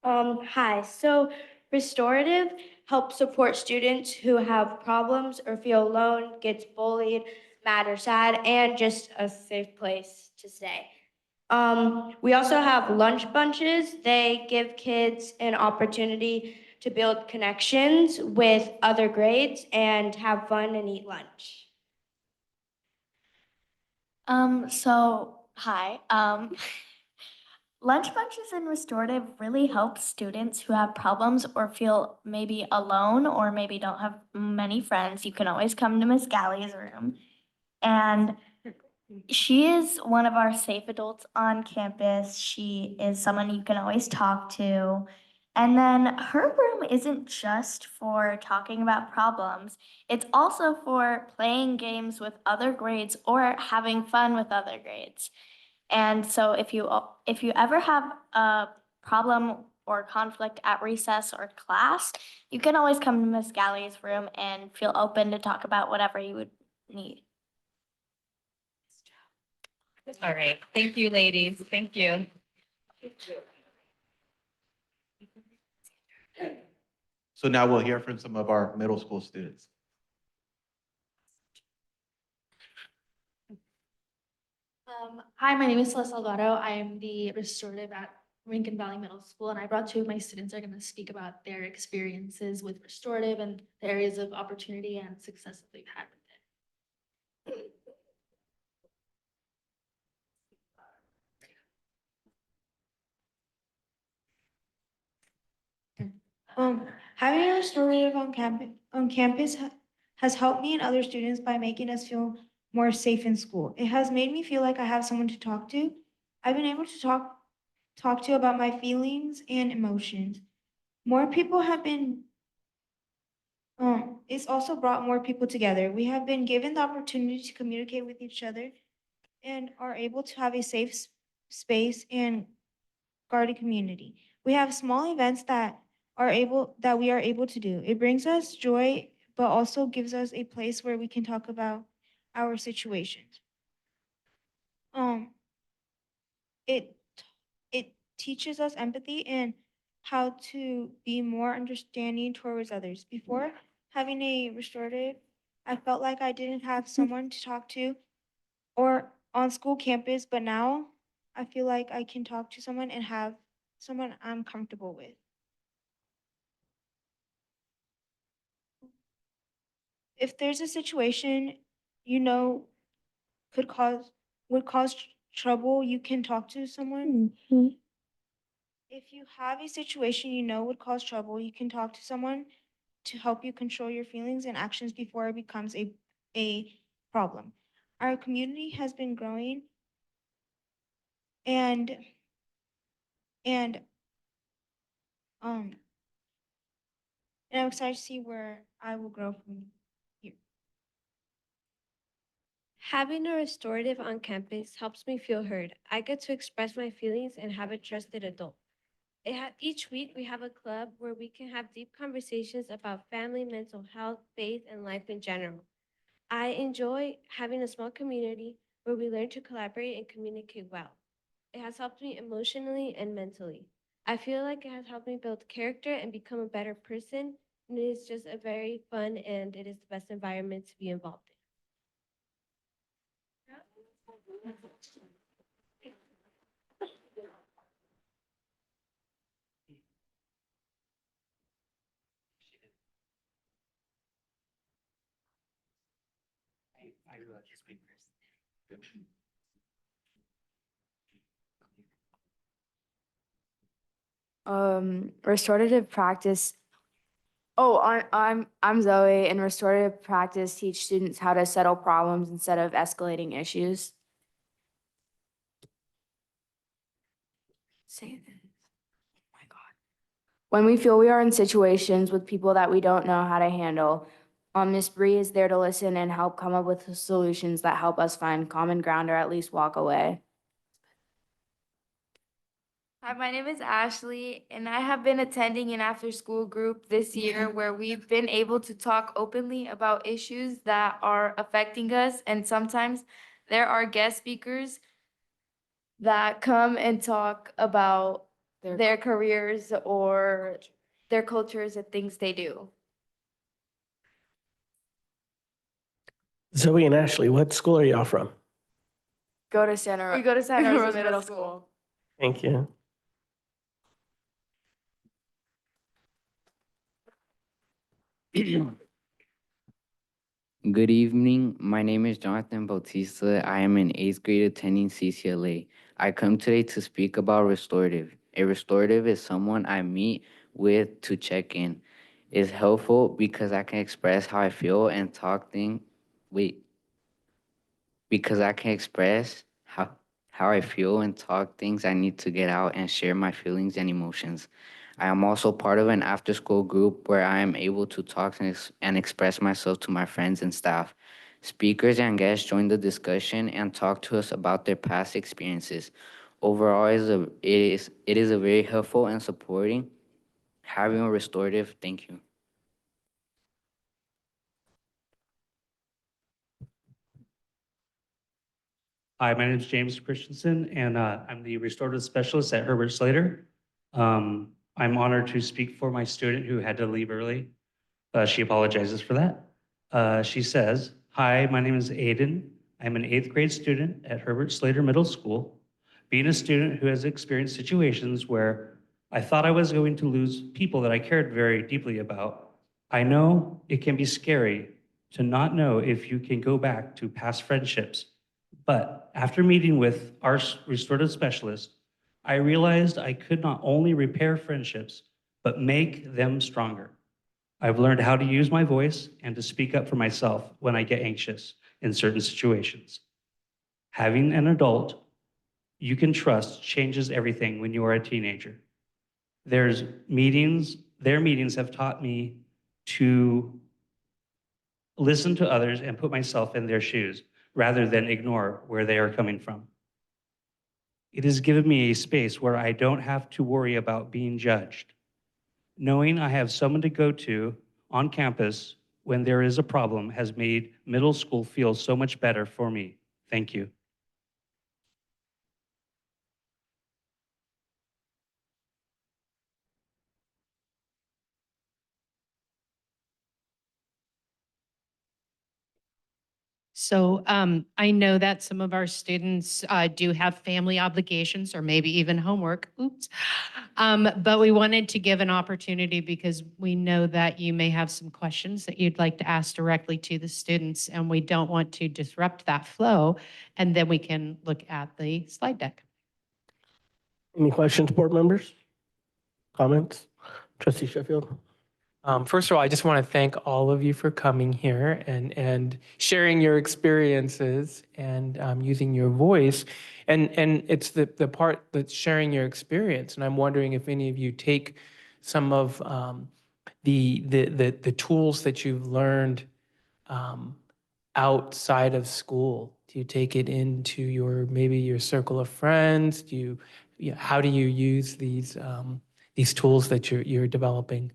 S18: Hi, so restorative helps support students who have problems or feel alone, gets bullied, mad or sad, and just a safe place to stay. We also have lunch bunches. They give kids an opportunity to build connections with other grades and have fun and eat lunch.
S20: Hi. Lunch bunches and restorative really help students who have problems or feel maybe alone or maybe don't have many friends. You can always come to Miss Galley's room. And she is one of our safe adults on campus. She is someone you can always talk to. And then her room isn't just for talking about problems, it's also for playing games with other grades or having fun with other grades. And so if you ever have a problem or conflict at recess or class, you can always come to Miss Galley's room and feel open to talk about whatever you would need.
S17: All right, thank you, ladies. Thank you.
S24: So now we'll hear from some of our middle school students.
S25: Hi, my name is Celeste Salgado. I am the restorative at Lincoln Valley Middle School, and I brought two of my students are going to speak about their experiences with restorative and the areas of opportunity and success that they've had with it.
S18: Having a restorative on campus has helped me and other students by making us feel more safe in school. It has made me feel like I have someone to talk to. I've been able to talk to about my feelings and emotions. More people have been it's also brought more people together. We have been given the opportunity to communicate with each other and are able to have a safe space and guarded community. We have small events that we are able to do. It brings us joy, but also gives us a place where we can talk about our situations. It it teaches us empathy and how to be more understanding towards others. Before having a restorative, I felt like I didn't have someone to talk to or on school campus, but now I feel like I can talk to someone and have someone I'm comfortable with. If there's a situation you know would cause trouble, you can talk to someone. If you have a situation you know would cause trouble, you can talk to someone to help you control your feelings and actions before it becomes a problem. Our community has been growing and and um and I'm excited to see where I will grow from here.
S26: Having a restorative on campus helps me feel heard. I get to express my feelings and have a trusted adult. Each week, we have a club where we can have deep conversations about family, mental health, faith, and life in general. I enjoy having a small community where we learn to collaborate and communicate well. It has helped me emotionally and mentally. I feel like it has helped me build character and become a better person. And it is just a very fun and it is the best environment to be involved in.
S3: Restorative practice. Oh, I'm Zoe, and restorative practice teach students how to settle problems instead of escalating issues. Say this. Oh my God. When we feel we are in situations with people that we don't know how to handle, Miss Bree is there to listen and help come up with solutions that help us find common ground or at least walk away.
S5: Hi, my name is Ashley, and I have been attending an after-school group this year where we've been able to talk openly about issues that are affecting us, and sometimes there are guest speakers that come and talk about their careers or their cultures and things they do.
S2: Zoe and Ashley, what school are y'all from?
S3: We go to Santa Rosa Middle School.
S2: Thank you.
S6: Good evening. My name is Jonathan Bautista. I am in 8th grade attending CCLA. I come today to speak about restorative. A restorative is someone I meet with to check in. It's helpful because I can express how I feel and because I can express how I feel and talk things I need to get out and share my feelings and emotions. I am also part of an after-school group where I am able to talk and express myself to my friends and staff. Speakers and guests join the discussion and talk to us about their past experiences. Overall, it is a very helpful and supporting having a restorative. Thank you.
S21: Hi, my name is James Christensen, and I'm the restorative specialist at Herbert Slater. I'm honored to speak for my student who had to leave early. She apologizes for that. She says, "Hi, my name is Aiden. I'm an 8th grade student at Herbert Slater Middle School. Being a student who has experienced situations where I thought I was going to lose people that I cared very deeply about, I know it can be scary to not know if you can go back to past friendships. But after meeting with our restorative specialist, I realized I could not only repair friendships, but make them stronger. I've learned how to use my voice and to speak up for myself when I get anxious in certain situations. Having an adult you can trust changes everything when you are a teenager. Their meetings have taught me to listen to others and put myself in their shoes rather than ignore where they are coming from. It has given me a space where I don't have to worry about being judged. Knowing I have someone to go to on campus when there is a problem has made middle school feel so much better for me. Thank you.
S16: So I know that some of our students do have family obligations or maybe even homework. Oops. But we wanted to give an opportunity because we know that you may have some questions that you'd like to ask directly to the students, and we don't want to disrupt that flow. And then we can look at the slide deck.
S2: Any questions, board members? Comments? Trustee Sheffield?
S22: First of all, I just want to thank all of you for coming here and sharing your experiences and using your voice. And it's the part that's sharing your experience. And I'm wondering if any of you take some of the tools that you've learned outside of school. Do you take it into maybe your circle of friends? How do you use these tools that you're developing?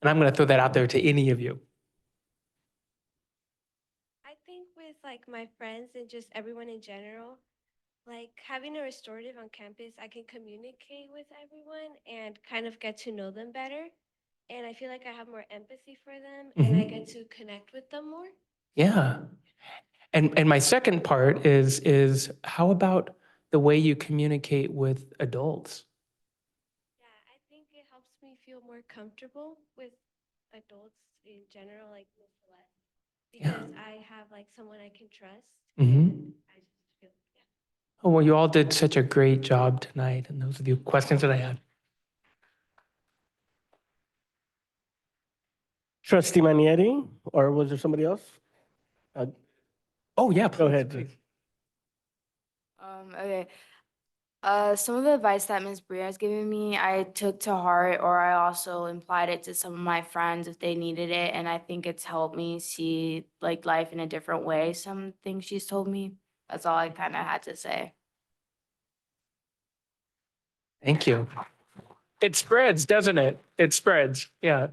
S22: And I'm going to throw that out there to any of you.
S26: I think with like my friends and just everyone in general, like having a restorative on campus, I can communicate with everyone and kind of get to know them better. And I feel like I have more empathy for them and I get to connect with them more.
S22: Yeah. And my second part is how about the way you communicate with adults?
S26: Yeah, I think it helps me feel more comfortable with adults in general, like Miss Celeste, because I have like someone I can trust.
S22: Mm-hmm.
S26: I just feel, yeah.
S22: Oh, well, you all did such a great job tonight, and those are the questions that I had.
S2: Trustee Manieri, or was there somebody else?
S22: Oh, yeah,
S2: Go ahead.
S22: please.
S3: Okay. Some of the advice that Ms. Bria has given me, I took to heart, or I also implied it to some of my friends if they needed it, and I think it's helped me see like life in a different way. Some things she's told me. That's all I kind of had to say.
S22: Thank you. It spreads, doesn't it? It spreads. Yeah.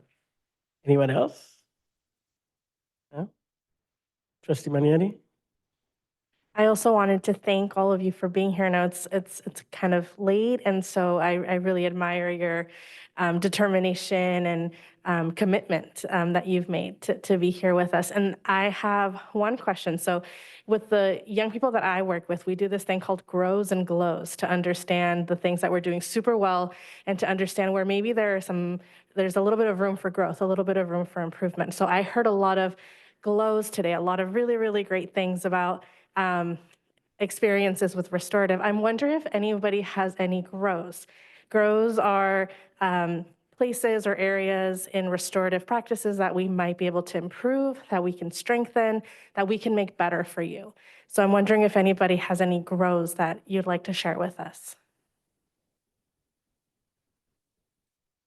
S2: Anyone else? No? Trustee Manieri?
S4: I also wanted to thank all of you for being here. Now it's kind of late, and so I really admire your determination and commitment that you've made to be here with us. And I have one question. So with the young people that I work with, we do this thing called grows and glows to understand the things that we're doing super well and to understand where maybe there's a little bit of room for growth, a little bit of room for improvement. So I heard a lot of glows today, a lot of really, really great things about experiences with restorative. I'm wondering if anybody has any grows. Grows are places or areas in restorative practices that we might be able to improve, that we can strengthen, that we can make better for you. So I'm wondering if anybody has any grows that you'd like to share with us.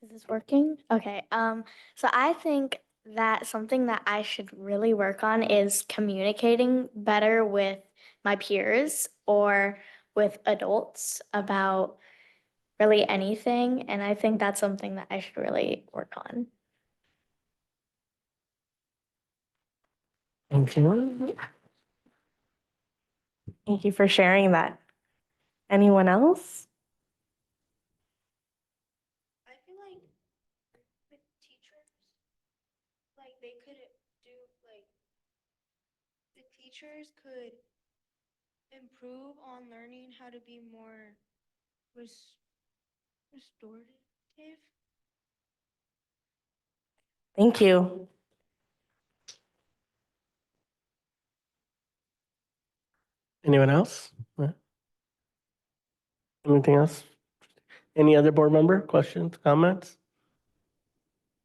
S20: Is this working? Okay. So I think that something that I should really work on is communicating better with my peers or with adults about really anything. And I think that's something that I should really work on.
S22: Thank you.
S4: Thank you for sharing that. Anyone else?
S26: I feel like with teachers, like they could do like the teachers could improve on learning how to be more restorative.
S4: Thank you.
S2: Anyone else? No? Anything else? Any other board member? Questions, comments?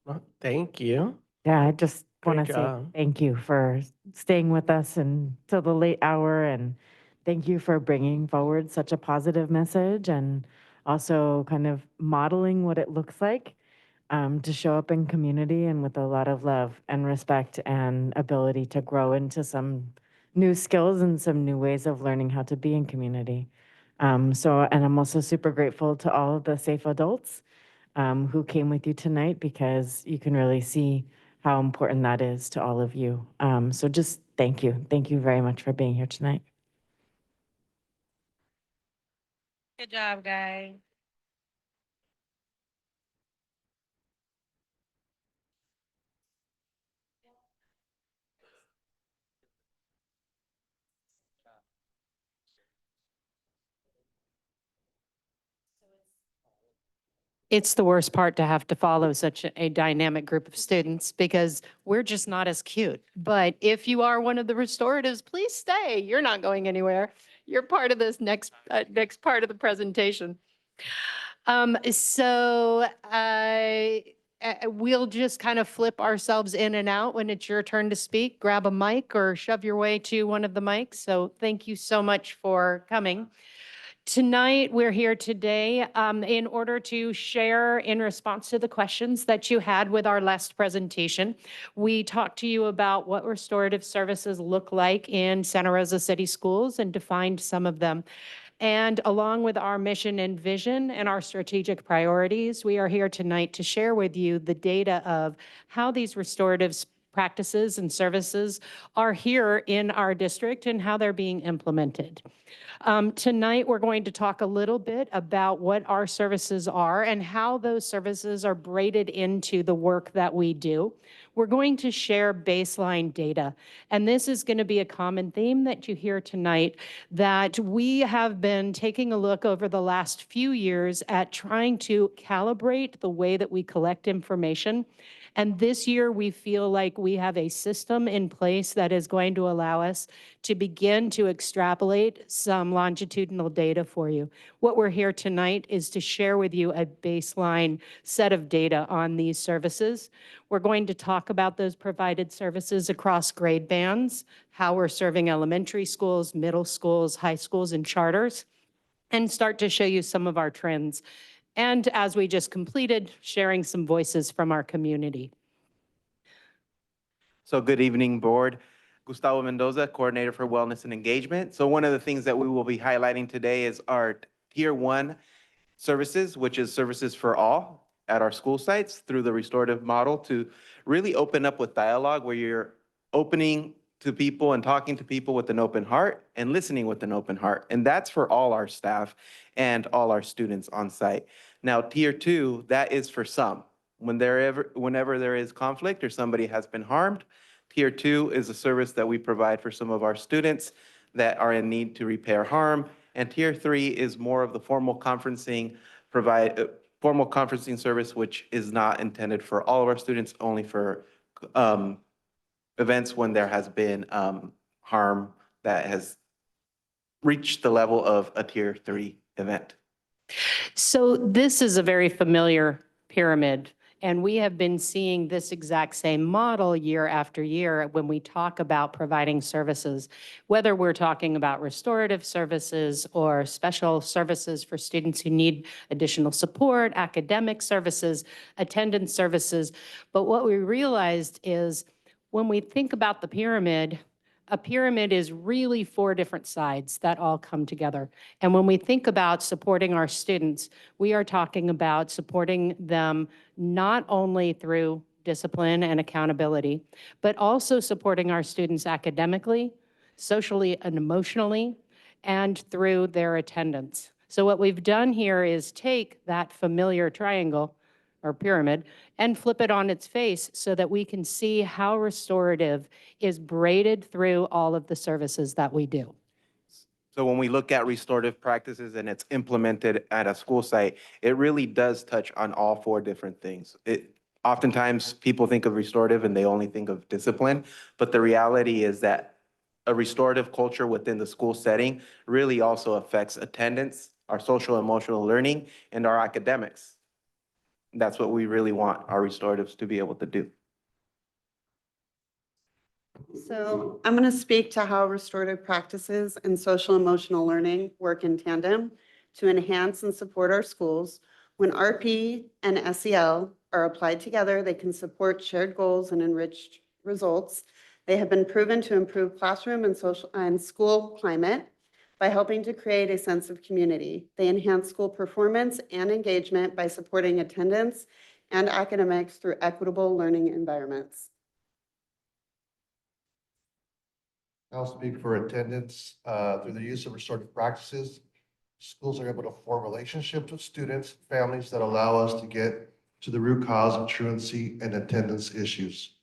S2: No? Thank you.
S15: Yeah, I just want
S2: Great
S15: to say
S2: job.
S15: thank you for staying with us until the late hour, and thank you for bringing forward such a positive message and also kind of modeling what it looks like to show up in community and with a lot of love and respect and ability to grow into some new skills and some new ways of learning how to be in community. And I'm also super grateful to all of the safe adults who came with you tonight, because you can really see how important that is to all of you. So just thank you. Thank you very much for being here tonight.
S17: Good job, guys.
S16: It's the worst part to have to follow such a dynamic group of students because we're just not as cute. But if you are one of the restoratives, please stay. You're not going anywhere. You're part of this next part of the presentation. We'll just kind of flip ourselves in and out when it's your turn to speak. Grab a mic or shove your way to one of the mics. So thank you so much for coming. Tonight, we're here today in order to share in response to the questions that you had with our last presentation. We talked to you about what restorative services look like in Santa Rosa City Schools and defined some of them. And along with our mission and vision and our strategic priorities, we are here tonight to share with you the data of how these restorative practices and services are here in our district and how they're being implemented. Tonight, we're going to talk a little bit about what our services are and how those services are braided into the work that we do. we're going to share baseline data. And this is going to be a common theme that you hear tonight, that we have been taking a look over the last few years at trying to calibrate the way that we collect information. And this year, we feel like we have a system in place that is going to allow us to begin to extrapolate some longitudinal data for you. What we're here tonight is to share with you a baseline set of data on these services. We're going to talk about those provided services across grade bands, how we're serving elementary schools, middle schools, high schools, and charters, and start to show you some of our trends. And as we just completed, sharing some voices from our community.
S24: So good evening, board. Gustavo Mendoza, Coordinator for Wellness and Engagement. So one of the things that we will be highlighting today is our Tier 1 services, which is services for all at our school sites through the restorative model to really open up with dialogue where you're opening to people and talking to people with an open heart and listening with an open heart. And that's for all our staff and all our students on site. Now, Tier 2, that is for some. Whenever there is conflict or somebody has been harmed, Tier 2 is a service that we provide for some of our students that are in need to repair harm. And Tier 3 is more of the formal conferencing service, which is not intended for all of our students, only for events when there has been harm that has reached the level of a Tier 3 event.
S16: So this is a very familiar pyramid, and we have been seeing this exact same model year after year when we talk about providing services, whether we're talking about restorative services or special services for students who need additional support, academic services, attendance services. But what we realized is when we think about the pyramid, a pyramid is really 4 different sides that all come together. And when we think about supporting our students, we are talking about supporting them not only through discipline and accountability, but also supporting our students academically, socially and emotionally, and through their attendance. So what we've done here is take that familiar triangle or pyramid and flip it on its face so that we can see how restorative is braided through all of the services that we do.
S24: So when we look at restorative practices and it's implemented at a school site, it really does touch on all 4 different things. Oftentimes people think of restorative and they only think of discipline, but the reality is that a restorative culture within the school setting really also affects attendance, our social emotional learning, and our academics. That's what we really want our restoratives to be able to do.
S8: So I'm going to speak to how restorative practices and social emotional learning work in tandem to enhance and support our schools. When RP and SEL are applied together, they can support shared goals and enriched results. They have been proven to improve classroom and social and school climate by helping to create a sense of community. They enhance school performance and engagement by supporting attendance and academics through equitable learning environments.
S9: I'll speak for attendance. Through the use of restorative practices, schools are able to form relationships with students, families that allow us to get to the root cause of truancy and attendance issues.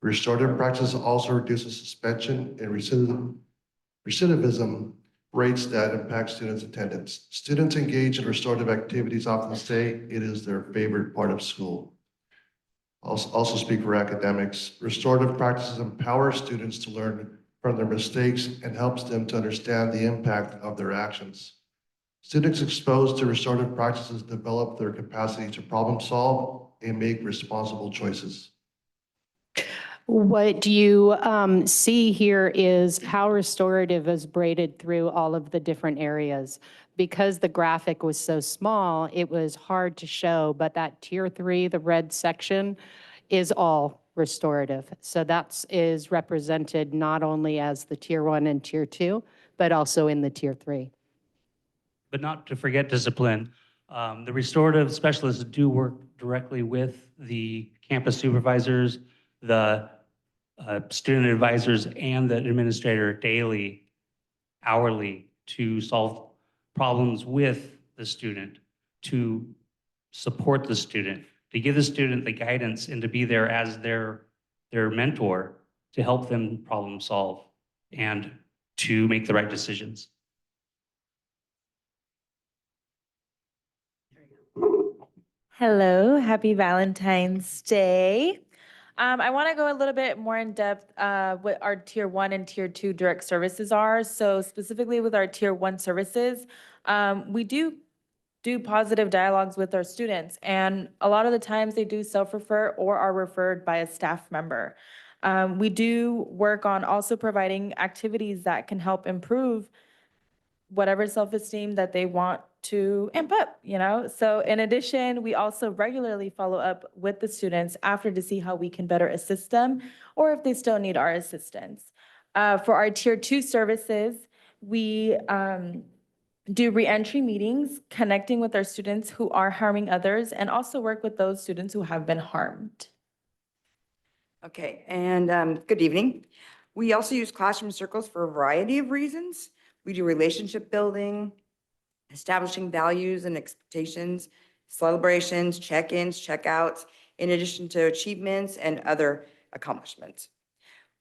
S9: Restorative practice also reduces suspension and recidivism rates that impact students' attendance. Students engaged in restorative activities often say it is their favorite part of school. I'll also speak for academics. Restorative practices empower students to learn from their mistakes and helps them to understand the impact of their actions. Students exposed to restorative practices develop their capacity to problem solve and make responsible choices.
S16: What you see here is how restorative is braided through all of the different areas. Because the graphic was so small, it was hard to show, but that Tier 3, the red section, is all restorative. So that is represented not only as the Tier 1 and Tier 2, but also in the Tier 3.
S21: But not to forget discipline. The restorative specialists do work directly with the campus supervisors, the student advisors, and the administrator daily, hourly, to solve problems with the student, to support the student, to give the student the guidance and to be there as their their mentor to help them problem solve and to make the right decisions.
S7: Hello, happy Valentine's Day. I want to go a little bit more in depth what our tier 1 and tier 2 direct services are. So specifically with our tier 1 services, we do positive dialogues with our students, and a lot of the times they do self-refer or are referred by a staff member. We do work on also providing activities that can help improve whatever self-esteem that they want to amp up, you know? So in addition, we also regularly follow up with the students after to see how we can better assist them or if they still need our assistance. For our tier 2 services, we do reentry meetings, connecting with our students who are harming others, and also work with those students who have been harmed.
S10: Okay, and good evening. We also use classroom circles for a variety of reasons. We do relationship building, establishing values and expectations, celebrations, check-ins, check-outs, in addition to achievements and other accomplishments.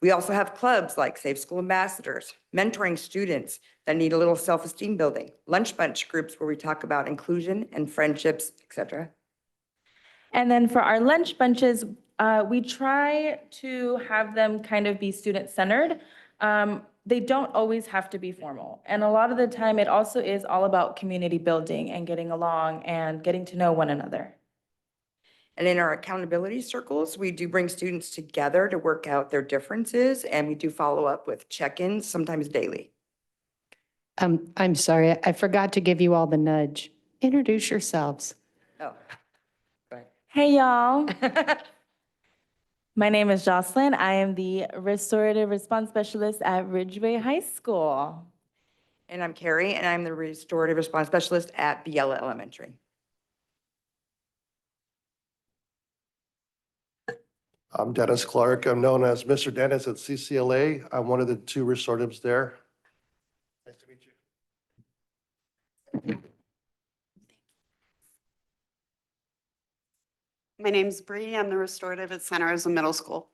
S10: We also have clubs like Safe School Ambassadors, mentoring students that need a little self-esteem building, lunch bunch groups where we talk about inclusion and friendships, etc.
S7: And then for our lunch bunches, we try to have them kind of be student-centered. They don't always have to be formal. And a lot of the time, it also is all about community building and getting along and getting to know one another.
S10: And in our accountability circles, we do bring students together to work out their differences, and we do follow up with check-ins, sometimes daily.
S16: I'm sorry, I forgot to give you all the nudge. Introduce yourselves.
S10: Oh.
S7: Hey, y'all. My name is Jocelyn. I am the Restorative Response Specialist at Ridgeway High School.
S10: And I'm Carrie, and I'm the Restorative Response Specialist at Biella Elementary.
S9: I'm Dennis Clark. I'm known as Mr. Dennis at CCLA. I'm one of the 2 restoratives there. Nice to meet you.
S8: My name's Bree. I'm the restorative at Santa Rosa Middle School.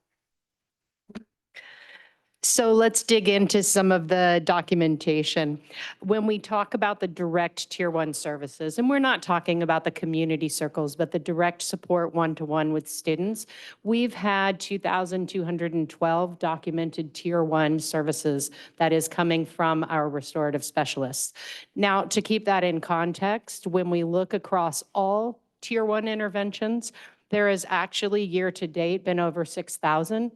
S16: So let's dig into some of the documentation. When we talk about the direct tier 1 services, and we're not talking about the community circles, but the direct support one-to-one with students, we've had 2,212 documented tier 1 services that is coming from our restorative specialists. Now, to keep that in context, when we look across all tier 1 interventions, there has actually year-to-date been over 6,000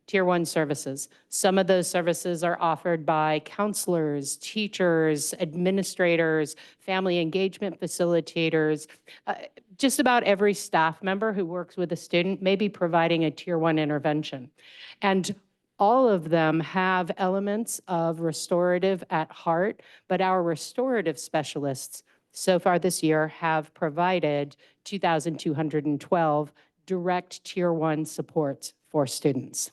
S16: tier 1 services. Some of those services are offered by counselors, teachers, administrators, family engagement facilitators. Just about every staff member who works with a student may be providing a tier 1 intervention. And all of them have elements of restorative at heart, but our restorative specialists so far this year have provided 2,212 direct tier 1 supports for students.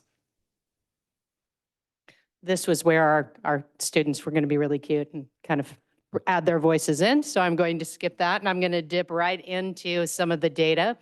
S16: This was where our students were going to be really cute and kind of add their voices in. So I'm going to skip that and I'm going to dip right into some of the data.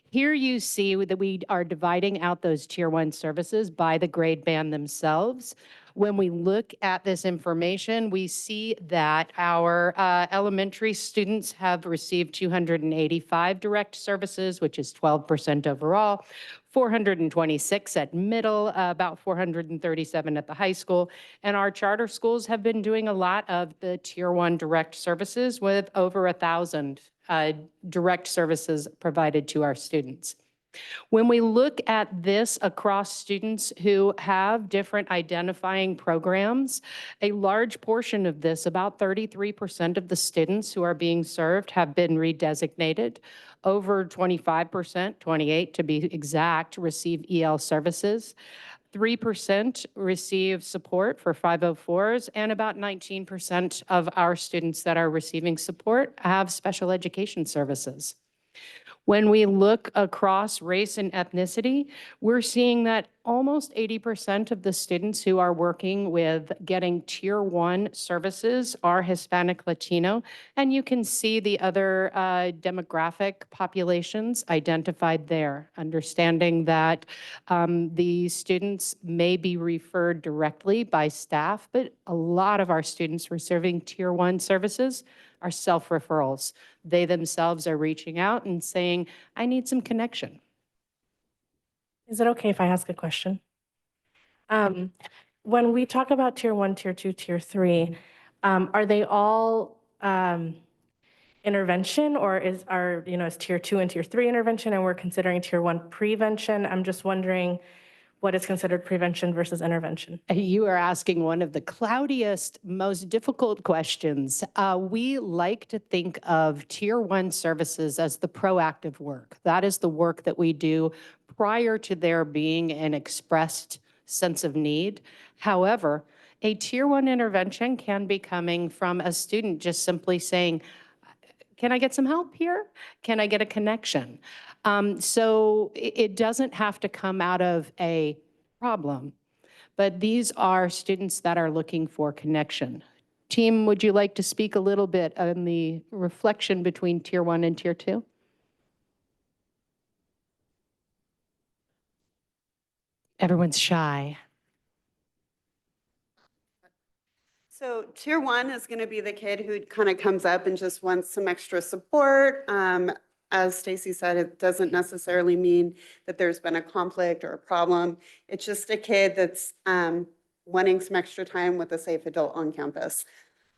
S16: Here you see that we are dividing out those tier 1 services by the grade band themselves. When we look at this information, we see that our elementary students have received 285 direct services, which is 12% overall, 426 at middle, about 437 at the high school. And our charter schools have been doing a lot of the tier 1 direct services with over 1,000 direct services provided to our students. When we look at this across students who have different identifying programs, a large portion of this, about 33% of the students who are being served have been redesignated. Over 25%, 28 to be exact, receive EL services. 3% receive support for 504s, and about 19% of our students that are receiving support have special education services. When we look across race and ethnicity, we're seeing that almost 80% of the students who are working with getting Tier 1 services are Hispanic Latino, and you can see the other demographic populations identified there, understanding that the students may be referred directly by staff, but a lot of our students receiving Tier 1 services are self-referrals. They themselves are reaching out and saying, I need some connection.
S4: Is it okay if I ask a question? When we talk about Tier 1, Tier 2, Tier 3, are they all intervention, or is Tier 2 and Tier 3 intervention and we're considering Tier 1 prevention? I'm just wondering what is considered prevention versus intervention.
S16: You are asking one of the cloudiest, most difficult questions. We like to think of Tier 1 services as the proactive work. That is the work that we do prior to there being an expressed sense of need. However, a Tier 1 intervention can be coming from a student just simply saying, can I get some help here? Can I get a connection? So it doesn't have to come out of a problem, but these are students that are looking for connection. Team, would you like to speak a little bit on the reflection between Tier 1 and Tier 2? Everyone's shy.
S8: So Tier 1 is going to be the kid who kind of comes up and just wants some extra support. As Stacy said, it doesn't necessarily mean that there's been a conflict or a problem. It's just a kid that's wanting some extra time with a safe adult on campus.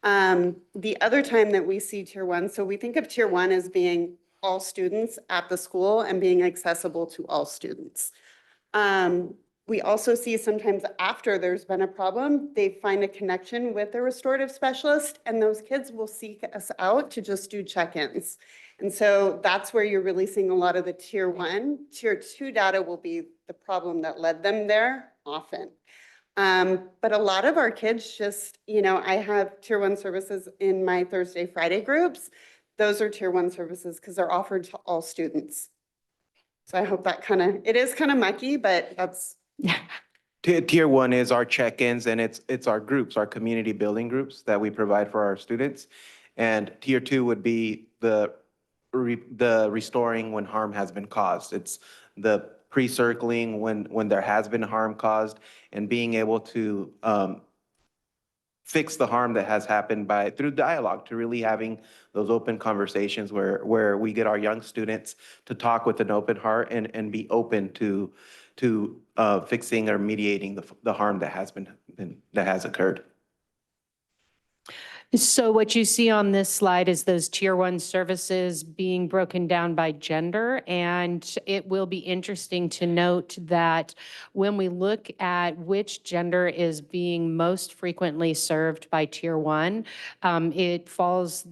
S8: The other time that we see Tier 1, so we think of Tier 1 as being all students at the school and being accessible to all students. We also see sometimes after there's been a problem, they find a connection with a restorative specialist, and those kids will seek us out to just do check-ins. And so that's where you're really seeing a lot of the Tier 1. Tier 2 data will be the problem that led them there often. But a lot of our kids just, I have Tier 1 services in my Thursday, Friday groups. Those are Tier 1 services because they're offered to all students. So I hope that it is kind of mucky, but that's.
S24: Tier 1 is our check-ins, and it's our groups, our community building groups that we provide for our students. And Tier 2 would be the restoring when harm has been caused. It's the pre-circling when there has been harm caused, and being able to fix the harm that has happened through dialogue, to really having those open conversations where we get our young students to talk with an open heart and be open to fixing or mediating the harm that has occurred.
S16: So what you see on this slide is those Tier 1 services being broken down by gender. And it will be interesting to note that when we look at which gender is being most frequently served by Tier 1, it falls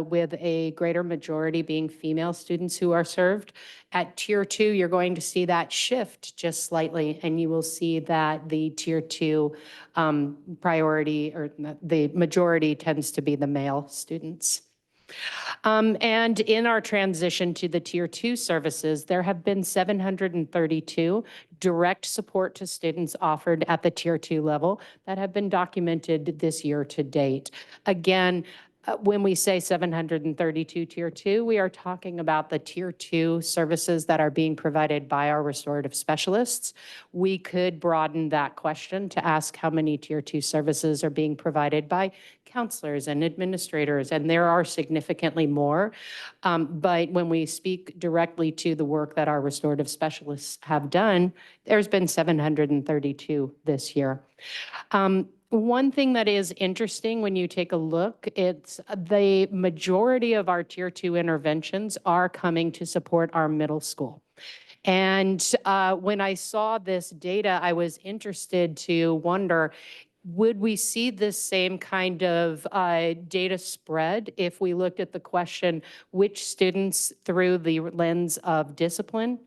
S16: with a greater majority being female students who are served. At Tier 2, you're going to see that shift just slightly, and you will see that the Tier 2 priority, or the majority, tends to be the male students. And in our transition to the Tier 2 services, there have been 732 direct support to students offered at the Tier 2 level that have been documented this year to date. Again, when we say 732 Tier 2, we are talking about the Tier 2 services that are being provided by our restorative specialists. We could broaden that question to ask how many Tier 2 services are being provided by counselors and administrators, and there are significantly more. But when we speak directly to the work that our restorative specialists have done, there's been 732 this year. One thing that is interesting when you take a look, it's the majority of our Tier 2 interventions are coming to support our middle school. And when I saw this data, I was interested to wonder, would we see this same kind of data spread if we looked at the question, which students through the lens of discipline?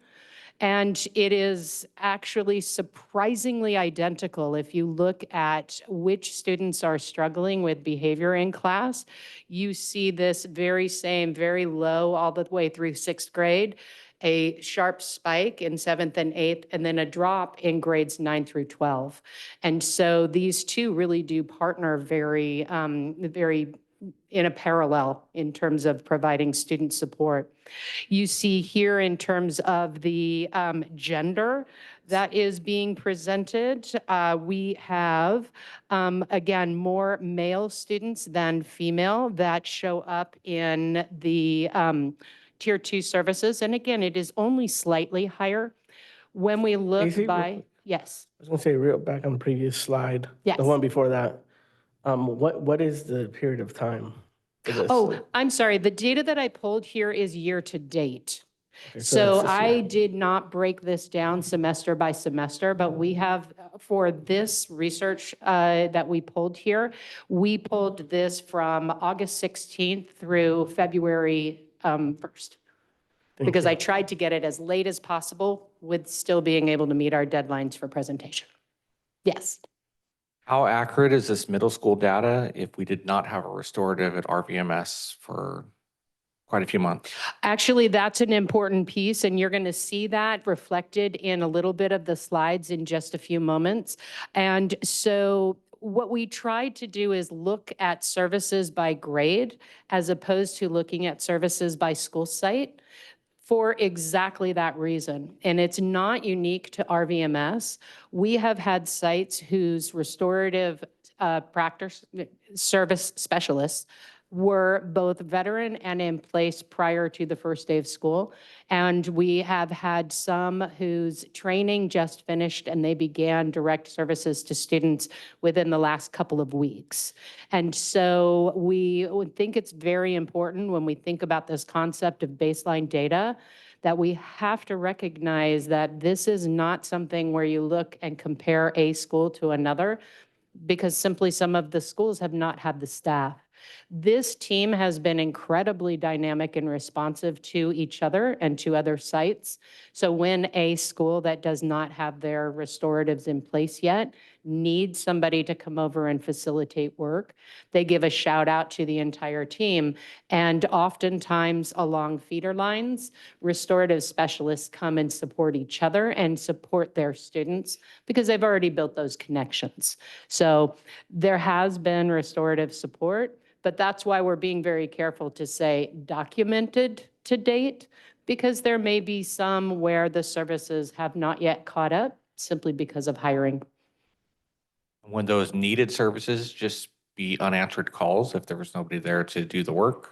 S16: And it is actually surprisingly identical. If you look at which students are struggling with behavior in class, you see this very same, very low all the way through 6th grade, a sharp spike in 7th and 8th, and then a drop in grades 9 through 12. And so these two really do partner very, very in a parallel in terms of providing student support. You see here in terms of the gender that is being presented, we have, again, more male students than female that show up in the Tier 2 services. And again, it is only slightly higher. When we look
S2: Casey,
S16: by, yes.
S2: I was gonna say real back on the previous slide.
S16: Yes.
S2: The one before that. What is the period of time for this?
S16: Oh, I'm sorry. The data that I pulled here is year to date.
S2: Okay,
S16: So
S2: that's this
S16: I
S2: year.
S16: did not break this down semester by semester, but we have, for this research that we pulled here, we pulled this from August 16th through February 1st. Because I tried to get it as late as possible with still being able to meet our deadlines for presentation. Yes.
S1: How accurate is this middle school data if we did not have a restorative at RVMS for quite a few months?
S16: Actually, that's an important piece, and you're going to see that reflected in a little bit of the slides in just a few moments. And so what we tried to do is look at services by grade as opposed to looking at services by school site for exactly that reason. And it's not unique to RVMS. We have had sites whose restorative practice service specialists were both veteran and in place prior to the first day of school. And we have had some whose training just finished and they began direct services to students within the last couple of weeks. And so we would think it's very important when we think about this concept of baseline data that we have to recognize that this is not something where you look and compare a school to another, because simply some of the schools have not had the staff. This team has been incredibly dynamic and responsive to each other and to other sites. So when a school that does not have their restoratives in place yet needs somebody to come over and facilitate work, they give a shout out to the entire team. And oftentimes along feeder lines, restorative specialists come and support each other and support their students because they've already built those connections. So there has been restorative support, but that's why we're being very careful to say documented to date, because there may be some where the services have not yet caught up simply because of hiring.
S1: When those needed services just be unanswered calls if there was nobody there to do the work?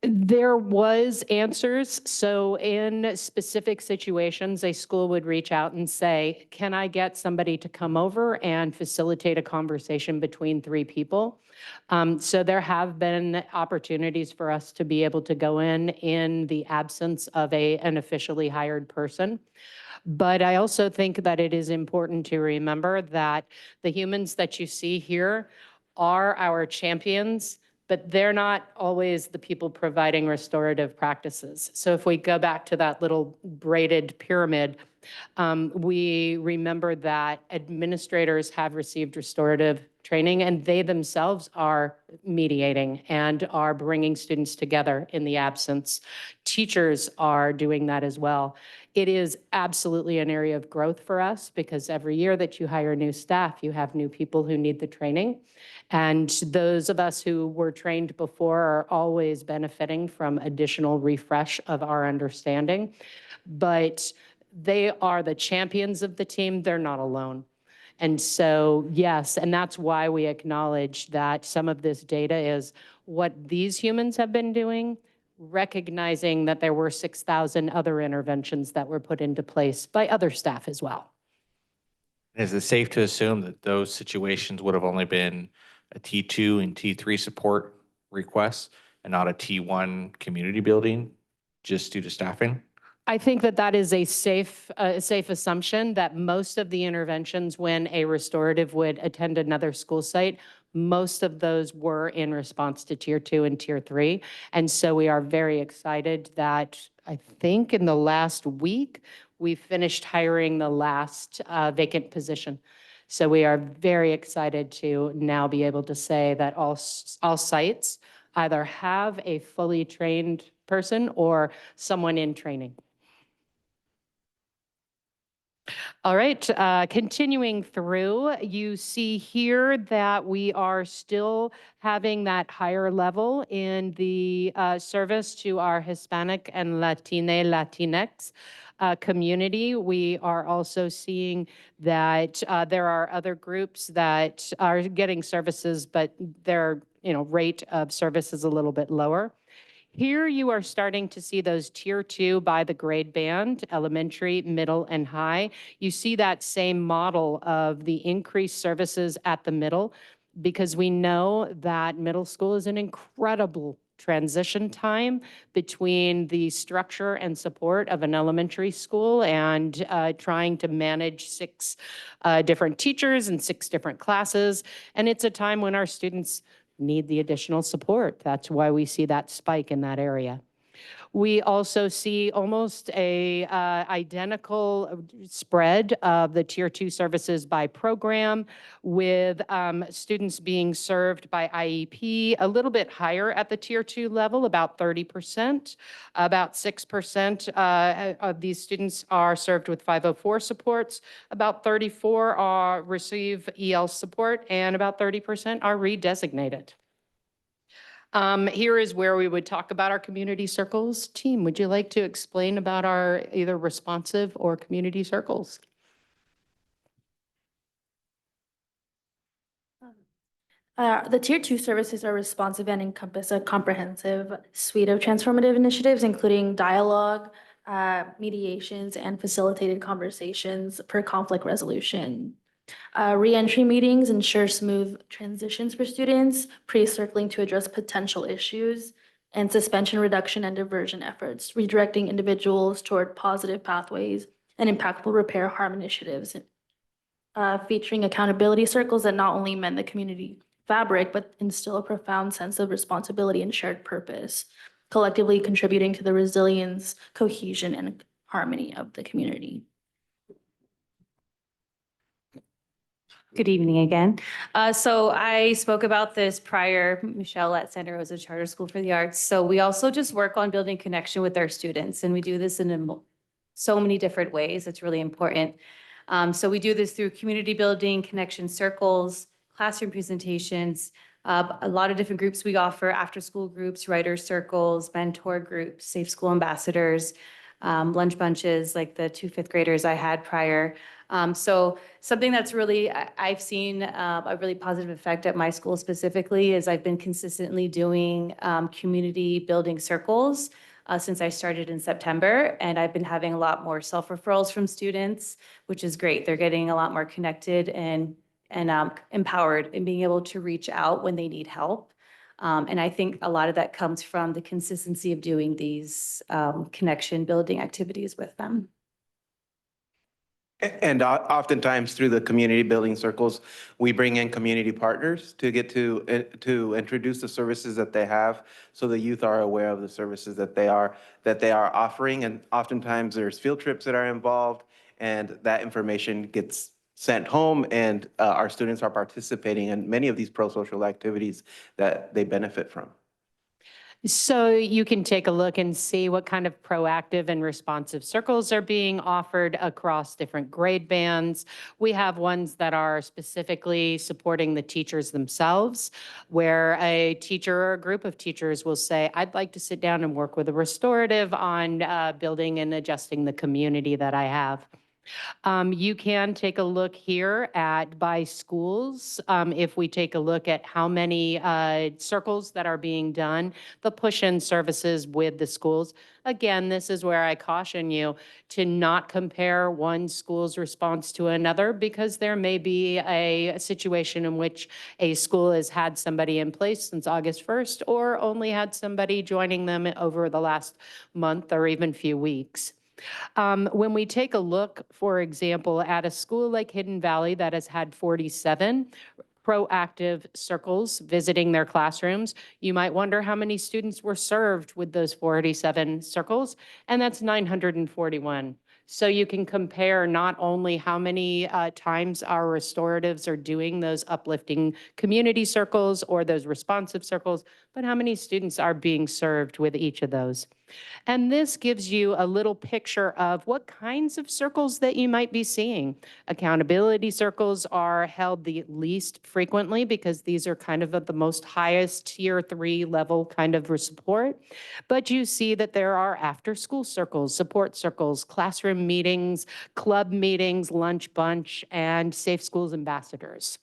S16: There was answers. So in specific situations, a school would reach out and say, can I get somebody to come over and facilitate a conversation between 3 people? So there have been opportunities for us to be able to go in the absence of an officially hired person. But I also think that it is important to remember that the humans that you see here are our champions, but they're not always the people providing restorative practices. So if we go back to that little braided pyramid, we remember that administrators have received restorative training and they themselves are mediating and are bringing students together in the absence. Teachers are doing that as well. It is absolutely an area of growth for us because every year that you hire new staff, you have new people who need the training. And those of us who were trained before are always benefiting from additional refresh of our understanding. But they are the champions of the team. They're not alone. And so, yes, and that's why we acknowledge that some of this data is what these humans have been doing, recognizing that there were 6,000 other interventions that were put into place by other staff as well.
S1: Is it safe to assume that those situations would have only been a T2 and T3 support requests and not a T1 community building just due to staffing?
S16: I think that that is a safe assumption that most of the interventions when a restorative would attend another school site, most of those were in response to Tier 2 and Tier 3. And so we are very excited that I think in the last week, we finished hiring the last vacant position. So we are very excited to now be able to say that all sites either have a fully trained person or someone in training. All right, continuing through, you see here that we are still having that higher level in the service to our Hispanic and Latinx community. We are also seeing that there are other groups that are getting services, but their rate of service is a little bit lower. Here you are starting to see those tier 2 by the grade band, elementary, middle, and high. You see that same model of the increased services at the middle, because we know that middle school is an incredible transition time between the structure and support of an elementary school and trying to manage 6 different teachers and 6 different classes. And it's a time when our students need the additional support. That's why we see that spike in that area. We also see almost a identical spread of the tier 2 services by program, with students being served by IEP a little bit higher at the tier 2 level, about 30%. About 6% of these students are served with 504 supports. About 34 receive EL support, and about 30% are redesignated. Here is where we would talk about our community circles. Team, would you like to explain about our either responsive or community circles?
S25: The Tier 2 services are responsive and encompass a comprehensive suite of transformative initiatives, including dialogue, mediations, and facilitated conversations for conflict resolution. Reentry meetings ensure smooth transitions for students, pre-circling to address potential issues, and suspension reduction and diversion efforts, redirecting individuals toward positive pathways and impactful repair harm initiatives, featuring accountability circles that not only mend the community fabric, but instill a profound sense of responsibility and shared purpose, collectively contributing to the resilience, cohesion, and harmony of the community.
S11: Good evening again. So I spoke about this prior, Michelle, at Santa Rosa Charter School for the Arts. So we also just work on building connection with our students, and we do this in so many different ways. It's really important. So we do this through community building, connection circles, classroom presentations, a lot of different groups we offer: after-school groups, writer circles, mentor groups, safe school ambassadors, lunch bunches like the 2 fifth graders I had prior. So something that's really, I've seen a really positive effect at my school specifically is I've been consistently doing community building circles since I started in September, and I've been having a lot more self-referrals from students, which is great. They're getting a lot more connected and empowered in being able to reach out when they need help. And I think a lot of that comes from the consistency of doing these connection building activities with them.
S24: And oftentimes through the community building circles, we bring in community partners to get to introduce the services that they have, so the youth are aware of the services that they are offering. And oftentimes there's field trips that are involved, and that information gets sent home, and our students are participating in many of these pro-social activities that they benefit from.
S16: So you can take a look and see what kind of proactive and responsive circles are being offered across different grade bands. We have ones that are specifically supporting the teachers themselves, where a teacher or a group of teachers will say, I'd like to sit down and work with a restorative on building and adjusting the community that I have. You can take a look here at by schools. If we take a look at how many circles that are being done, the push-in services with the schools. Again, this is where I caution you to not compare one school's response to another, because there may be a situation in which a school has had somebody in place since August 1st or only had somebody joining them over the last month or even few weeks. When we take a look, for example, at a school like Hidden Valley that has had 47 proactive circles visiting their classrooms, you might wonder how many students were served with those 47 circles, and that's 941. So you can compare not only how many times our restoratives are doing those uplifting community circles or those responsive circles, but how many students are being served with each of those. And this gives you a little picture of what kinds of circles that you might be seeing. Accountability circles are held the least frequently because these are kind of at the most highest tier 3 level kind of support. But you see that there are after school circles, support circles, classroom meetings, club meetings, lunch bunch, and Safe Schools ambassadors.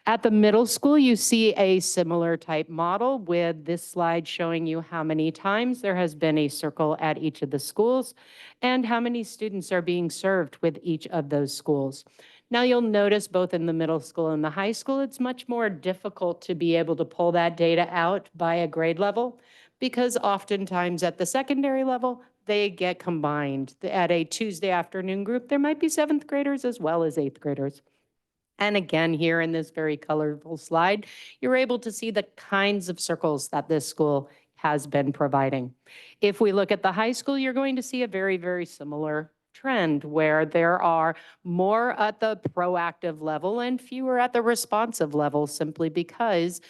S16: At the middle school, you see a similar type model with this slide showing you how many times there has been a circle at each of the schools and how many students are being served with each of those schools. Now you'll notice both in the middle school and the high school, it's much more difficult to be able to pull that data out by a grade level because oftentimes at the secondary level, they get combined. At a Tuesday afternoon group, there might be 7th graders as well as 8th graders. And again, here in this very colorful slide, you're able to see the kinds of circles that this school has been providing. If we look at the high school, you're going to see a very, very similar trend where there are more at the proactive level and fewer at the responsive level, simply because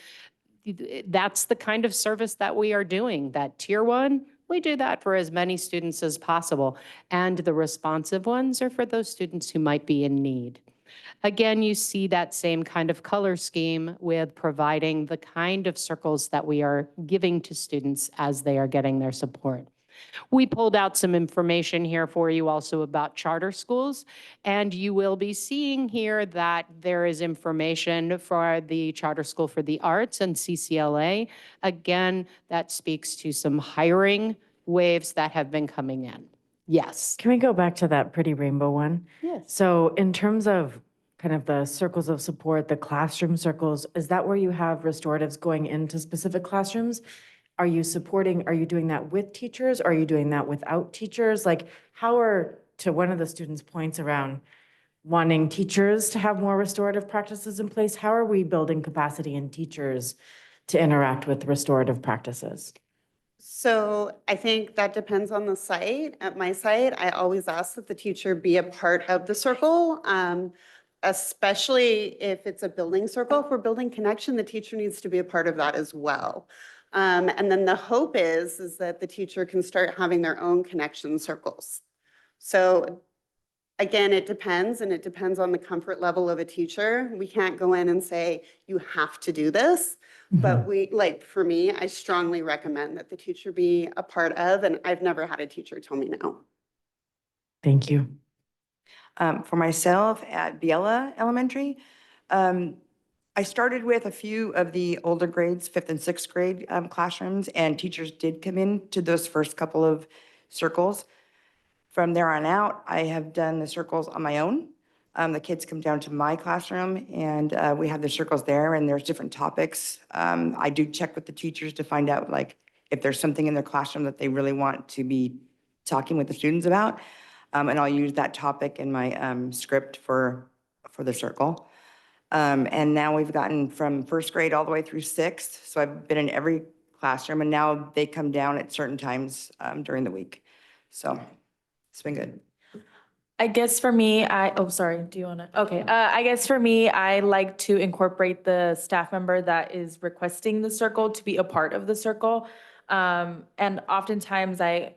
S16: that's the kind of service that we are doing. That tier 1, we do that for as many students as possible. And the responsive ones are for those students who might be in need. Again, you see that same kind of color scheme with providing the kind of circles that we are giving to students as they are getting their support. We pulled out some information here for you also about charter schools, and you will be seeing here that there is information for the Charter School for the Arts and CCLA. Again, that speaks to some hiring waves that have been coming in. Yes.
S15: Can we go back to that pretty rainbow one?
S16: Yes.
S15: So in terms of kind of the circles of support, the classroom circles, is that where you have restoratives going into specific classrooms? Are you doing that with teachers? Are you doing that without teachers? Like to one of the students' points around wanting teachers to have more restorative practices in place, how are we building capacity in teachers to interact with restorative practices?
S8: So I think that depends on the site. At my site, I always ask that the teacher be a part of the circle, especially if it's a building circle. If we're building connection, the teacher needs to be a part of that as well. And then the hope is that the teacher can start having their own connection circles. So again, it depends, and it depends on the comfort level of a teacher. We can't go in and say, you have to do this. But for me, I strongly recommend that the teacher be a part of, and I've never had a teacher tell me no.
S15: Thank you.
S10: For myself at Biela Elementary, I started with a few of the older grades, 5th and 6th grade classrooms, and teachers did come in to those first couple of circles. From there on out, I have done the circles on my own. The kids come down to my classroom and we have the circles there, and there's different topics. I do check with the teachers to find out like if there's something in their classroom that they really want to be talking with the students about. And I'll use that topic in my script for the circle. And now we've gotten from 1st grade all the way through 6th. So I've been in every classroom, and now they come down at certain times during the week. So it's been good.
S4: I guess for me, sorry, do you want to? Okay, I guess for me, I like to incorporate the staff member that is requesting the circle to be a part of the circle. And oftentimes I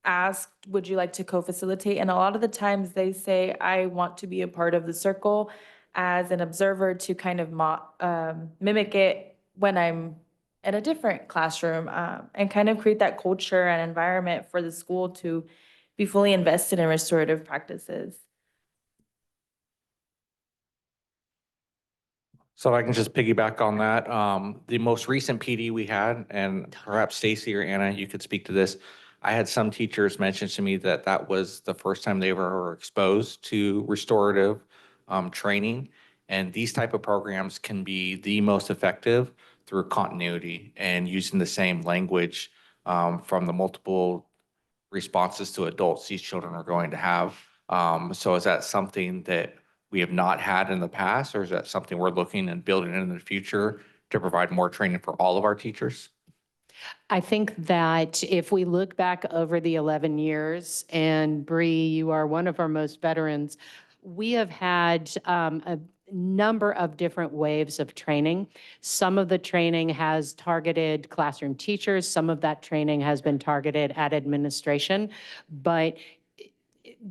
S4: ask, would you like to co-facilitate? And a lot of the times they say, I want to be a part of the circle as an observer to kind of mimic it when I'm in a different classroom, and kind of create that culture and environment for the school to be fully invested in restorative practices.
S1: So if I can just piggyback on that, the most recent PD we had, and perhaps Stacy or Anna, you could speak to this. I had some teachers mention to me that that was the first time they were exposed to restorative training. And these type of programs can be the most effective through continuity and using the same language from the multiple responses to adults these children are going to have. So is that something that we have not had in the past, or is that something we're looking and building in the future to provide more training for all of our teachers?
S16: I think that if we look back over the 11 years, and Bree, you are one of our most veterans, we have had a number of different waves of training. Some of the training has targeted classroom teachers, some of that training has been targeted at administration, but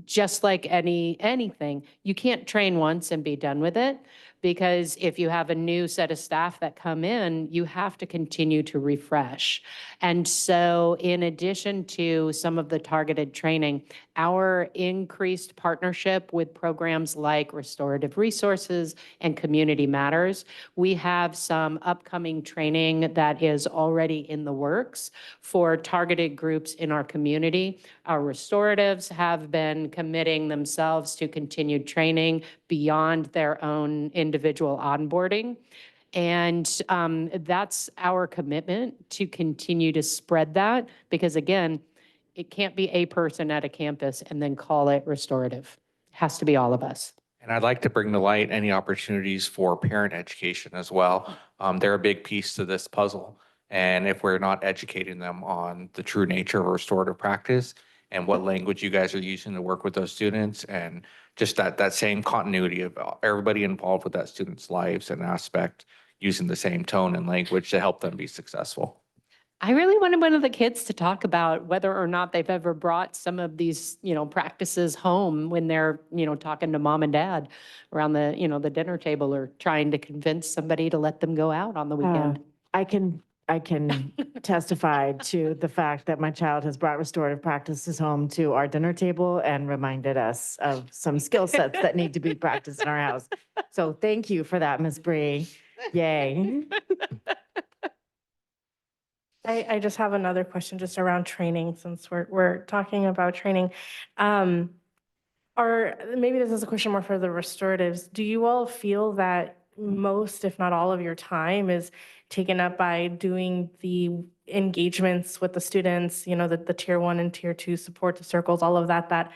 S16: just like anything, you can't train once and be done with it, because if you have a new set of staff that come in, you have to continue to refresh. And so in addition to some of the targeted training, our increased partnership with programs like Restorative Resources and Community Matters, we have some upcoming training that is already in the works for targeted groups in our community. Our restoratives have been committing themselves to continued training beyond their own individual onboarding. And that's our commitment, to continue to spread that, because again, it can't be a person at a campus and then call it restorative. It has to be all of us.
S1: And I'd like to bring to light any opportunities for parent education as well. They're a big piece to this puzzle. And if we're not educating them on the true nature of restorative practice and what language you guys are using to work with those students, and just that same continuity of everybody involved with that student's lives and aspect, using the same tone and language to help them be successful.
S16: I really wanted one of the kids to talk about whether or not they've ever brought some of these, practices home when they're, talking to mom and dad around the, the dinner table, or trying to convince somebody to let them go out on the weekend.
S15: I can testify to the fact that my child has brought restorative practices home to our dinner table and reminded us of some skill sets that need to be practiced in our house. So thank you for that, Ms. Bree. Yay.
S4: I just have another question just around training, since we're talking about training. Or maybe this is a question more for the restoratives. Do you all feel that most, if not all of your time is taken up by doing the engagements with the students, the tier 1 and tier 2 support, the circles, all of that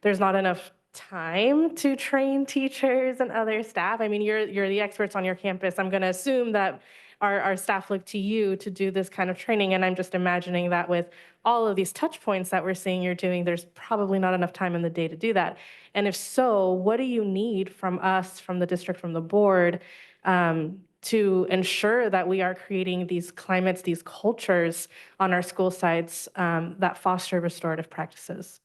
S4: there's not enough time to train teachers and other staff? I mean, you're the experts on your campus. I'm going to assume that our staff look to you to do this kind of training. And I'm just imagining that with all of these touch points that we're seeing you're doing, there's probably not enough time in the day to do that. And if so, what do you need from us, from the district, from the board, to ensure that we are creating these climates, these cultures on our school sites that foster restorative practices?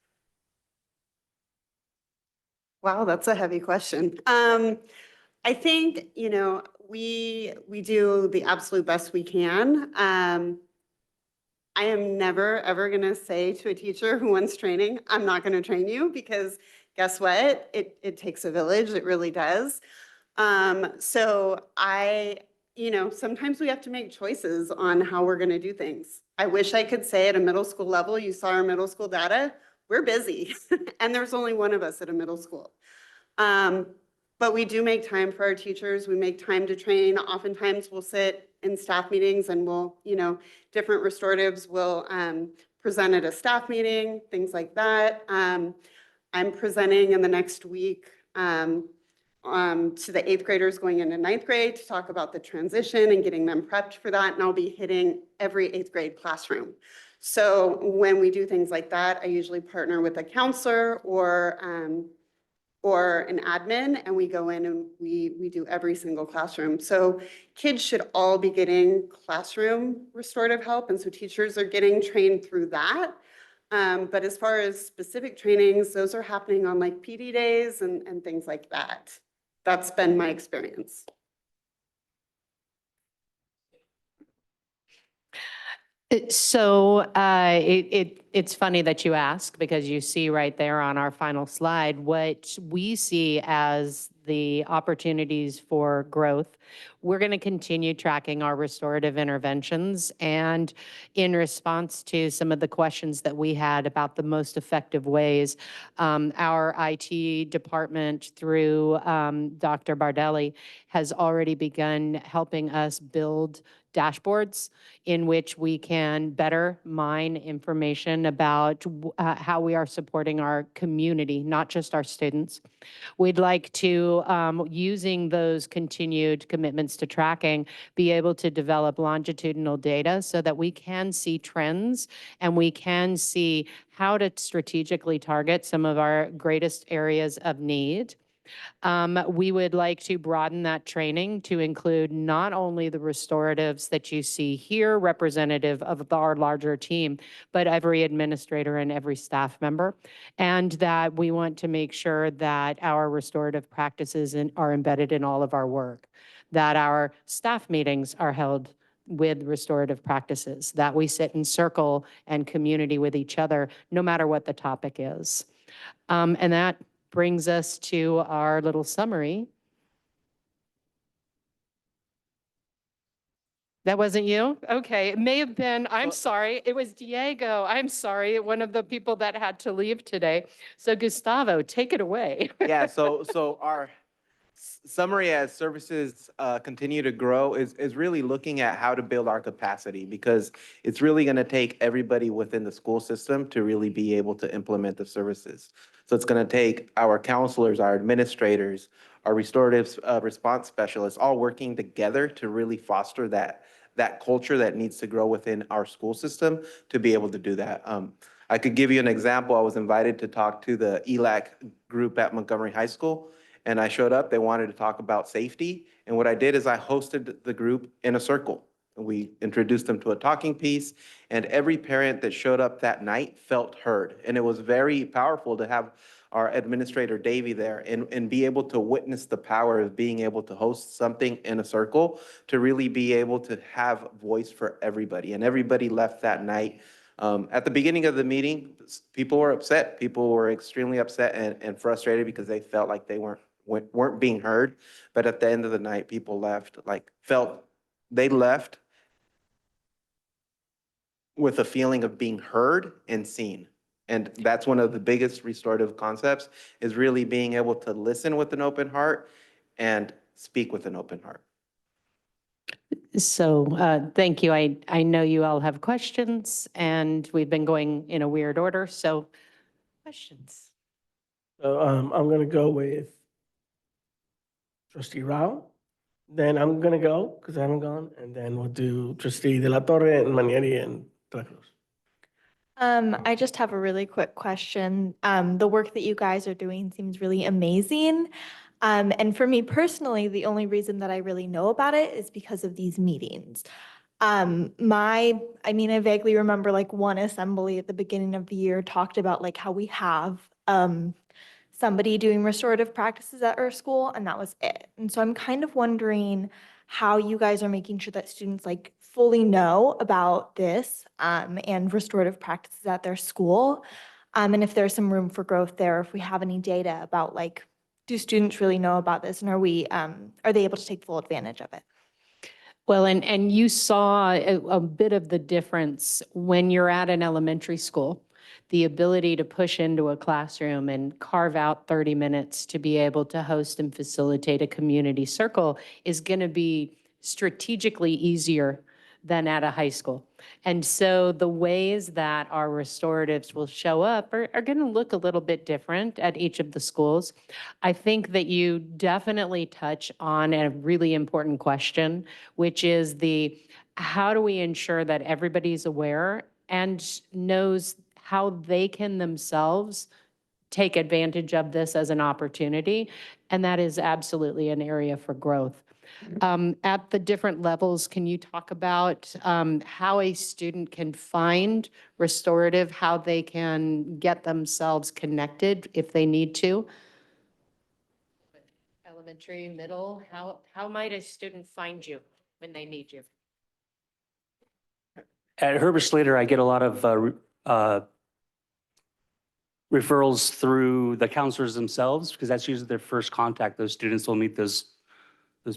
S8: Wow, that's a heavy question. I think, we do the absolute best we can. I am never, ever going to say to a teacher who wants training, I'm not going to train you, because guess what? It takes a village. It really does. So sometimes we have to make choices on how we're going to do things. I wish I could say at a middle school level, you saw our middle school data, we're busy, and there's only one of us at a middle school. But we do make time for our teachers. We make time to train. Oftentimes we'll sit in staff meetings and different restoratives will present at a staff meeting, things like that. I'm presenting in the next week to the 8th graders going into 9th grade to talk about the transition and getting them prepped for that. And I'll be hitting every 8th grade classroom. So when we do things like that, I usually partner with a counselor or an admin, and we go in and we do every single classroom. So kids should all be getting classroom restorative help, and so teachers are getting trained through that. But as far as specific trainings, those are happening on like PD days and things like that. That's been my experience.
S16: So it's funny that you ask, because you see right there on our final slide what we see as the opportunities for growth. We're going to continue tracking our restorative interventions, and in response to some of the questions that we had about the most effective ways, our IT department through Dr. Bardelli has already begun helping us build dashboards in which we can better mine information about how we are supporting our community, not just our students. We'd like to, using those continued commitments to tracking, be able to develop longitudinal data so that we can see trends and we can see how to strategically target some of our greatest areas of need. We would like to broaden that training to include not only the restoratives that you see here, representative of our larger team, but every administrator and every staff member. And that we want to make sure that our restorative practices are embedded in all of our work, that our staff meetings are held with restorative practices, that we sit in circle and community with each other, no matter what the topic is. And that brings us to our little summary. That wasn't you? Okay, it may have been, I'm sorry, it was Diego. I'm sorry, one of the people that had to leave today. So Gustavo, take it away.
S24: Yeah, so our summary as services continue to grow is really looking at how to build our capacity, because it's really going to take everybody within the school system to really be able to implement the services. So it's going to take our counselors, our administrators, our restorative response specialists, all working together to really foster that culture that needs to grow within our school system to be able to do that. I could give you an example. I was invited to talk to the ELAC group at Montgomery High School. And I showed up, they wanted to talk about safety. And what I did is I hosted the group in a circle. We introduced them to a talking piece, and every parent that showed up that night felt heard. And it was very powerful to have our administrator, Davey, there and be able to witness the power of being able to host something in a circle, to really be able to have voice for everybody. And everybody left that night. At the beginning of the meeting, people were upset. People were extremely upset and frustrated because they felt like they weren't being heard. But at the end of the night, people left, they left with a feeling of being heard and seen. And that's one of the biggest restorative concepts, is really being able to listen with an open heart and speak with an open heart.
S16: So thank you. I know you all have questions, and we've been going in a weird order. So questions?
S2: So I'm going to go with Trustee Rao. Then I'm going to go because I haven't gone. And then we'll do Trustee De La Torre and Manieri and De La Cruz.
S12: I just have a really quick question. The work that you guys are doing seems really amazing. And for me personally, the only reason that I really know about it is because of these meetings. I vaguely remember like one assembly at the beginning of the year talked about like how we have somebody doing restorative practices at our school, and that was it. And so I'm kind of wondering how you guys are making sure that students like fully know about this and restorative practices at their school. And if there's some room for growth there, if we have any data about like, do students really know about this, and are they able to take full advantage of it?
S16: Well, and you saw a bit of the difference when you're at an elementary school. The ability to push into a classroom and carve out 30 minutes to be able to host and facilitate a community circle is going to be strategically easier than at a high school. And so the ways that our restoratives will show up are going to look a little bit different at each of the schools. I think that you definitely touch on a really important question, which is how do we ensure that everybody's aware and knows how they can themselves take advantage of this as an opportunity. And that is absolutely an area for growth. At the different levels, can you talk about how a student can find restorative, how they can get themselves connected if they need to? Elementary, middle, how might a student find you when they need you?
S21: At Herbert Slater, I get a lot of referrals through the counselors themselves, because that's usually their first contact. Those students will meet those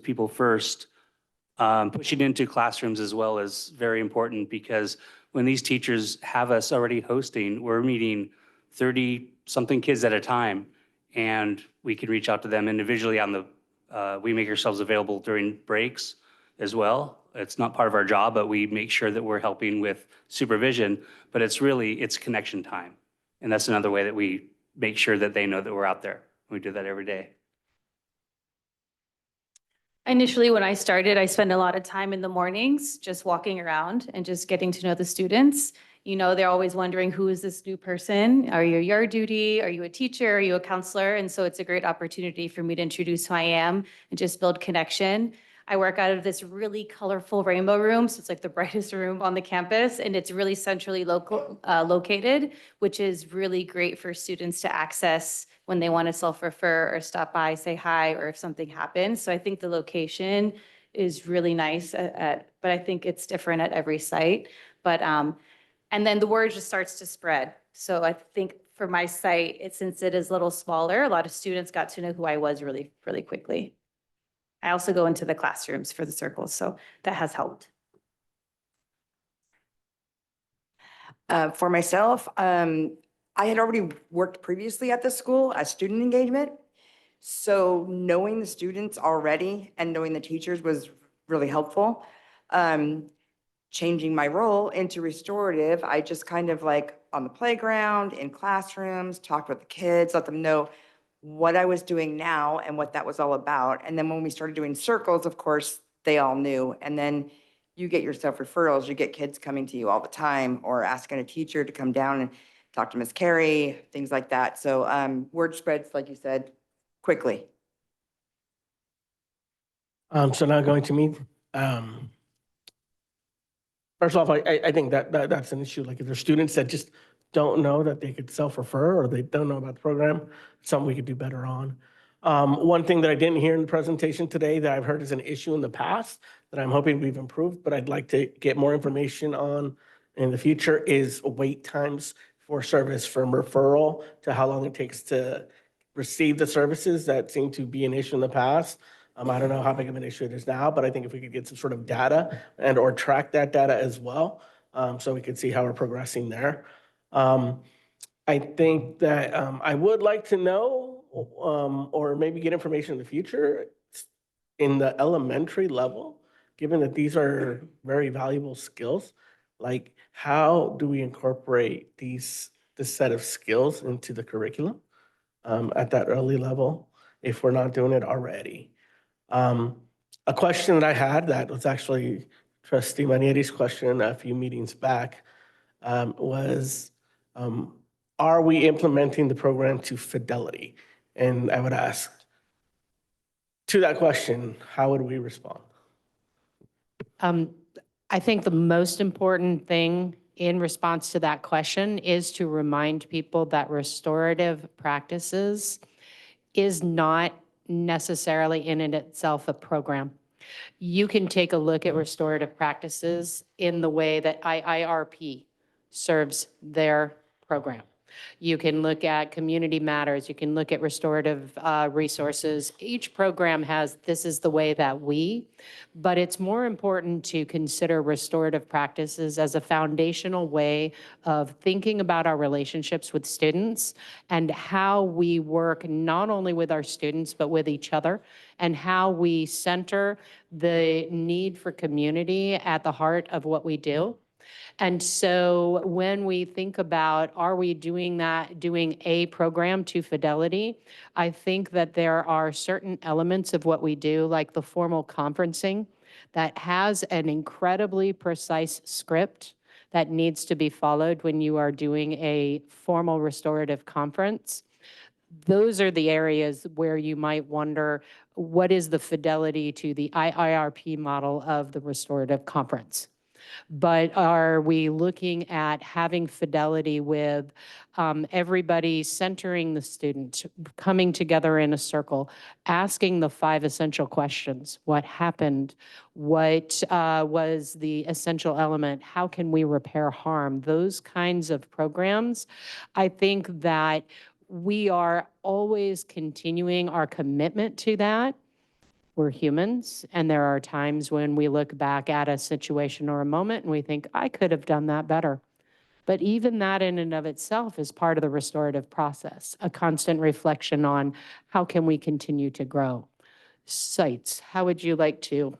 S21: people first. Pushing into classrooms as well is very important, because when these teachers have us already hosting, we're meeting 30-something kids at a time, and we can reach out to them individually we make ourselves available during breaks as well. It's not part of our job, but we make sure that we're helping with supervision, but it's connection time. And that's another way that we make sure that they know that we're out there. We do that every day.
S11: Initially, when I started, I spent a lot of time in the mornings just walking around and just getting to know the students. You know, they're always wondering, who is this new person? Are you yard duty? Are you a teacher? Are you a counselor? And so it's a great opportunity for me to introduce who I am and just build connection. I work out of this really colorful rainbow room. So it's like the brightest room on the campus, and it's really centrally located, which is really great for students to access when they want to self-refer or stop by, say hi, or if something happens. So I think the location is really nice but I think it's different at every site. But, and then the word just starts to spread. So I think for my site, since it is a little smaller, a lot of students got to know who I was really, really quickly. I also go into the classrooms for the circles, so that has helped.
S10: For myself, I had already worked previously at the school as student engagement. So knowing the students already and knowing the teachers was really helpful. Changing my role into restorative, I just kind of like on the playground, in classrooms, talked with the kids, let them know what I was doing now and what that was all about. And then when we started doing circles, of course, they all knew. And then you get yourself referrals, you get kids coming to you all the time or asking a teacher to come down and talk to Miss Carrie, things like that. So word spreads, like you said, quickly.
S2: So now going to me. First off, I think that's an issue. Like if there's students that just don't know that they could self-refer or they don't know about the program, something we could do better on. One thing that I didn't hear in the presentation today that I've heard is an issue in the past that I'm hoping we've improved, but I'd like to get more information on in the future is wait times for service from referral to how long it takes to receive the services. That seemed to be an issue in the past. I don't know how big of an issue it is now, but I think if we could get some sort of data and or track that data as well, so we could see how we're progressing there. I think that I would like to know or maybe get information in the future in the elementary level, given that these are very valuable skills, like how do we incorporate this set of skills into the curriculum at that early level if we're not doing it already? A question that I had that was actually Trustee Manieri's question a few meetings back was, are we implementing the program to fidelity? And I would ask, to that question, how would we respond?
S16: I think the most important thing in response to that question is to remind people that restorative practices is not necessarily in and itself a program. You can take a look at restorative practices in the way that IIRP serves their program. You can look at Community Matters. You can look at restorative resources. Each program has, this is the way that but it's more important to consider restorative practices as a foundational way of thinking about our relationships with students and how we work not only with our students, but with each other, and how we center the need for community at the heart of what we do. And so when we think about, are we doing a program to fidelity? I think that there are certain elements of what we do, like the formal conferencing, that has an incredibly precise script that needs to be followed when you are doing a formal restorative conference. Those are the areas where you might wonder, what is the fidelity to the IIRP model of the restorative conference? But are we looking at having fidelity with everybody centering the student, coming together in a circle, asking the 5 essential questions? What happened? What was the essential element? How can we repair harm? Those kinds of programs. I think that we are always continuing our commitment to that. We're humans, and there are times when we look back at a situation or a moment and we think, I could have done that better. But even that in and of itself is part of the restorative process, a constant reflection on how can we continue to grow. Sites, how would you like to?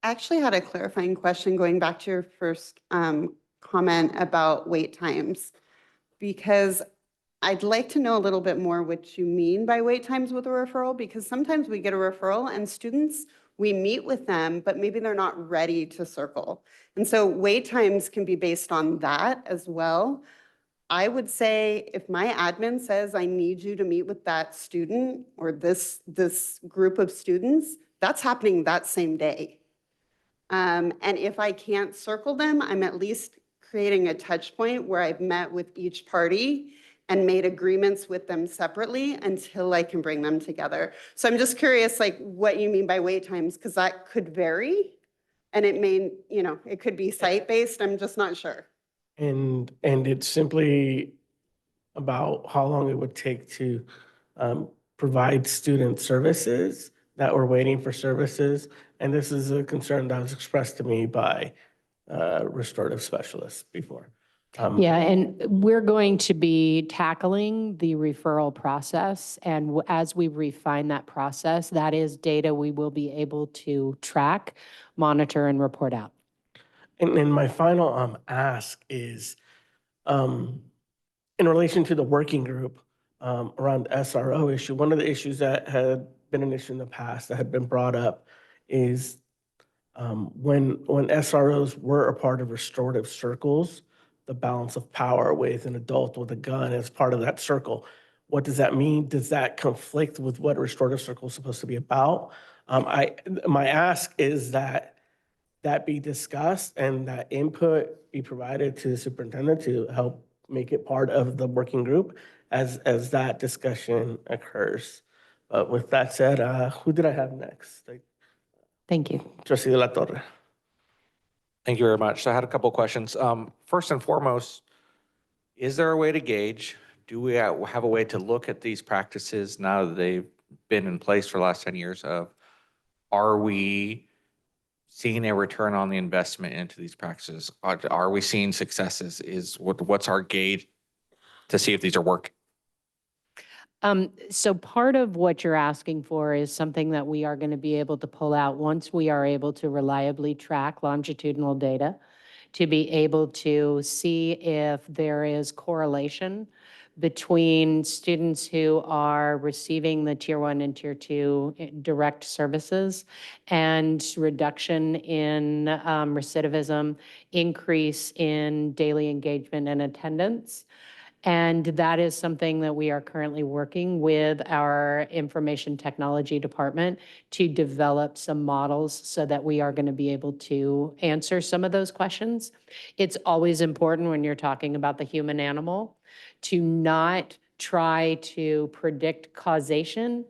S8: I actually had a clarifying question going back to your first comment about wait times, because I'd like to know a little bit more what you mean by wait times with a referral, because sometimes we get a referral and students, we meet with them, but maybe they're not ready to circle. And so wait times can be based on that as well. I would say if my admin says I need you to meet with that student or this group of students, that's happening that same day. And if I can't circle them, I'm at least creating a touch point where I've met with each party and made agreements with them separately until I can bring them together. So I'm just curious, like, what you mean by wait times, because that could vary. And it may, it could be site-based, I'm just not sure.
S2: And it's simply about how long it would take to provide student services that were waiting for services. And this is a concern that was expressed to me by restorative specialists before.
S16: Yeah, and we're going to be tackling the referral process. And as we refine that process, that is data we will be able to track, monitor, and report out.
S2: And my final ask is, in relation to the working group around the SRO issue, one of the issues that had been an issue in the past that had been brought up is when SROs were a part of restorative circles, the balance of power with an adult with a gun as part of that circle. What does that mean? Does that conflict with what a restorative circle is supposed to be about? My ask is that be discussed and that input be provided to the superintendent to help make it part of the working group as that discussion occurs. But with that said, who did I have next?
S16: Thank you.
S2: Trustee De La Torre.
S1: Thank you very much. So I had a couple of questions. First and foremost, is there a way to gauge? Do we have a way to look at these practices now that they've been in place for the last 10 years of, are we seeing a return on the investment into these practices? Are we seeing successes? What's our gauge to see if these are working?
S16: So part of what you're asking for is something that we are going to be able to pull out once we are able to reliably track longitudinal data, to be able to see if there is correlation between students who are receiving the Tier 1 and Tier 2 direct services and reduction in recidivism, increase in daily engagement and attendance. And that is something that we are currently working with our information technology department to develop some models so that we are going to be able to answer some of those questions. It's always important when you're talking about the human animal to not try to predict causation.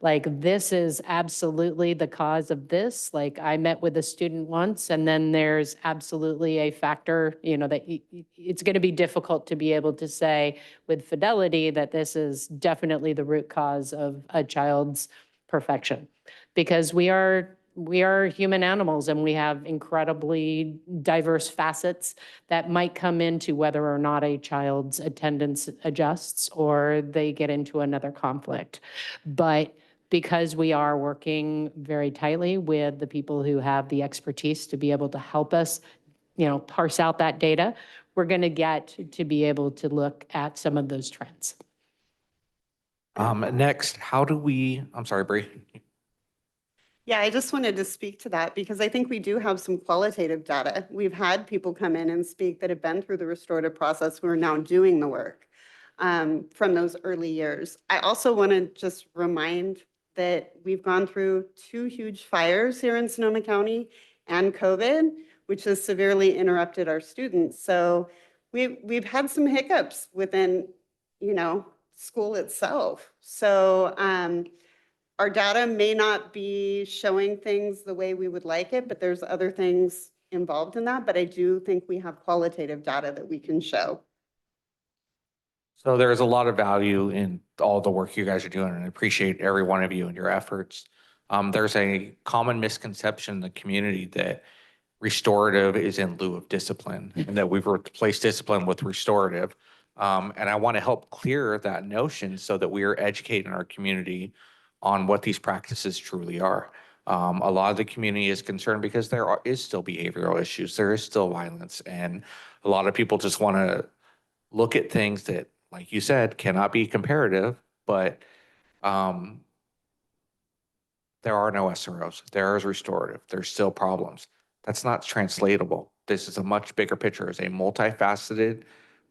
S16: Like, this is absolutely the cause of this. Like, I met with a student once, and then there's absolutely a factor, that it's going to be difficult to be able to say with fidelity that this is definitely the root cause of a child's perfection. Because we are human animals, and we have incredibly diverse facets that might come into whether or not a child's attendance adjusts or they get into another conflict. But because we are working very tightly with the people who have the expertise to be able to help us, parse out that data, we're going to get to be able to look at some of those trends.
S1: Next, I'm sorry, Bree.
S8: Yeah, I just wanted to speak to that because I think we do have some qualitative data. We've had people come in and speak that have been through the restorative process who are now doing the work from those early years. I also want to just remind that we've gone through 2 huge fires here in Sonoma County and COVID, which has severely interrupted our students. So we've had some hiccups within, school itself. So our data may not be showing things the way we would like it, but there's other things involved in that. But I do think we have qualitative data that we can show.
S1: So there's a lot of value in all the work you guys are doing, and I appreciate every one of you and your efforts. There's a common misconception in the community that restorative is in lieu of discipline, and that we've replaced discipline with restorative. And I want to help clear that notion so that we are educating our community on what these practices truly are. A lot of the community is concerned because is still behavioral issues. There is still violence. And a lot of people just want to look at things that, like you said, cannot be comparative, but there are no SROs. There is restorative. There's still problems. That's not translatable. This is a much bigger picture. It's a multifaceted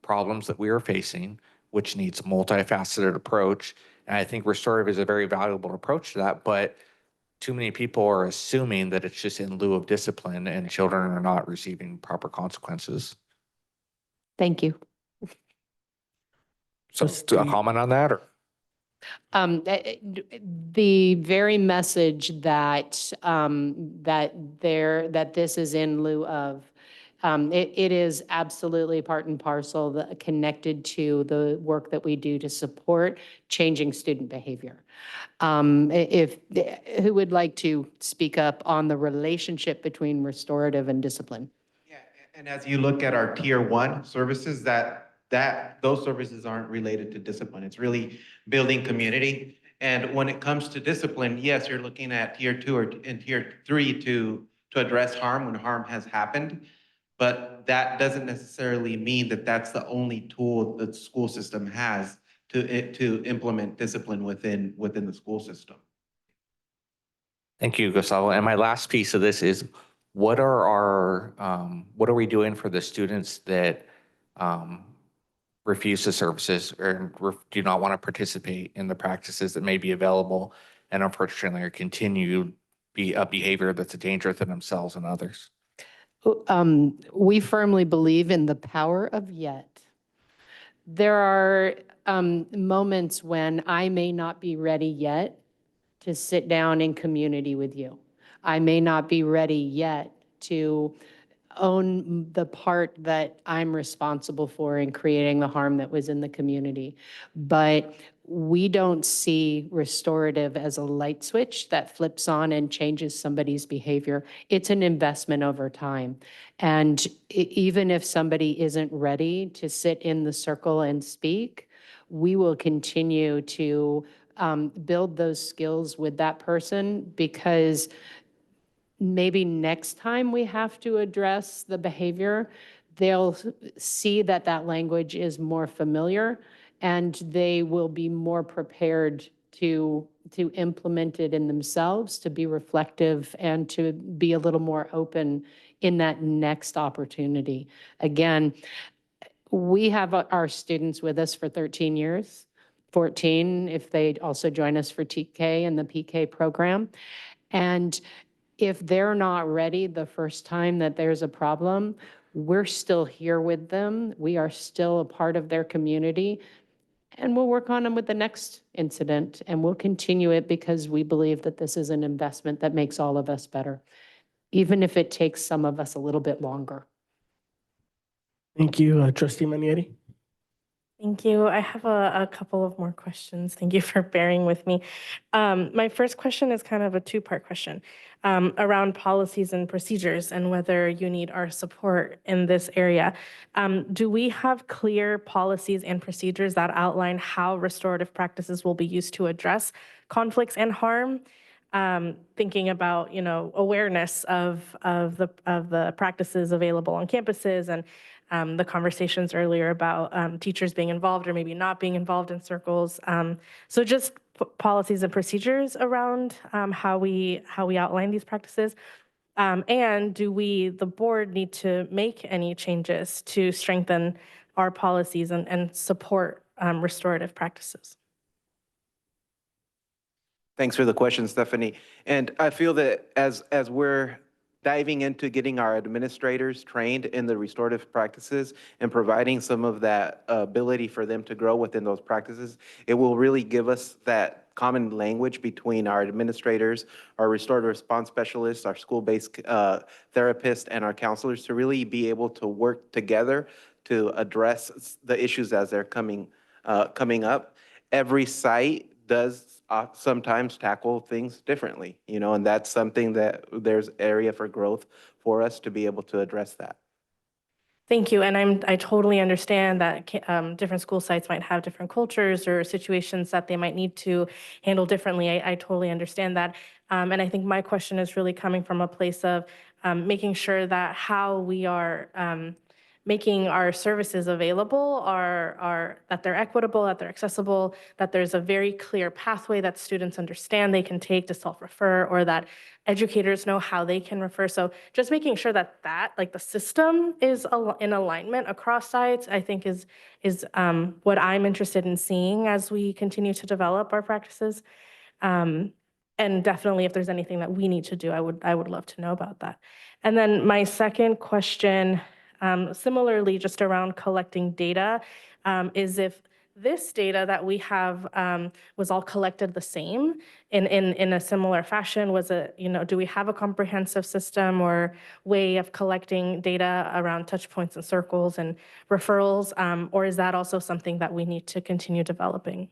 S1: problems that we are facing, which needs a multifaceted approach. And I think restorative is a very valuable approach to that, but too many people are assuming that it's just in lieu of discipline and children are not receiving proper consequences.
S16: Thank you.
S1: So a comment on that, or?
S16: The very message that that this is in lieu of, it is absolutely part and parcel connected to the work that we do to support changing student behavior. If who would like to speak up on the relationship between restorative and discipline?
S24: Yeah, and as you look at our tier one services, those services aren't related to discipline. It's really building community. And when it comes to discipline, yes, you're looking at tier two and tier three to address harm when harm has happened. But that doesn't necessarily mean that that's the only tool that the school system has to implement discipline within the school system.
S1: Thank you, Gustavo. And my last piece of this is, what are we doing for the students that refuse the services or do not want to participate in the practices that may be available and unfortunately are continue be a behavior that's a danger to themselves and others?
S16: We firmly believe in the power of yet. There are moments when I may not be ready yet to sit down in community with you. I may not be ready yet to own the part that I'm responsible for in creating the harm that was in the community. But we don't see restorative as a light switch that flips on and changes somebody's behavior. It's an investment over time. And even if somebody isn't ready to sit in the circle and speak, we will continue to build those skills with that person, because maybe next time we have to address the behavior, they'll see that that language is more familiar and they will be more prepared to implement it in themselves, to be reflective and to be a little more open in that next opportunity. Again, we have our students with us for 13 years, 14 if they also join us for TK and the PK program. And if they're not ready the first time that there's a problem, we're still here with them. We are still a part of their community. And we'll work on them with the next incident, and we'll continue it because we believe that this is an investment that makes all of us better, even if it takes some of us a little bit longer.
S2: Thank you, Trustee Manieri.
S4: Thank you. I have a couple of more questions. Thank you for bearing with me. My first question is kind of a two-part question around policies and procedures and whether you need our support in this area. Do we have clear policies and procedures that outline how restorative practices will be used to address conflicts and harm? Thinking about, awareness of the practices available on campuses and the conversations earlier about teachers being involved or maybe not being involved in circles. So just policies and procedures around how we outline these practices. And do we, the board, need to make any changes to strengthen our policies and support restorative practices?
S24: Thanks for the question, Stephanie. And I feel that as we're diving into getting our administrators trained in the restorative practices and providing some of that ability for them to grow within those practices, it will really give us that common language between our administrators, our restorative response specialists, our school-based therapists, and our counselors to really be able to work together to address the issues as they're coming up. Every site does sometimes tackle things differently, and that's something that there's area for growth for us to be able to address that.
S4: Thank you. And I totally understand that different school sites might have different cultures or situations that they might need to handle differently. I totally understand that. And I think my question is really coming from a place of making sure that how we are making our services available are that they're equitable, that they're accessible, that there's a very clear pathway that students understand they can take to self-refer, or that educators know how they can refer. So just making sure that like the system is in alignment across sites, I think is what I'm interested in seeing as we continue to develop our practices. And definitely, if there's anything that we need to do, I would love to know about that. And then my second question, similarly, just around collecting data, is if this data that we have was all collected the same in a similar fashion. Was it, do we have a comprehensive system or way of collecting data around touch points and circles and referrals? Or is that also something that we need to continue developing?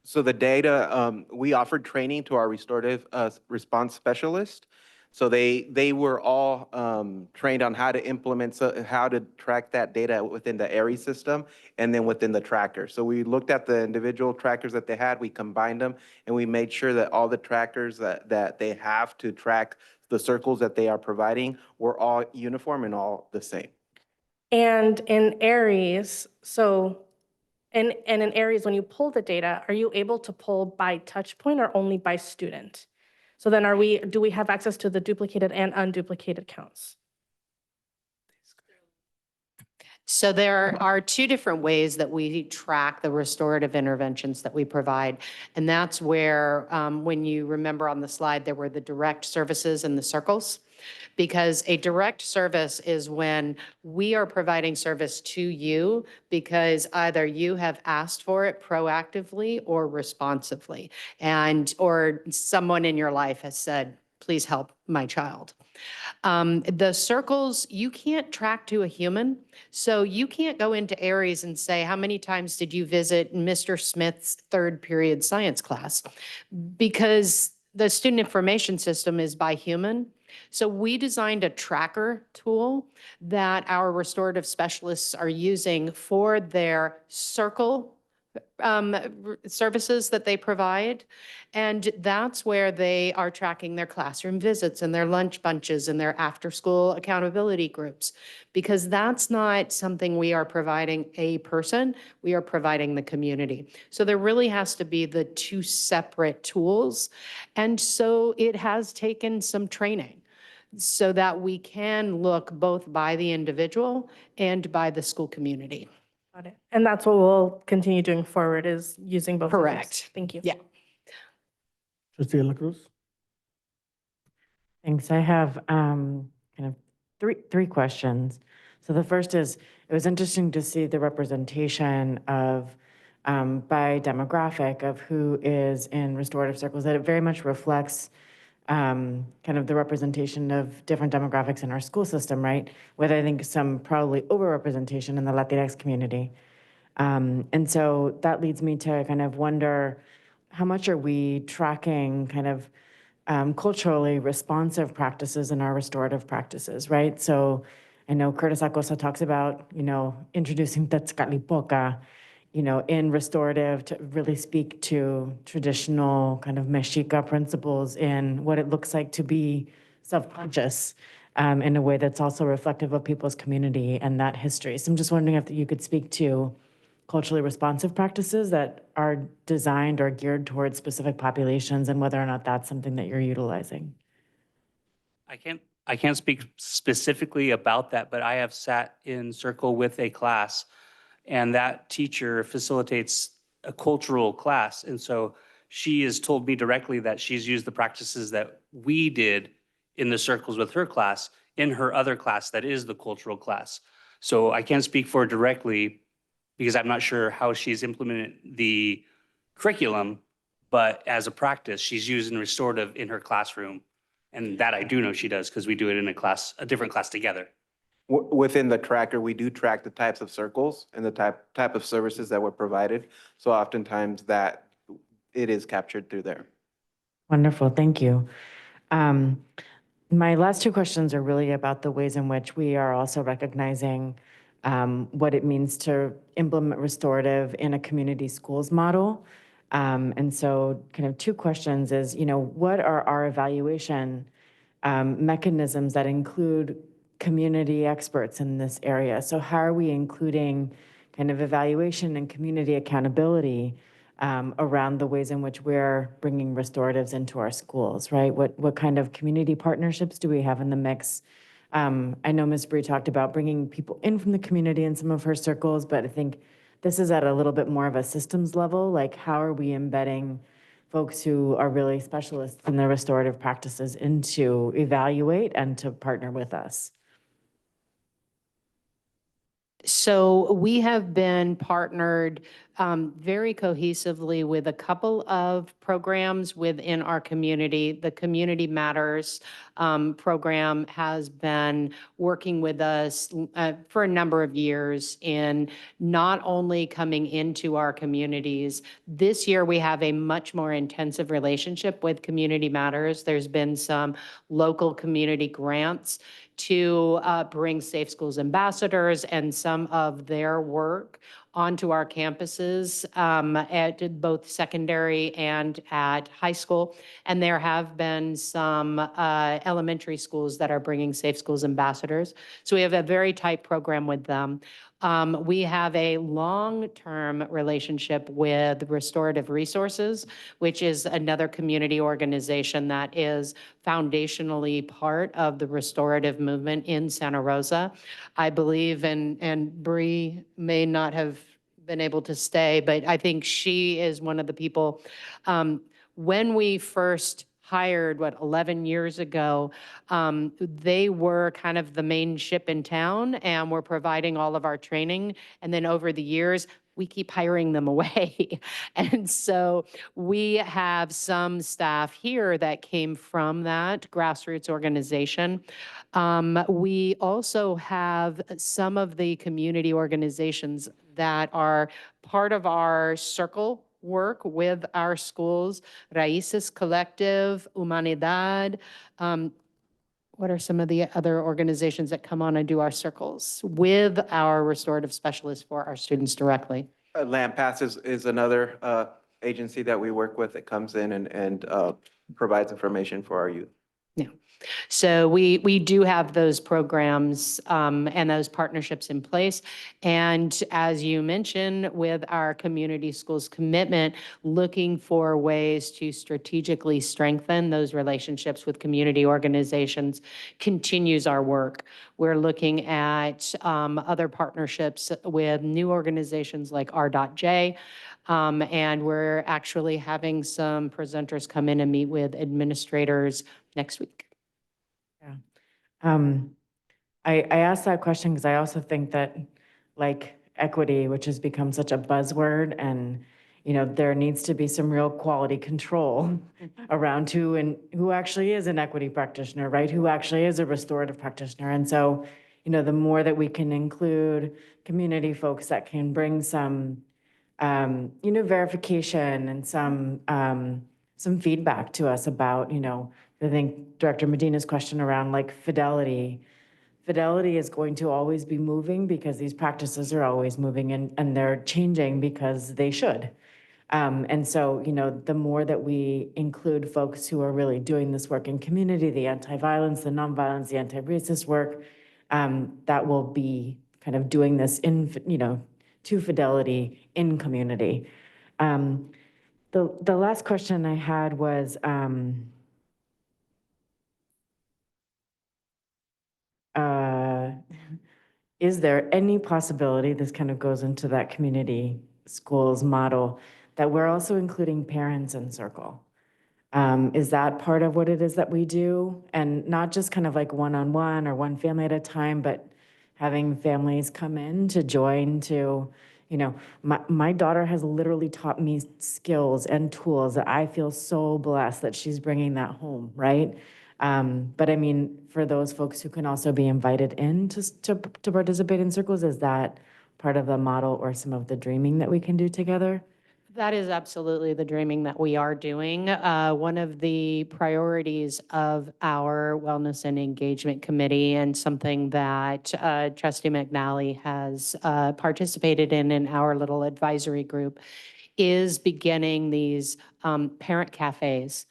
S24: So the data, we offered training to our restorative response specialist. So they were all trained on how to implement, how to track that data within the ARI system and then within the tracker. So we looked at the individual trackers that they had, we combined them, and we made sure that all the trackers that they have to track the circles that they are providing were all uniform and all the same.
S4: And in ARIES, and in ARIES, when you pull the data, are you able to pull by touch point or only by student? So then do we have access to the duplicated and unduplicated counts?
S16: So there are two different ways that we track the restorative interventions that we provide. And that's where, when you remember on the slide, there were the direct services and the circles. Because a direct service is when we are providing service to you because either you have asked for it proactively or responsively, or someone in your life has said, please help my child. The circles, you can't track to a human. So you can't go into ARIES and say, how many times did you visit Mr. Smith's third period science class? Because the student information system is by human. So we designed a tracker tool that our restorative specialists are using for their circle services that they provide. And that's where they are tracking their classroom visits and their lunch bunches and their after-school accountability groups. Because that's not something we are providing a person, we are providing the community. So there really has to be the two separate tools. And so it has taken some training so that we can look both by the individual and by the school community.
S4: Got it. And that's what we'll continue doing forward, is using both of those.
S16: Correct.
S4: Thank you.
S16: Yeah.
S2: Trustee La Cruz?
S15: Thanks. I have kind of three questions. So the first is, it was interesting to see the representation of by demographic of who is in restorative circles, that it very much reflects kind of the representation of different demographics in our school system, right? With, I think, some probably overrepresentation in the Latinx community. And so that leads me to kind of wonder, how much are we tracking kind of culturally responsive practices in our restorative practices, right? So I know Curtis Acosta talks about, introducing Tetzcatlipoca, in restorative to really speak to traditional kind of Mexica principles in what it looks like to be self-conscious in a way that's also reflective of people's community and that history. So I'm just wondering if you could speak to culturally responsive practices that are designed or geared towards specific populations and whether or not that's something that you're utilizing.
S21: I can't speak specifically about that, but I have sat in circle with a class, and that teacher facilitates a cultural class. And so she has told me directly that she's used the practices that we did in the circles with her class in her other class that is the cultural class. So I can't speak for her directly because I'm not sure how she's implemented the curriculum, but as a practice, she's using restorative in her classroom. And that I do know she does because we do it in a different class together.
S24: Within the tracker, we do track the types of circles and the type of services that were provided. So oftentimes that it is captured through there.
S15: Wonderful, thank you. My last two questions are really about the ways in which we are also recognizing what it means to implement restorative in a community schools model. And so kind of two questions is, what are our evaluation mechanisms that include community experts in this area? So how are we including kind of evaluation and community accountability around the ways in which we're bringing restoratives into our schools, right? What kind of community partnerships do we have in the mix? I know Ms. Bree talked about bringing people in from the community in some of her circles, but I think this is at a little bit more of a systems level. Like, how are we embedding folks who are really specialists in the restorative practices into evaluate and to partner with us?
S16: So we have been partnered very cohesively with a couple of programs within our community. The Community Matters program has been working with us for a number of years in not only coming into our communities. This year, we have a much more intensive relationship with Community Matters. There's been some local community grants to bring Safe Schools ambassadors and some of their work onto our campuses at both secondary and at high school. And there have been some elementary schools that are bringing Safe Schools ambassadors. So we have a very tight program with them. We have a long-term relationship with Restorative Resources, which is another community organization that is foundationally part of the restorative movement in Santa Rosa. I believe, and Bree may not have been able to stay, but I think she is one of the people. When we first hired, 11 years ago, they were kind of the main ship in town and were providing all of our training. And then over the years, we keep hiring them away. And so we have some staff here that came from that grassroots organization. We also have some of the community organizations that are part of our circle work with our schools, Raíces Collective, Humanidad. What are some of the other organizations that come on and do our circles with our restorative specialists for our students directly?
S24: Land Pass is another agency that we work with that comes in and provides information for our youth.
S16: Yeah. So we do have those programs and those partnerships in place. And as you mentioned, with our community schools commitment, looking for ways to strategically strengthen those relationships with community organizations continues our work. We're looking at other partnerships with new organizations like R.J. And we're actually having some presenters come in and meet with administrators next week.
S15: I asked that question because I also think that, like, equity, which has become such a buzzword, and there needs to be some real quality control around who actually is an equity practitioner, right? Who actually is a restorative practitioner. And so, the more that we can include community folks that can bring some verification and some feedback to us about, I think Director Medina's question around like fidelity. Fidelity is going to always be moving because these practices are always moving and they're changing because they should. And so, the more that we include folks who are really doing this work in community, the anti-violence, the nonviolence, the anti-racist work, that will be kind of doing this to fidelity in community. The last question I had was, is there any possibility, this kind of goes into that community schools model, that we're also including parents in circle? Is that part of what it is that we do? And not just kind of like one-on-one or one family at a time, but having families come in to join to, my daughter has literally taught me skills and tools that I feel so blessed that she's bringing that home, right? But I mean, for those folks who can also be invited in to participate in circles, is that part of the model or some of the dreaming that we can do together?
S16: That is absolutely the dreaming that we are doing. One of the priorities of our Wellness and Engagement Committee, and something that Trustee McNally has participated in our little advisory group, is beginning these parent cafes.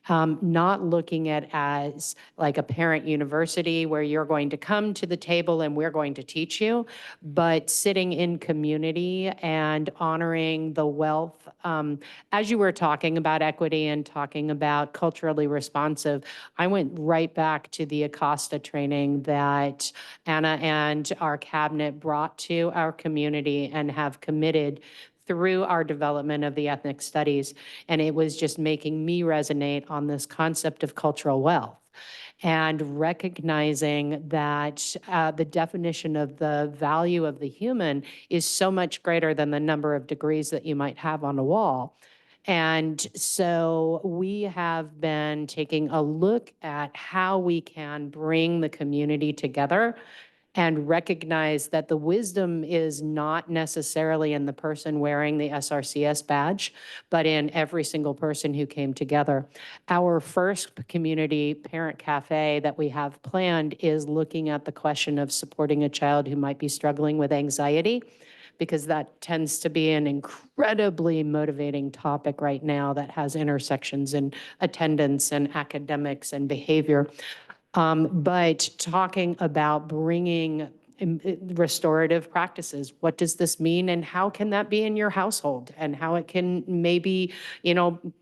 S16: Not looking at as like a parent university where you're going to come to the table and we're going to teach you, but sitting in community and honoring the wealth. As you were talking about equity and talking about culturally responsive, I went right back to the Acosta training that Anna and our cabinet brought to our community and have committed through our development of the ethnic studies. And it was just making me resonate on this concept of cultural wealth and recognizing that the definition of the value of the human is so much greater than the number of degrees that you might have on a wall. And so we have been taking a look at how we can bring the community together and recognize that the wisdom is not necessarily in the person wearing the SRCS badge, but in every single person who came together. Our first community parent cafe that we have planned is looking at the question of supporting a child who might be struggling with anxiety, because that tends to be an incredibly motivating topic right now that has intersections in attendance and academics and behavior. But talking about bringing restorative practices, what does this mean and how can that be in your household, and how it can maybe,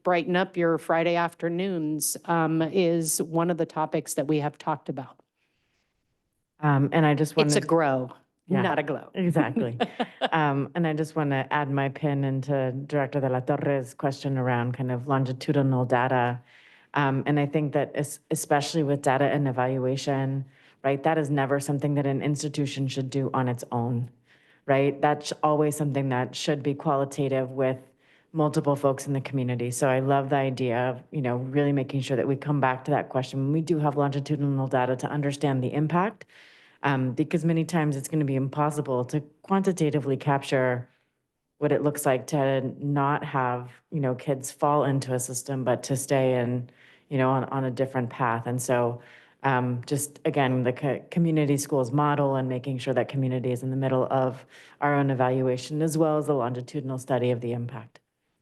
S16: brighten up your Friday afternoons, is one of the topics that we have talked about.
S15: And I just wanted
S16: It's a grow,
S15: Yeah,
S16: not a glow.
S15: Exactly. And I just want to add my pin into Director De La Torre's question around kind of longitudinal data. And I think that especially with data and evaluation, right, that is never something that an institution should do on its own, right? That's always something that should be qualitative with multiple folks in the community. So I love the idea of, really making sure that we come back to that question when we do have longitudinal data to understand the impact. Because many times it's going to be impossible to quantitatively capture what it looks like to not have, kids fall into a system, but to stay in, on a different path. And so just again, the community schools model and making sure that community is in the middle of our own evaluation, as well as the longitudinal study of the impact.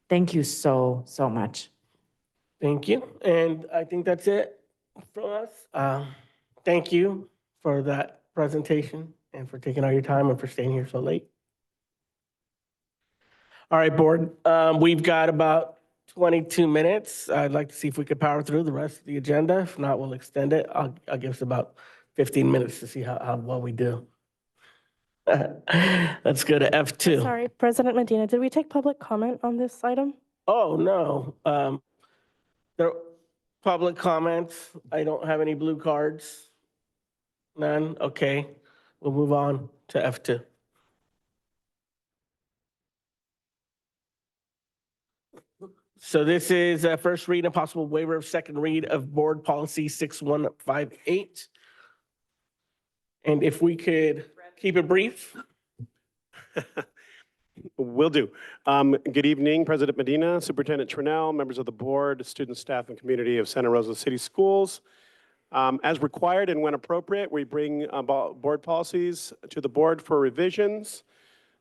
S15: Thank you so, so much.
S2: Thank you. And I think that's it from us. Thank you for that presentation and for taking all your time and for staying here so late. All right, board, we've got about 22 minutes. I'd like to see if we could power through the rest of the agenda. If not, we'll extend it. I'll give us about 15 minutes to see how well we do. Let's go to F2.
S4: Sorry, President Medina, did we take public comment on this item?
S2: Oh, no. There public comments. I don't have any blue cards. None? Okay. We'll move on to F2. So this is a first read and possible waiver of second read of Board Policy 6158. And if we could keep it brief.
S5: Will do. Good evening, President Medina, Superintendent Trinnell, members of the board, students, staff, and community of Santa Rosa City Schools. As required and when appropriate, we bring board policies to the board for revisions.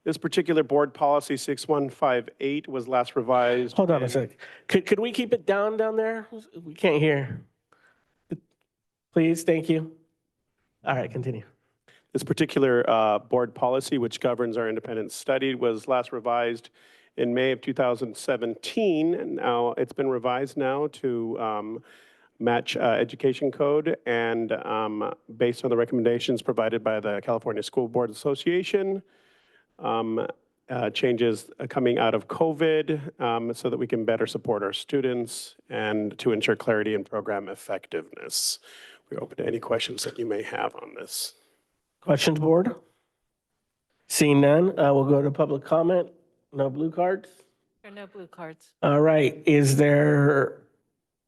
S5: This particular board policy 6158 was last revised.
S2: Hold on a sec. Could we keep it down there? We can't hear. Please, thank you. All right, continue.
S5: This particular board policy, which governs our independent study, was last revised in May of 2017. And now it's been revised now to match education code, and based on the recommendations provided by the California School Board Association, changes coming out of COVID so that we can better support our students and to ensure clarity and program effectiveness. We're open to any questions that you may have on this.
S2: Questions, board? Seeing none, we'll go to public comment. No blue cards?
S16: There are no blue cards.
S2: All right, is there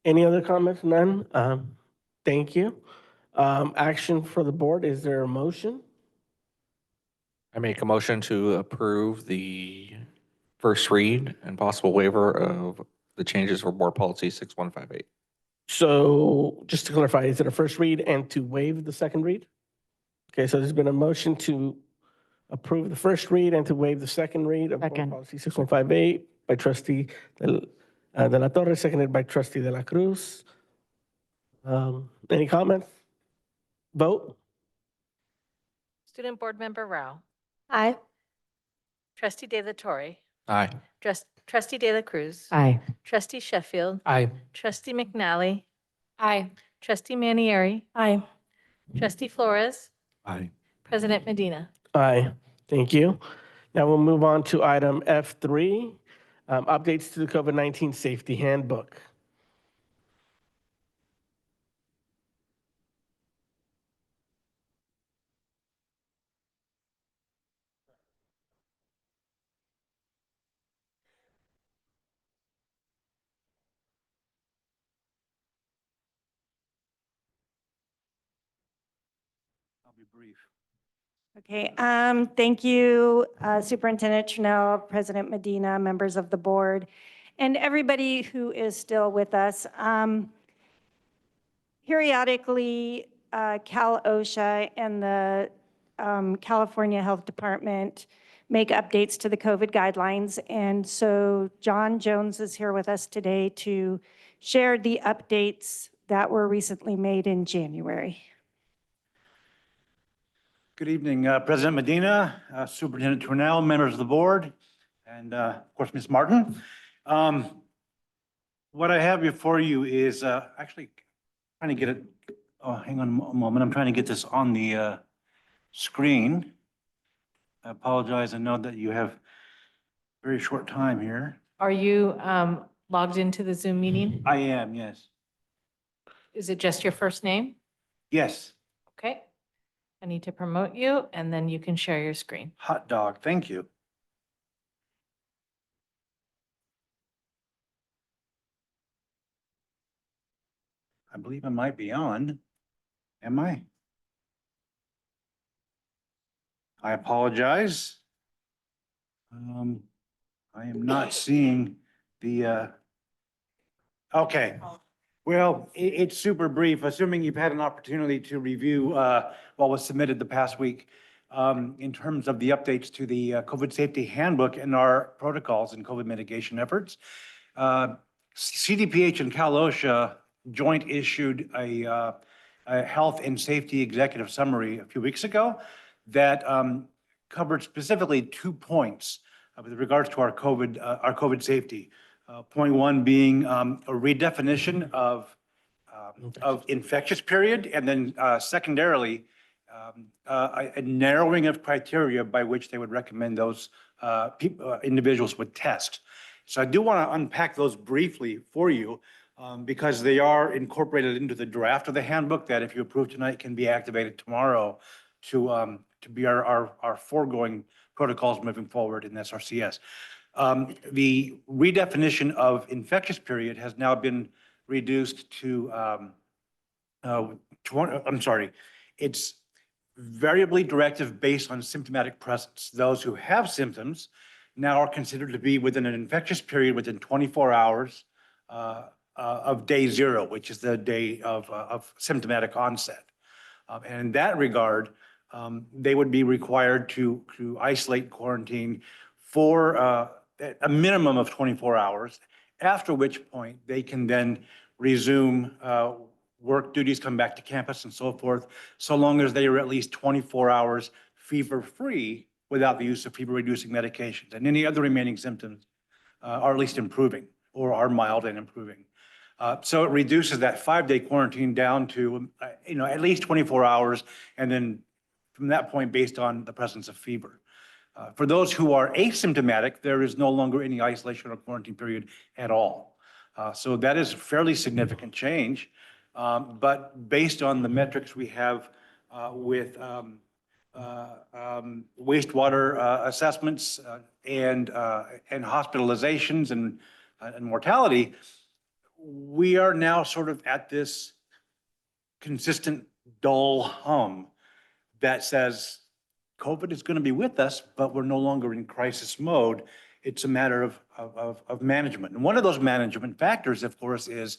S2: any other comments? None? Thank you. Action for the board, is there a motion?
S1: I make a motion to approve the First read and possible waiver of the changes for Board Policy 6158.
S2: So just to clarify, is it a first read and to waive the second read? Okay, so there's been a motion to approve the first read and to waive the second read of Board
S15: Second.
S2: Policy 6158 by trustee De La Torre, seconded by trustee De La Cruz. Any comments? Vote?
S6: Student Board Member Rao,
S12: Aye.
S6: Trustee De La Torre,
S1: Aye.
S6: Trustee De La Cruz,
S15: Aye.
S6: Trustee Sheffield,
S22: Aye.
S6: Trustee McNally,
S11: Aye.
S6: Trustee Manieri,
S4: Aye.
S6: Trustee Flores,
S1: Aye.
S6: President Medina.
S2: Aye. Thank you. Now we'll move on to item F3, updates to the COVID-19 Safety Handbook.
S13: I'll be brief. Okay, thank you, Superintendent Chanel, President Medina, members of the board, and everybody who is still with us. Periodically, Cal OSHA and the California Health Department make updates to the COVID guidelines. And so John Jones is here with us today to share the updates that were recently made in January.
S14: Good evening, President Medina, Superintendent Tornell, members of the board, and of course, Ms. Martin. What I have before you is actually trying to get it, oh, hang on a moment. I'm trying to get this on the screen. I apologize. I know that you have very short time here.
S6: Are you logged into the Zoom meeting?
S14: I am, yes.
S6: Is it just your first name?
S14: Yes,
S6: Okay. I need to promote you and then you can share your screen.
S14: hot dog, thank you. I believe I might be on. Am I? I apologize. I am not seeing the, okay. Well, it's super brief, assuming you've had an opportunity to review what was submitted the past week in terms of the updates to the COVID safety handbook and our protocols and COVID mitigation efforts. CDPH and Cal OSHA joint issued a health and safety executive summary a few weeks ago that covered specifically 2 points with regards to our COVID safety. Point one being a redefinition of infectious period, and then secondarily, a narrowing of criteria by which they would recommend those individuals would test. So I do want to unpack those briefly for you because they are incorporated into the draft of the handbook that if you approve tonight can be activated tomorrow to be our foregoing protocols moving forward in SRCS. The redefinition of infectious period has now been reduced to, it's variably directive based on symptomatic presence. Those who have symptoms now are considered to be within an infectious period within 24 hours of day 0, which is the day of symptomatic onset. And in that regard, they would be required to isolate, quarantine for a minimum of 24 hours, after which point they can then resume work duties, come back to campus and so forth, so long as they are at least 24 hours fever-free without the use of fever-reducing medications. And any other remaining symptoms are at least improving or are mild and improving. So it reduces that 5-day quarantine down to at least 24 hours, and then from that point based on the presence of fever. For those who are asymptomatic, there is no longer any isolation or quarantine period at all. So that is a fairly significant change. But based on the metrics we have with wastewater assessments and hospitalizations and mortality, we are now sort of at this consistent dull hum that says COVID is going to be with us, but we're no longer in crisis mode. It's a matter of management. And one of those management factors, of course, is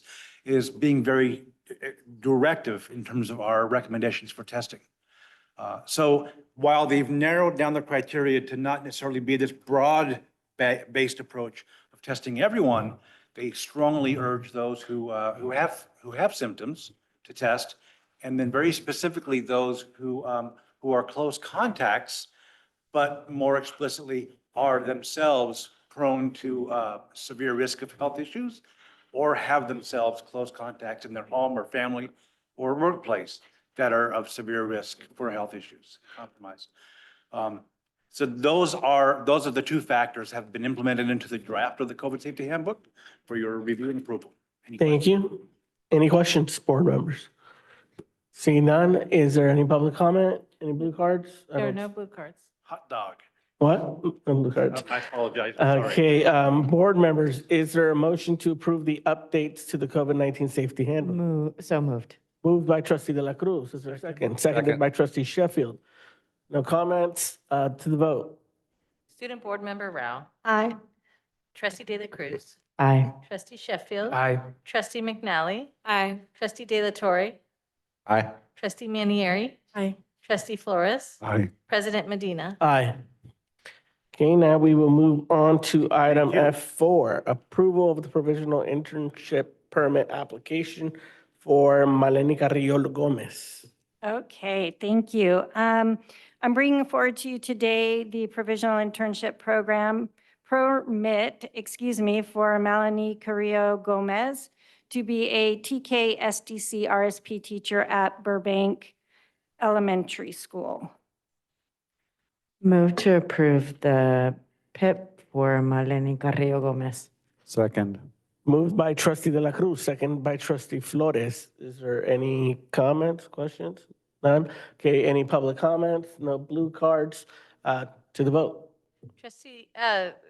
S14: being very directive in terms of our recommendations for testing. So while they've narrowed down the criteria to not necessarily be this broad-based approach of testing everyone, they strongly urge those who have symptoms to test, and then very specifically those who are close contacts, but more explicitly are themselves prone to severe risk of health issues, or have themselves close contacts in their home or family or workplace that are of severe risk for health issues, compromise. So those are the two factors have been implemented into the draft of the COVID safety handbook for your review and approval.
S2: Thank you. Any questions, board members? Seeing none, is there any public comment? Any blue cards? I
S6: There are
S2: don't-
S6: no blue cards.
S14: Hot dog.
S2: What? No blue cards.
S14: I apologize. I'm sorry.
S2: Okay, board members, is there a motion to approve the updates to the COVID-19 safety handbook?
S15: So moved.
S2: Moved by trustee De La Cruz. Is there a second? Seconded by trustee Sheffield. No comments, to the vote.
S6: Student Board Member Rao.
S12: Aye.
S6: Trustee De La Cruz.
S15: Aye.
S6: Trustee Sheffield.
S22: Aye.
S6: Trustee McNally. Aye. Trustee De La Torre.
S1: Aye.
S6: Trustee Manieri.
S12: Aye.
S6: Trustee Flores.
S14: Aye.
S6: President Medina.
S2: Aye. Okay, now we will move on to item
S14: you.
S2: F4, approval of the provisional internship permit application for Maleni Carrillo Gomez.
S13: Okay, thank you. I'm bringing forward to you today the provisional internship program permit, for Melanie Carrillo Gomez to be a TK SDC RSP teacher at Burbank Elementary School.
S15: Move to approve the PIP for Marlene Carrillo Gomez.
S3: Second.
S2: Moved by trustee De La Cruz, second by trustee Flores. Is there any comments, questions? None? Okay, any public comments? No blue cards, to the vote.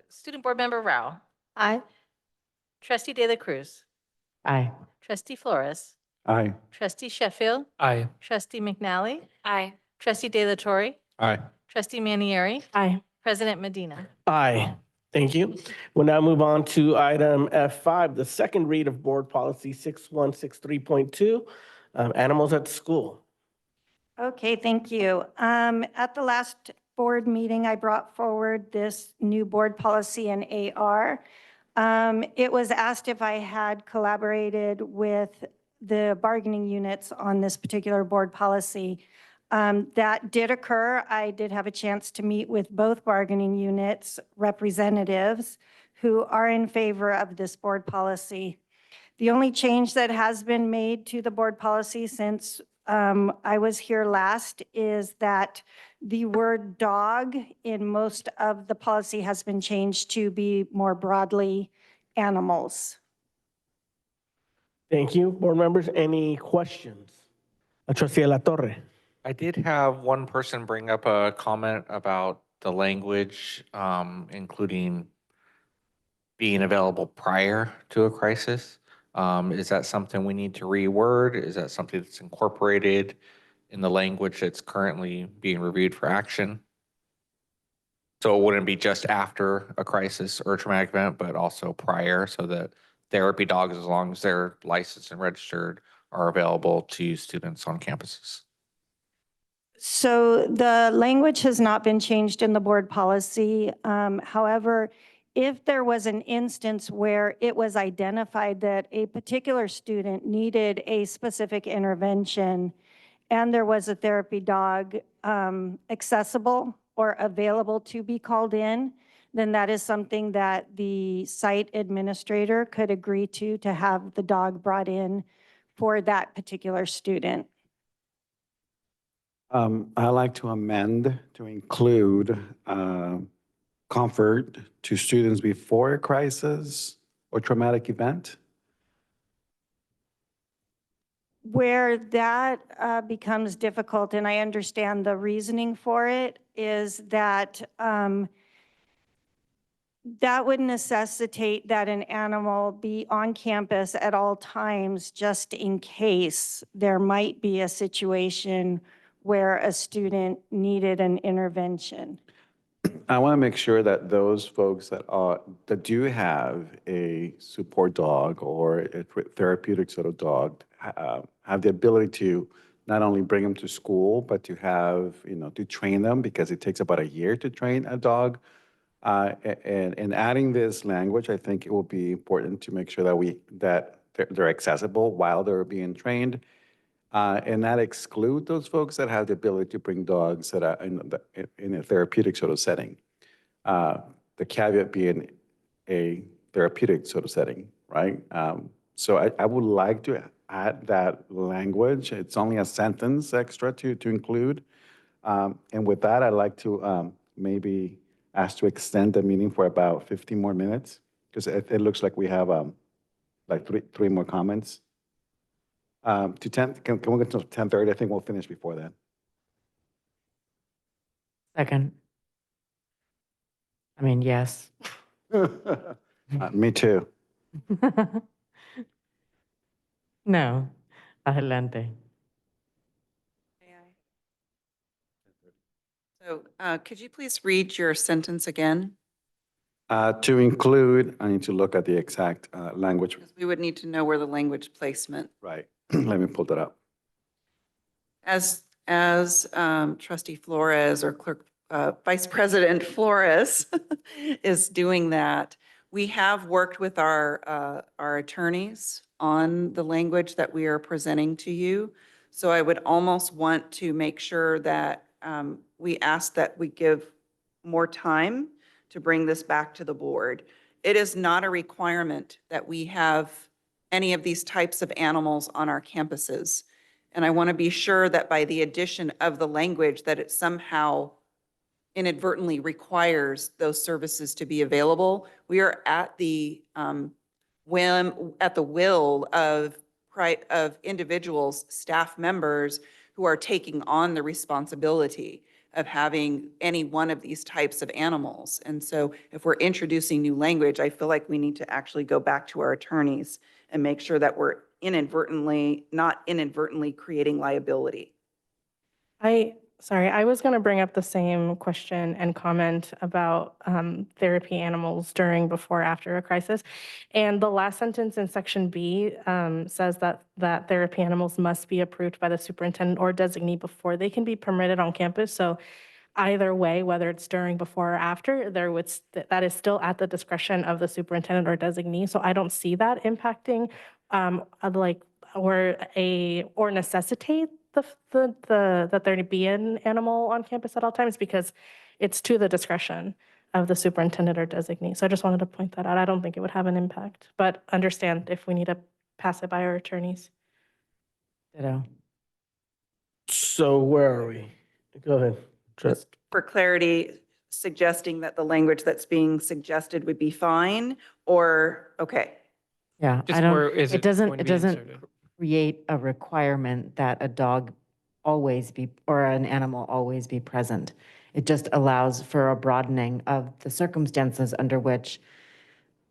S6: Student Board Member Rao.
S12: Aye.
S6: Trustee De La Cruz.
S15: Aye.
S6: Trustee Flores.
S3: Aye.
S6: Trustee Sheffield.
S22: Aye.
S6: Trustee McNally. Aye. Trustee De La Torre.
S1: Aye.
S6: Trustee Manieri.
S12: Aye.
S6: President Medina.
S2: Aye. Thank you. We'll now move on to item F5, the second read of Board Policy 6163.2, animals at school.
S13: Okay, thank you. At the last board meeting, I brought forward this new board policy in AR. It was asked if I had collaborated with the bargaining units on this particular board policy. That did occur. I did have a chance to meet with both bargaining units representatives who are in favor of this board policy. The only change that has been made to the board policy since I was here last is that the word dog in most of the policy has been changed to be more broadly animals.
S2: Thank you. Board members, any questions? Trustee De La Torre.
S1: I did have one person bring up a comment about the language, including being available prior to a crisis. Is that something we need to reword? Is that something that's incorporated in the language that's currently being reviewed for action? So it wouldn't be just after a crisis or a traumatic event, but also prior, so that therapy dogs, as long as they're licensed and registered, are available to students on campuses.
S13: So the language has not been changed in the board policy. However, if there was an instance where it was identified that a particular student needed a specific intervention and there was a therapy dog accessible or available to be called in, then that is something that the site administrator could agree to have the dog brought in for that particular student.
S3: I'd like to amend to include comfort to students before a crisis or traumatic event.
S13: Where that becomes difficult, and I understand the reasoning for it, is that that would necessitate that an animal be on campus at all times, just in case there might be a situation where a student needed an intervention.
S3: I want to make sure that those folks that do have a support dog or a therapeutic sort of dog have the ability to not only bring them to school, but to have, to train them, because it takes about a year to train a dog. And adding this language, I think it will be important to make sure that they're accessible while they're being trained, and not exclude those folks that have the ability to bring dogs that are in a therapeutic sort of setting. The caveat being a therapeutic sort of setting, right? So I would like to add that language. It's only a sentence extra to include. And with that, I'd like to maybe ask to extend the meeting for about 15 more minutes, because it looks like we have like three more comments. To 10, can we get to 10:30? I think we'll finish before that.
S15: Second. I mean, yes.
S3: Me too.
S15: No. Adelante.
S17: So could you please read your sentence again?
S3: To include, I need to look at the exact language.
S17: We would need to know where the language placement.
S3: Right. Let me pull that up.
S17: As Trustee Flores or Clerk, Vice President Flores is doing that, we have worked with our attorneys on the language that we are presenting to you. So I would almost want to make sure that we ask that we give more time to bring this back to the board. It is not a requirement that we have any of these types of animals on our campuses. And I want to be sure that by the addition of the language that it somehow inadvertently requires those services to be available. We are at the will of individuals, staff members who are taking on the responsibility of having any one of these types of animals. And so if we're introducing new language, I feel like we need to actually go back to our attorneys and make sure that we're not inadvertently creating liability.
S4: Sorry, I was going to bring up the same question and comment about therapy animals during, before, after a crisis. And the last sentence in section B says that therapy animals must be approved by the superintendent or designee before they can be permitted on campus. So either way, whether it's during, before, or after, that is still at the discretion of the superintendent or designee. So I don't see that impacting or necessitate that there be an animal on campus at all times, because it's to the discretion of the superintendent or designee. So I just wanted to point that out. I don't think it would have an impact, but understand if we need to pass it by our attorneys.
S15: Ditto.
S2: So where are we? Go ahead.
S17: Just for clarity, suggesting that the language that's being suggested would be fine, or, okay.
S15: Yeah,
S22: Just
S15: I don't,
S22: where is
S15: it
S22: it going
S15: doesn't,
S22: to
S15: it
S22: be
S15: doesn't
S22: inserted?
S15: create a requirement that a dog always be, or an animal always be present. It just allows for a broadening of the circumstances under which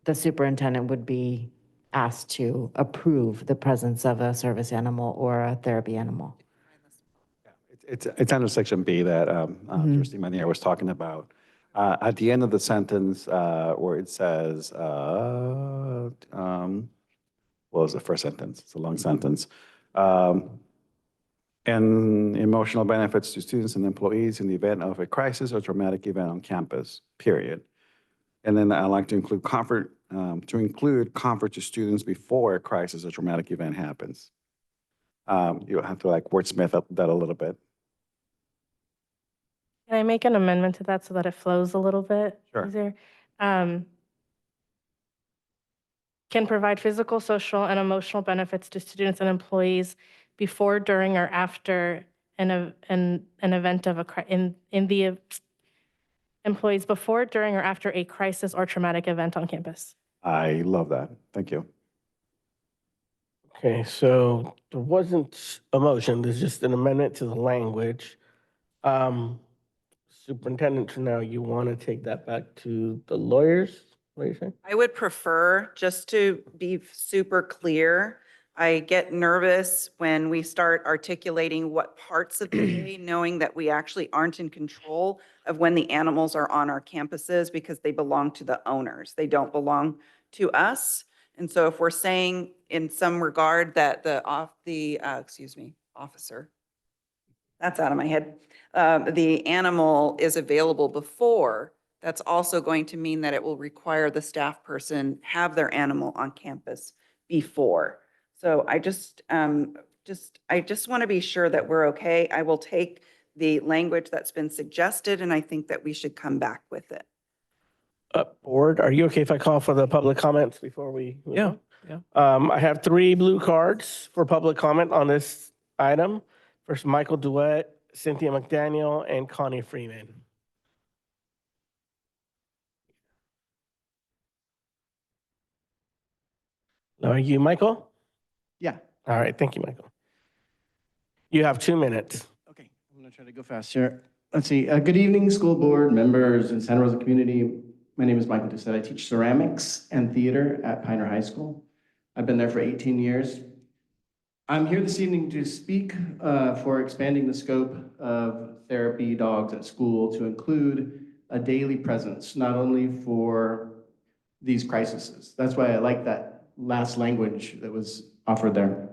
S15: the superintendent would be asked to approve the presence of a service animal or a therapy animal.
S3: It's under section B that Trustee Manier was talking about. At the end of the sentence where it says, what was the first sentence? It's a long sentence. And emotional benefits to students and employees in the event of a crisis or traumatic event on campus, period. And then I like to include comfort to students before a crisis or traumatic event happens. You'll have to wordsmith up that a little bit.
S4: Can I make an amendment to that so that it flows a little bit
S3: Sure.
S4: easier? Can provide physical, social, and emotional benefits to students and employees before, during, or after an event of employees before, during, or after a crisis or traumatic event on campus.
S3: I love that. Thank you.
S2: Okay, so there wasn't a motion, there's just an amendment to the language. Superintendent Trinell, you want to take that back to the lawyers? What are you saying?
S17: I would prefer, just to be super clear, I get nervous when we start articulating what parts of the day, knowing that we actually aren't in control of when the animals are on our campuses because they belong to the owners. They don't belong to us. And so if we're saying in some regard that the officer, that's out of my head, the animal is available before, that's also going to mean that it will require the staff person have their animal on campus before. So I just want to be sure that we're okay. I will take the language that's been suggested, and I think that we should come back with it.
S2: Board, are you okay if I call for the public comments before we move
S22: Yeah,
S2: on?
S22: yeah.
S2: I have 3 blue cards for public comment on this item. First, Michael Duet, Cynthia McDaniel, and Connie Freeman. Are you Michael?
S7: Yeah.
S2: All right, thank you, Michael. You have 2 minutes.
S7: Okay, I'm going to try to go fast here. Let's see. Good evening, school board members and Santa Rosa community. My name is Michael Doucette. I teach ceramics and theater at Pioneer High School. I've been there for 18 years. I'm here this evening to speak for expanding the scope of therapy dogs at school to include a daily presence, not only for these crises. That's why I like that last language that was offered there.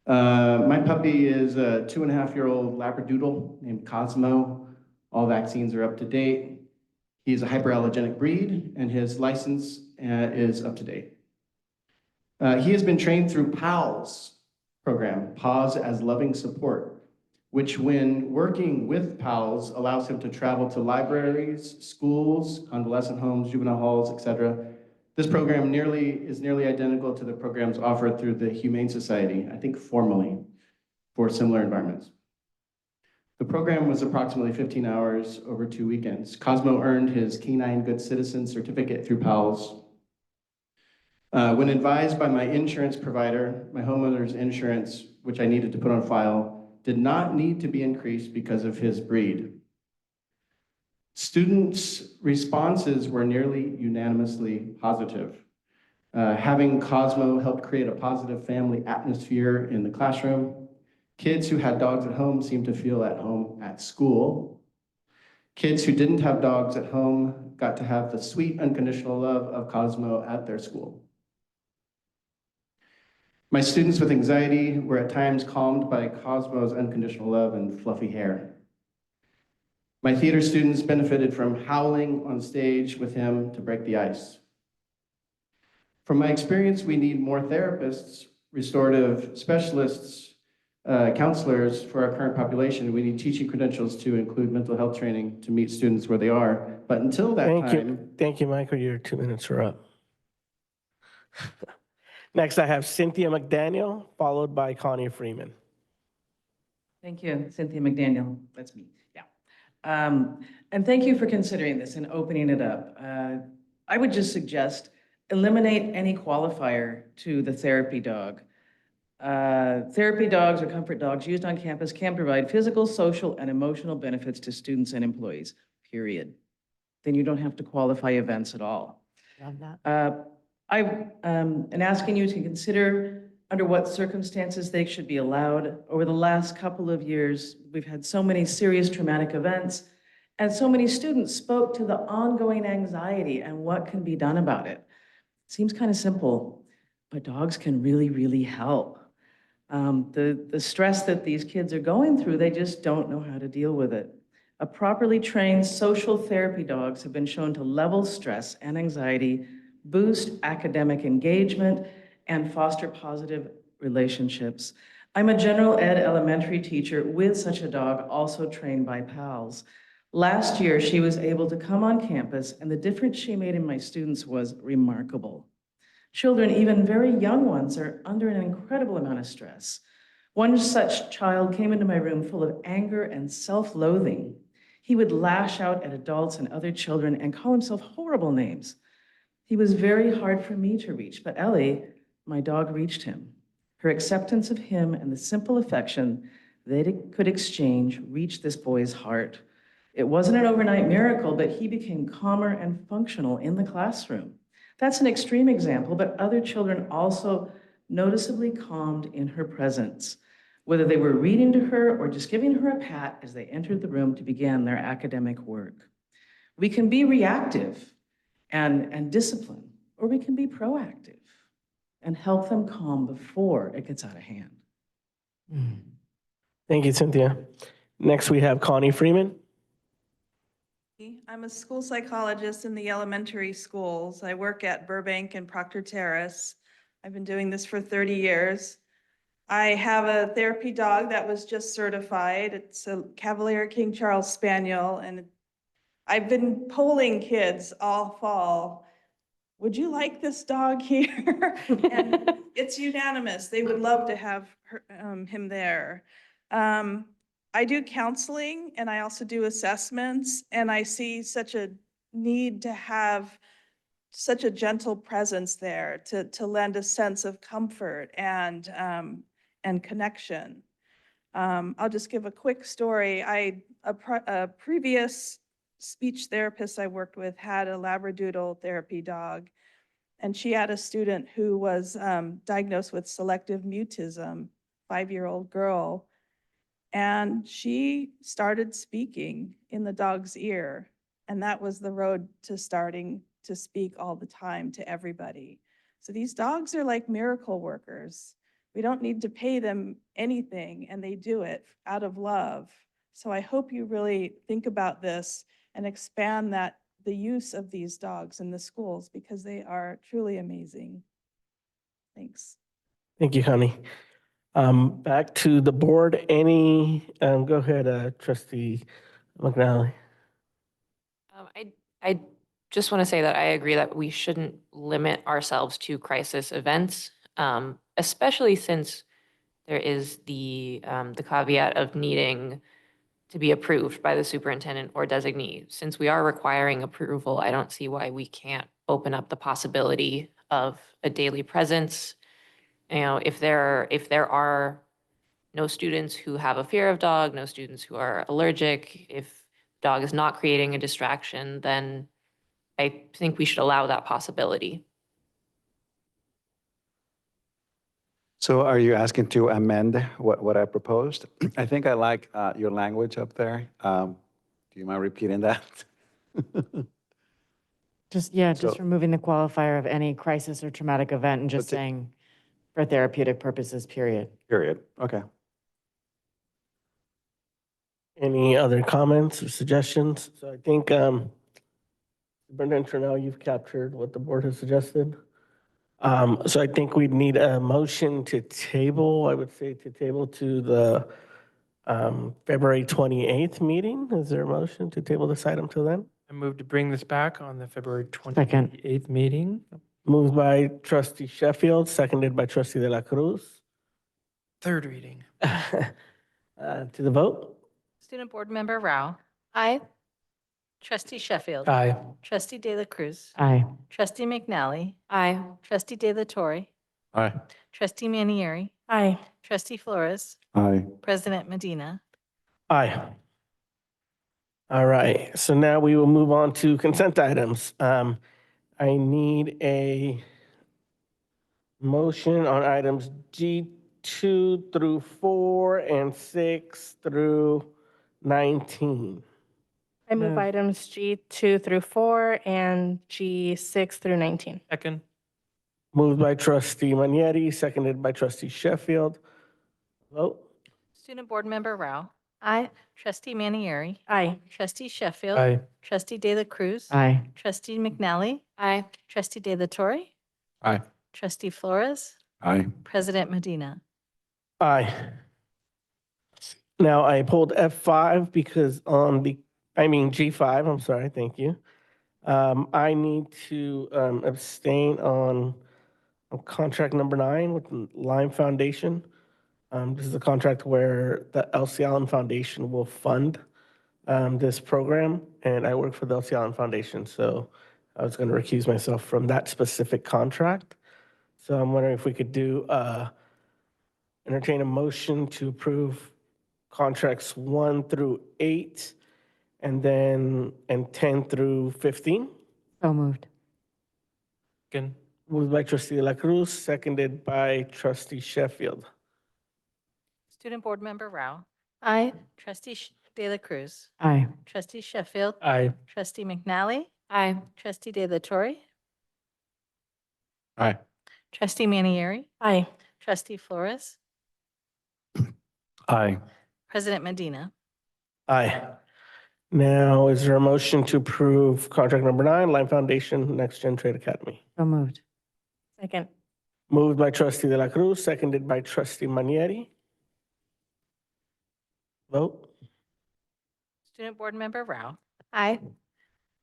S7: My puppy is a 2.5-year-old Labradoodle named Cosmo. All vaccines are up to date. He's a hyperallergenic breed, and his license is up to date. He has been trained through PALS program, Pause as Loving Support, which when working with PALS allows him to travel to libraries, schools, convalescent homes, juvenile halls, etc. This program is nearly identical to the programs offered through the Humane Society, I think formally, for similar environments. The program was approximately 15 hours over 2 weekends. Cosmo earned his Canine Good Citizen certificate through PALS. When advised by my insurance provider, my homeowner's insurance, which I needed to put on file, did not need to be increased because of his breed. Students' responses were nearly unanimously positive. Having Cosmo helped create a positive family atmosphere in the classroom. Kids who had dogs at home seemed to feel at home at school. Kids who didn't have dogs at home got to have the sweet unconditional love of Cosmo at their school. My students with anxiety were at times calmed by Cosmo's unconditional love and fluffy hair. My theater students benefited from howling on stage with him to break the ice. From my experience, we need more therapists, restorative specialists, counselors for our current population. We need teaching credentials to include mental health training to meet students where they are. But until that time.
S2: Thank you, Michael. Your 2 minutes are up. Next, I have Cynthia McDaniel, followed by Connie Freeman.
S18: Thank you, Cynthia McDaniel. That's me. Yeah. And thank you for considering this and opening it up. I would just suggest eliminate any qualifier to the therapy dog. Therapy dogs or comfort dogs used on campus can provide physical, social, and emotional benefits to students and employees, period. Then you don't have to qualify events at all.
S16: Love that.
S18: I am asking you to consider under what circumstances they should be allowed. Over the last couple of years, we've had so many serious traumatic events, and so many students spoke to the ongoing anxiety and what can be done about it. Seems kind of simple, but dogs can really, really help. The stress that these kids are going through, they just don't know how to deal with it. A properly trained social therapy dogs have been shown to level stress and anxiety, boost academic engagement, and foster positive relationships. I'm a general ed elementary teacher with such a dog, also trained by PALS. Last year, she was able to come on campus, and the difference she made in my students was remarkable. Children, even very young ones, are under an incredible amount of stress. One such child came into my room full of anger and self-loathing. He would lash out at adults and other children and call himself horrible names. He was very hard for me to reach, but Ellie, my dog, reached him. Her acceptance of him and the simple affection they could exchange reached this boy's heart. It wasn't an overnight miracle, but he became calmer and functional in the classroom. That's an extreme example, but other children also noticeably calmed in her presence, whether they were reading to her or just giving her a pat as they entered the room to begin their academic work. We can be reactive and discipline, or we can be proactive and help them calm before it gets out of hand.
S2: Thank you, Cynthia. Next, we have Connie Freeman.
S9: I'm a school psychologist in the elementary schools. I work at Burbank and Proctor Terrace. I've been doing this for 30 years. I have a therapy dog that was just certified. It's a Cavalier King Charles Spaniel, and I've been polling kids all fall. Would you like this dog here? And it's unanimous. They would love to have him there. I do counseling and I also do assessments, and I see such a need to have such a gentle presence there to lend a sense of comfort and connection. I'll just give a quick story. A previous speech therapist I worked with had a Labradoodle therapy dog, and she had a student who was diagnosed with selective mutism, 5-year-old girl. And she started speaking in the dog's ear. And that was the road to starting to speak all the time to everybody. So these dogs are like miracle workers. We don't need to pay them anything, and they do it out of love. So I hope you really think about this and expand the use of these dogs in the schools, because they are truly amazing. Thanks.
S2: Thank you, Connie. Back to the board. Go ahead, Trustee McNally.
S19: I just want to say that I agree that we shouldn't limit ourselves to crisis events, especially since there is the caveat of needing to be approved by the superintendent or designee. Since we are requiring approval, I don't see why we can't open up the possibility of a daily presence. You know, if there are no students who have a fear of dog, no students who are allergic, if dog is not creating a distraction, then I think we should allow that possibility.
S3: So are you asking to amend what I proposed? I think I like your language up there. Do you mind repeating that?
S15: Just
S3: So-
S15: removing the qualifier of any crisis or traumatic event and just saying for therapeutic purposes, period.
S3: Period. Okay.
S2: Any other comments or suggestions? So I think, Brenda and Trinell, you've captured what the board has suggested. So I think we'd need a motion to table, I would say to table to the February 28th meeting. Is there a motion to table this item till then?
S22: I move to bring this back on the February 28th meeting.
S2: Moved by Trustee Sheffield, seconded by Trustee De La Cruz.
S22: Third reading.
S2: To the vote?
S6: Student Board Member Rao.
S12: Aye.
S6: Trustee Sheffield.
S22: Aye.
S6: Trustee De La Cruz.
S15: Aye.
S6: Trustee McNally.
S19: Aye.
S6: Trustee De La Torre.
S1: Aye.
S6: Trustee Manieri.
S4: Aye.
S6: Trustee Flores.
S3: Aye.
S6: President Medina.
S2: Aye. All right, so now we will move on to consent items. I need a motion on items G2 through 4 and 6 through 19.
S4: I move
S15: Move.
S4: items G2 through 4 and G6 through 19.
S22: Second.
S2: Moved by Trustee Manieri, seconded by Trustee Sheffield. Vote?
S6: Student Board Member Rao.
S12: Aye.
S6: Trustee Manieri.
S4: Aye.
S6: Trustee Sheffield.
S22: Aye.
S6: Trustee De La Cruz.
S15: Aye.
S6: Trustee McNally.
S19: Aye.
S6: Trustee De La Torre.
S1: Aye.
S6: Trustee Flores.
S3: Aye.
S6: President Medina.
S2: Aye. Now, I pulled F5 because G5, I'm sorry, thank you. I need to abstain on contract number 9 with the Lime Foundation. This is a contract where the LC Allen Foundation will fund this program, and I work for the LC Allen Foundation, so I was going to recuse myself from that specific contract. So I'm wondering if we could entertain a motion to approve contracts 1 through 8 and 10 through 15.
S15: So moved.
S22: Second.
S2: Moved by trustee De La Cruz, seconded by trustee Sheffield.
S6: Student Board Member Rao,
S12: Aye.
S6: Trustee De La Cruz,
S15: Aye.
S6: Trustee Sheffield,
S22: Aye.
S6: Trustee McNally,
S19: Aye.
S6: Trustee De La Torre,
S1: Aye.
S6: Trustee Manieri,
S4: Aye.
S6: Trustee Flores,
S3: Aye.
S6: President Medina.
S2: Aye. Now, is there a motion to approve contract number 9, Lime Foundation, Next Gen Trade Academy?
S15: So moved.
S4: Second.
S2: Moved by trustee De La Cruz, seconded by trustee Manieri. Vote?
S6: Student Board Member Rao,
S12: Aye.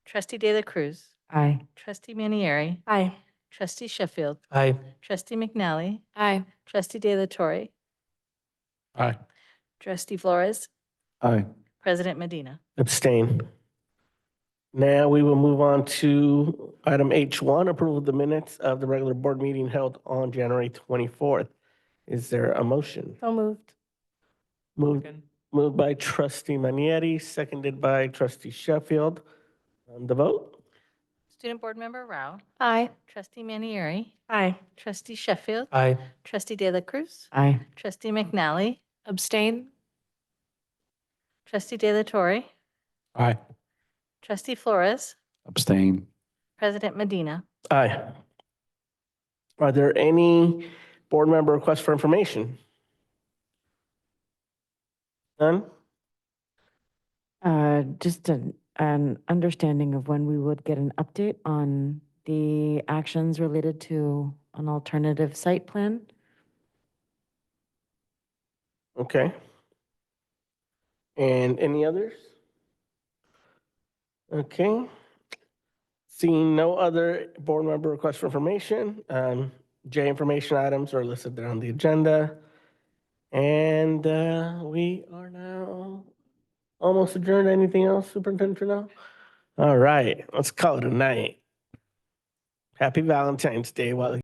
S6: Trustee De La Cruz,
S15: Aye.
S6: Trustee Manieri,
S4: Aye.
S6: Trustee Sheffield,
S22: Aye.
S6: Trustee McNally,
S19: Aye.
S6: Trustee De La Torre,
S1: Aye.
S6: Trustee Flores,
S3: Aye.
S6: President Medina.
S2: Abstain. Now we will move on to item H1, approval of the minutes of the regular board meeting held on January 24th. Is there a motion?
S4: So moved.
S2: Moved by trustee Manieri, seconded by trustee Sheffield. On the vote?
S6: Student Board Member Rao,
S12: Aye.
S6: Trustee Manieri,
S4: Aye.
S6: Trustee Sheffield,
S22: Aye.
S6: Trustee De La Cruz,
S15: Aye.
S6: Trustee McNally,
S19: Abstain?
S6: Trustee De La Torre,
S1: Aye.
S6: Trustee Flores,
S3: Abstain.
S6: President Medina.
S2: Aye. Are there any board member requests for information? None?
S15: Just an understanding of when we would get an update on the actions related to an alternative site plan.
S2: Okay. And any others? Okay. Seeing no other board member requests for information, J information items are listed there on the agenda. And we are now almost adjourned. Anything else, Superintendent Trudeau? All right, let's call it a night. Happy Valentine's Day while